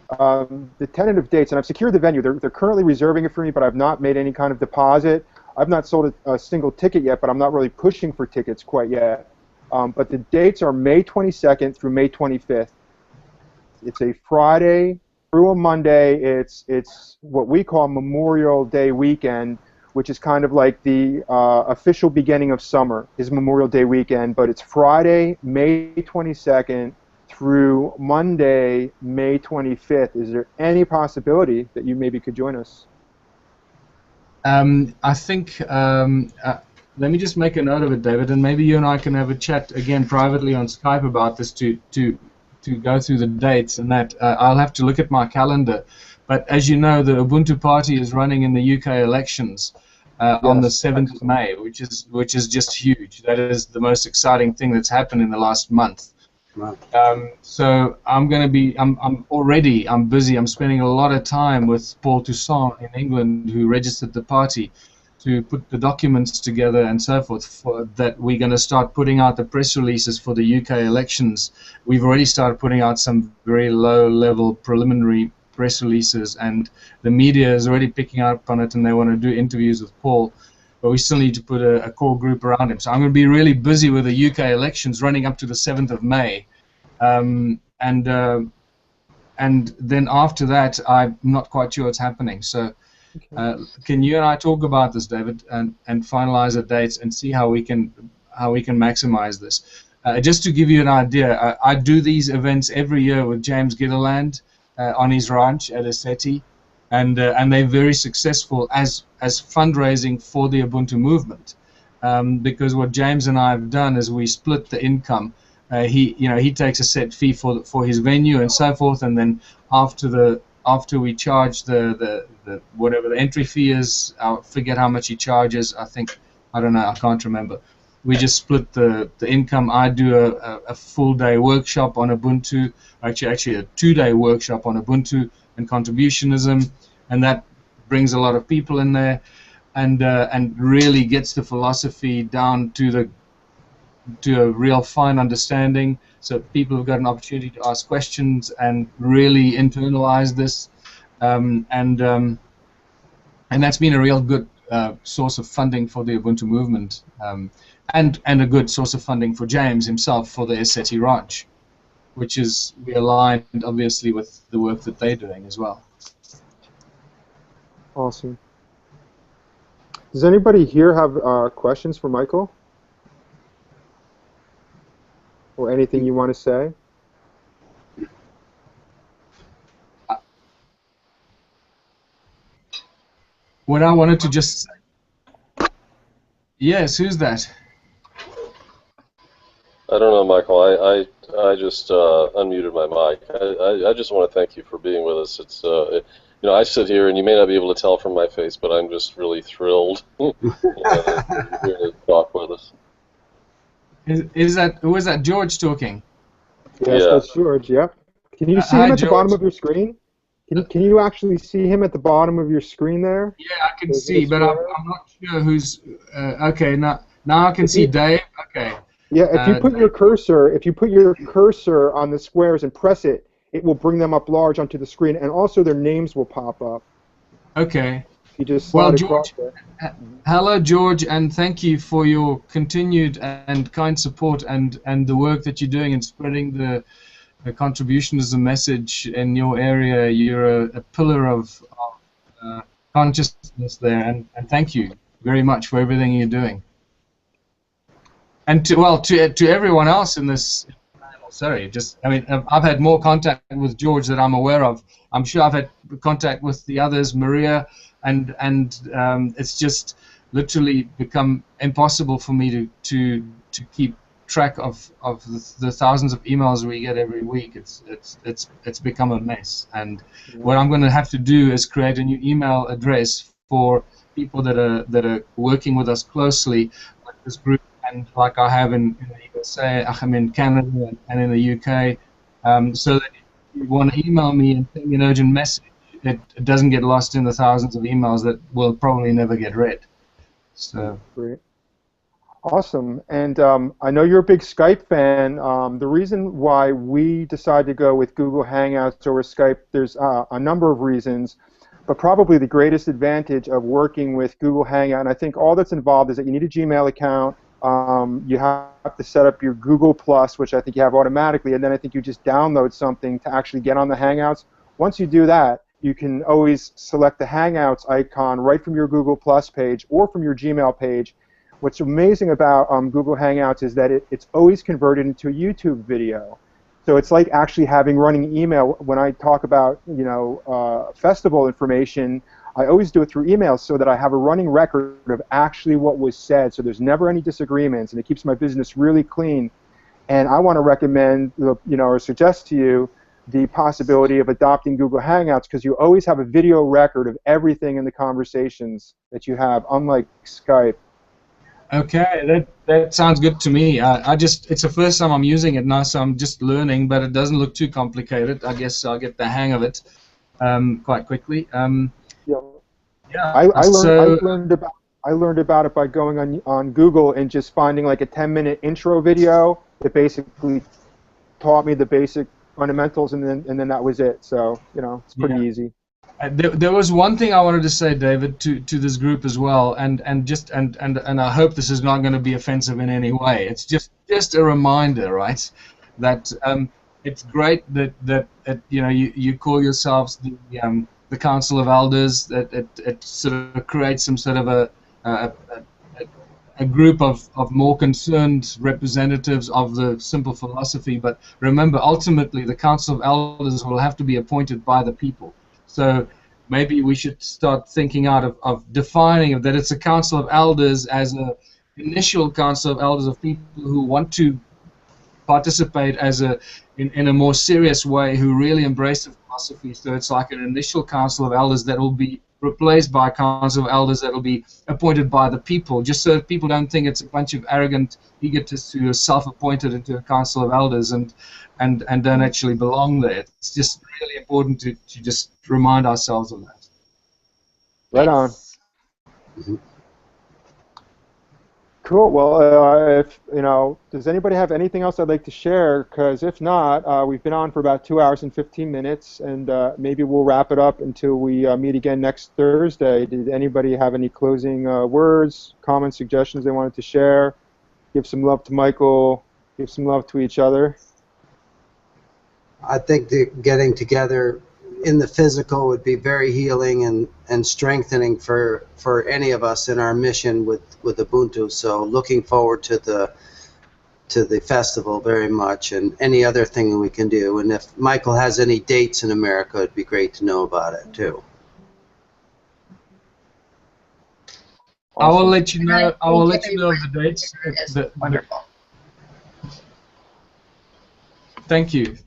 The tentative dates, and I've secured the venue. They're currently reserving it for me, but I've not made any kind of deposit. I've not sold a single ticket yet, but I'm not really pushing for tickets quite yet. But the dates are May 22nd through May 25th. It's a Friday through a Monday. It's what we call Memorial Day weekend, which is kind of like the official beginning of summer is Memorial Day weekend, but it's Friday, May 22nd through Monday, May 25th. Is there any possibility that you maybe could join us? I think, let me just make a note of it, David, and maybe you and I can have a chat again privately on Skype about this to go through the dates and that. I'll have to look at my calendar. But as you know, the Ubuntu Party is running in the UK elections on the 7th of May, which is just huge. That is the most exciting thing that's happened in the last month. Wow. So I'm busy. I'm spending a lot of time with Paul Toussaint in England, who registered the party, to put the documents together and so forth, that we're going to start putting out the press releases for the UK elections. We've already started putting out some very low-level preliminary press releases, and the media is already picking up on it, and they want to do interviews with Paul, but we still need to put a core group around him. So I'm going to be really busy with the UK elections running up to the 7th of May. And then after that, I'm not quite sure what's happening. So can you and I talk about this, David, and finalize the dates and see how we can maximize this? Just to give you an idea, I do these events every year with James Gilliland on his ranch at Aseti, and they're very successful as fundraising for the Ubuntu movement, because what James and I have done is we split the income. He takes a set fee for his venue and so forth, and then after we charge the whatever the entry fee is, I forget how much he charges. I can't remember. We just split the income. I do a full day workshop on Ubuntu, actually a 2-day workshop on Ubuntu and contributionism, and that brings a lot of people in there, and really gets the philosophy down to a real fine understanding, so people have got an opportunity to ask questions and really internalize this, and that's been a real good source of funding for the Ubuntu movement, and a good source of funding for James himself for the Aseti Ranch, which is we aligned obviously with the work that they're doing as well. Awesome. Does anybody here have questions for Michael? Or anything you want to say? What I wanted to just say. Yes, who's that? I don't know, Michael. I just unmuted my mic. I just want to thank you for being with us. It's I sit here, and you may not be able to tell from my face, but I'm just really thrilled here to talk with us. Who is that? George talking? Yes, yeah. That's George. Yep. Can you see him at the bottom of your screen? Can you actually see him at the bottom of your screen there? Yeah, I can see, but I'm not sure who's. Okay, now I can see Dave. Okay. Yeah, if you put your cursor on the squares and press it, it will bring them up large onto the screen, and also their names will pop up. Okay. You just slide George, hello, George, and thank you for your continued and kind support and the work that you're doing in spreading the contributionism message in your area. You're a pillar of consciousness there, and thank you very much for everything you're doing. And to everyone else in this. Sorry, I've had more contact with George that I'm aware of. I'm sure I've had contact with the others, Maria, and it's just literally become impossible for me to keep track of the thousands of emails we get every week. It's become a mess. And what I'm going to have to do is create a new email address for people that are working with us closely, like this group. And like I have in the USA, I'm in Canada and in the UK, so that if you want to email me and send me an urgent message, it doesn't get lost in the thousands of emails that will probably never get read. So great. Awesome. And I know you're a big Skype fan. The reason why we decided to go with Google Hangouts over Skype, there's a number of reasons, but probably the greatest advantage of working with Google Hangout, and I think all that's involved is that you need a Gmail account, you have to set up your Google Plus, which I think you have automatically, and then I think you just download something to actually get on the Hangouts. Once you do that, you can always select the Hangouts icon right from your Google Plus page or from your Gmail page. What's amazing about Google Hangouts is that it's always converted into a YouTube video. So it's like actually having running email. When I talk about festival information, I always do it through email so that I have a running record of actually what was said. So there's never any disagreements, and it keeps my business really clean. And I want to recommend, or suggest to you the possibility of adopting Google Hangouts because you always have a video record of everything in the conversations that you have, unlike Skype. okay, that sounds good to me. It's the first time I'm using it now, so I'm just learning, but it doesn't look too complicated. I guess I'll get the hang of it quite quickly. I learned about it by going on Google and just finding like a 10-minute intro video that basically taught me the basic fundamentals, and then that was it. So it's pretty easy. There was one thing I wanted to say, David, to this group as well, and I hope this is not going to be offensive in any way. It's just a reminder, right? That it's great that you call yourselves the Council of Elders. That it sort of creates some sort of a group of more concerned representatives of the simple philosophy. But remember, ultimately, the Council of Elders will have to be appointed by the people. So maybe we should start thinking out of defining that it's a Council of Elders as an initial Council of Elders of people who want to participate in a more serious way, who really embrace the philosophy. So it's like an initial Council of Elders that will be replaced by a Council of Elders that will be appointed by the people, just so that people don't think it's a bunch of arrogant egotists who are self-appointed into a Council of Elders and don't actually belong there. It's just really important to just remind ourselves of that. Right on. Cool. Well, if does anybody have anything else I'd like to share? Because if not, we've been on for about 2 hours and 15 minutes, and maybe we'll wrap it up until we meet again next Thursday. Did anybody have any closing words, comments, suggestions they wanted to share? Give some love to Michael. Give some love to each other. I think that getting together in the physical would be very healing and strengthening for any of us in our mission with Ubuntu. So looking forward to the festival very much, and any other thing that we can do. And if Michael has any dates in America, it'd be great to know about it too. Awesome. I will let you know. I will let you know of the dates. Wonderful. Thank you.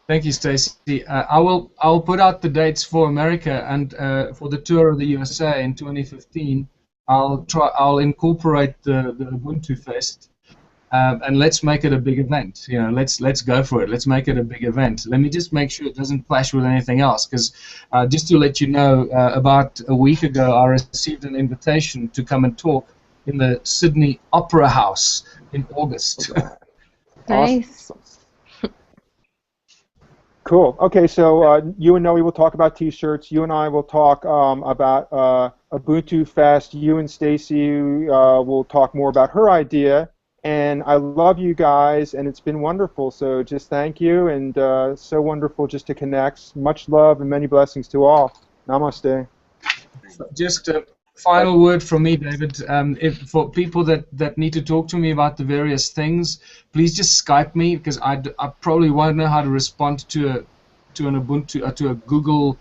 Thank you, Stacy. I'll put out the dates for America and for the tour of the USA in 2015. I'll incorporate the Ubuntu Fest, and let's make it a big event. Let's go for it. Let's make it a big event. Let me just make sure it doesn't clash with anything else, because just to let you know, about a week ago I received an invitation to come and talk in the Sydney Opera House in August. Nice. Cool. Okay, so you and Noe will talk about T-shirts. You and I will talk about Ubuntu Fest. You and Stacy will talk more about her idea. And I love you guys, and it's been wonderful. So just thank you, and so wonderful just to connect. Much love and many blessings to all. Namaste. Just a final word from me, David. If for people that need to talk to me about the various things, please just Skype me, because I probably won't know how to respond to an Ubuntu to a Google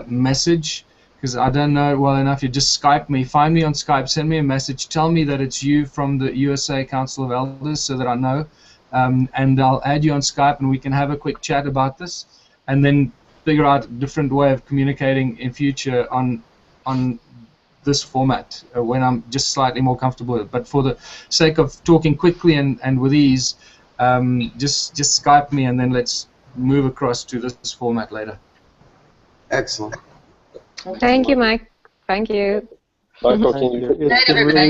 message, because I don't know it well enough. You just Skype me, find me on Skype, send me a message, tell me that it's you from the USA Council of Elders, so that I know, and I'll add you on Skype, and we can have a quick chat about this, and then figure out a different way of communicating in future on this format when I'm just slightly more comfortable with it. But for the sake of talking quickly and with ease, just Skype me, and then let's move across to this format later. Excellent. Thank you, Mike. Thank you. Michael, Thank can you. you? It's been really,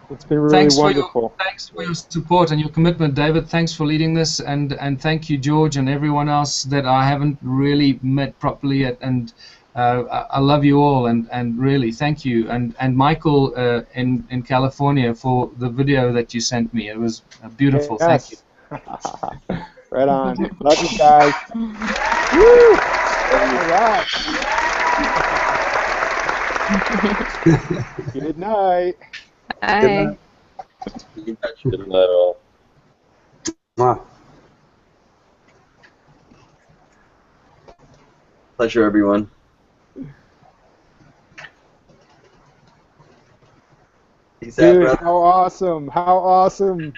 it's been really wonderful. Thanks for your support and your commitment, David. Thanks for leading this, and thank you, George, and everyone else that I haven't really met properly yet. And I love you all, and really thank you. And Michael in California for the video that you sent me. It was beautiful. Thank you. Right on. Love you guys. Woo! All right. Good night. Bye. Good night, all. Wow. Pleasure, everyone. Peace out, Dude, brother. how awesome. How awesome.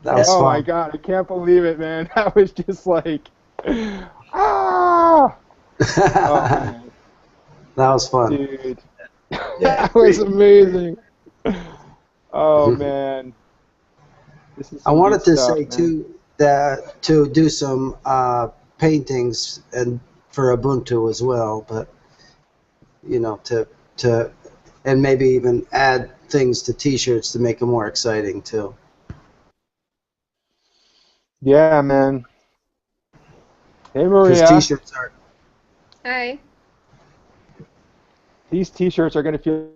That was Oh fun. my God, I can't believe it, man. That was just like, ah! Oh, man. That was fun. Dude. Yeah, That was amazing. Oh, man. This is I some wanted good to stuff, say man. too that to do some paintings and for Ubuntu as well, but you know, to and maybe even add things to T-shirts to make them more exciting too. Yeah, man. Hey, Because Maria. T-shirts are Hi. These T-shirts are going to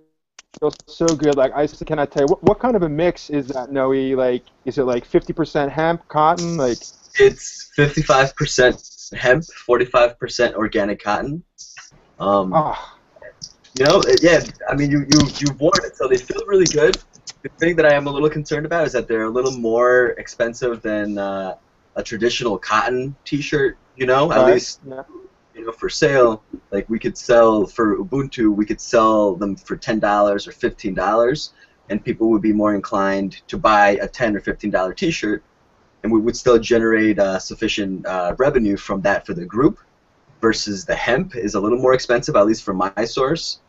feel so good. Like, I can I tell you, what kind of a mix is that, Noe? Like, is it like 50% hemp, cotton? Like, It's 55% hemp, 45% organic cotton. ah, You know, yeah. I mean, you've worn it, so they feel really good. The thing that I am a little concerned about is that they're a little more expensive than a traditional cotton T-shirt. You know, at right? least Yeah. you know for sale. Like we could sell for Ubuntu, we could sell them for $10 or $15, and people would be more inclined to buy a $10 or $15 T-shirt, and we would still generate sufficient revenue from that for the group. Versus the hemp is a little more expensive, at least from my source.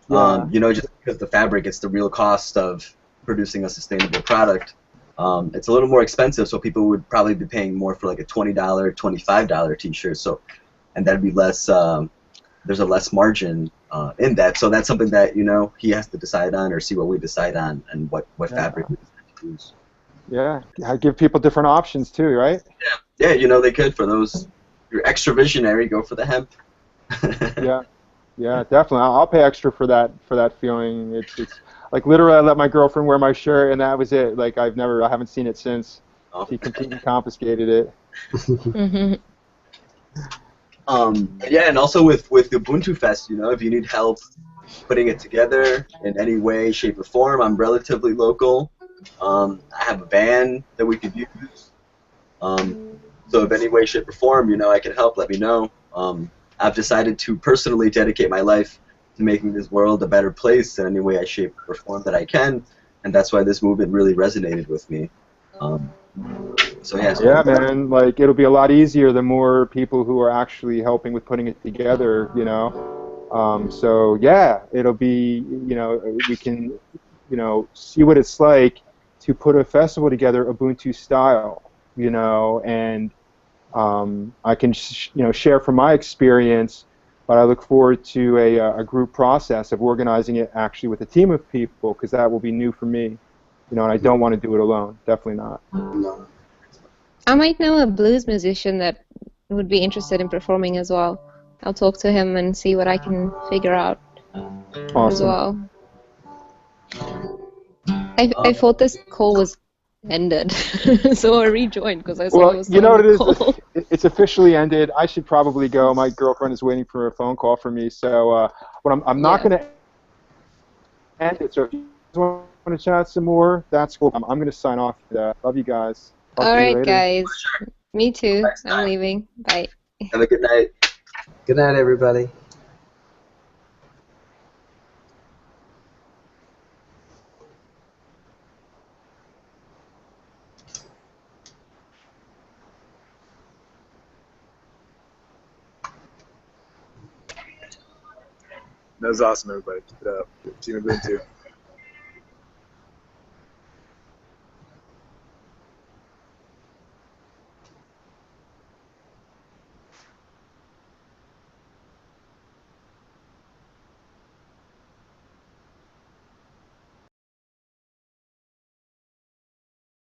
Yeah. You know, just because the fabric, it's the real cost of producing a sustainable product. It's a little more expensive, so people would probably be paying more for like a $20, $25 T-shirt. So, and that'd be less. There's a less margin in that. So that's something that you know he has to decide on, or see what we decide on, and what fabric we decide to use. Yeah. I give people different options too, right? Yeah, you know they could for those. You're extra visionary, go for the hemp. Yeah. Yeah, definitely. I'll pay extra for that feeling. It's like literally I let my girlfriend wear my shirt and that was it. Like I haven't seen it since. Oh. She completely confiscated it. Yeah, and also with Ubuntu Fest, you know, if you need help putting it together in any way, shape, or form, I'm relatively local. I have a van that we could use. So if any way, shape, or form, you know, I can help, let me know. I've decided to personally dedicate my life to making this world a better place in any way, shape, or form that I can, and that's why this movement really resonated with me. So yeah. Yeah, man. Like it'll be a lot easier the more people who are actually helping with putting it together. You know. So yeah, it'll be. You know, we can. You know, see what it's like to put a festival together Ubuntu style. You know, and I can you know share from my experience, but I look forward to a group process of organizing it actually with a team of people because that will be new for me. You know, and I don't want to do it alone. Definitely not. no. I might know a blues musician that would be interested in performing as well. I'll talk to him and see what I can figure out as Awesome. well. I thought this call was ended, so I rejoined because I saw it was you know what it still on the is? It's officially ended. I should probably go. My girlfriend is waiting for a phone call from me, so but I'm not going to end it. So if you guys want to chat some more, that's cool. I'm going to sign off. Love you guys. Talk All to you right, later. guys. Me too. I'm leaving. Bye. Have a good night. Good night, everybody. That was awesome, everybody. Keep it up. Team Ubuntu.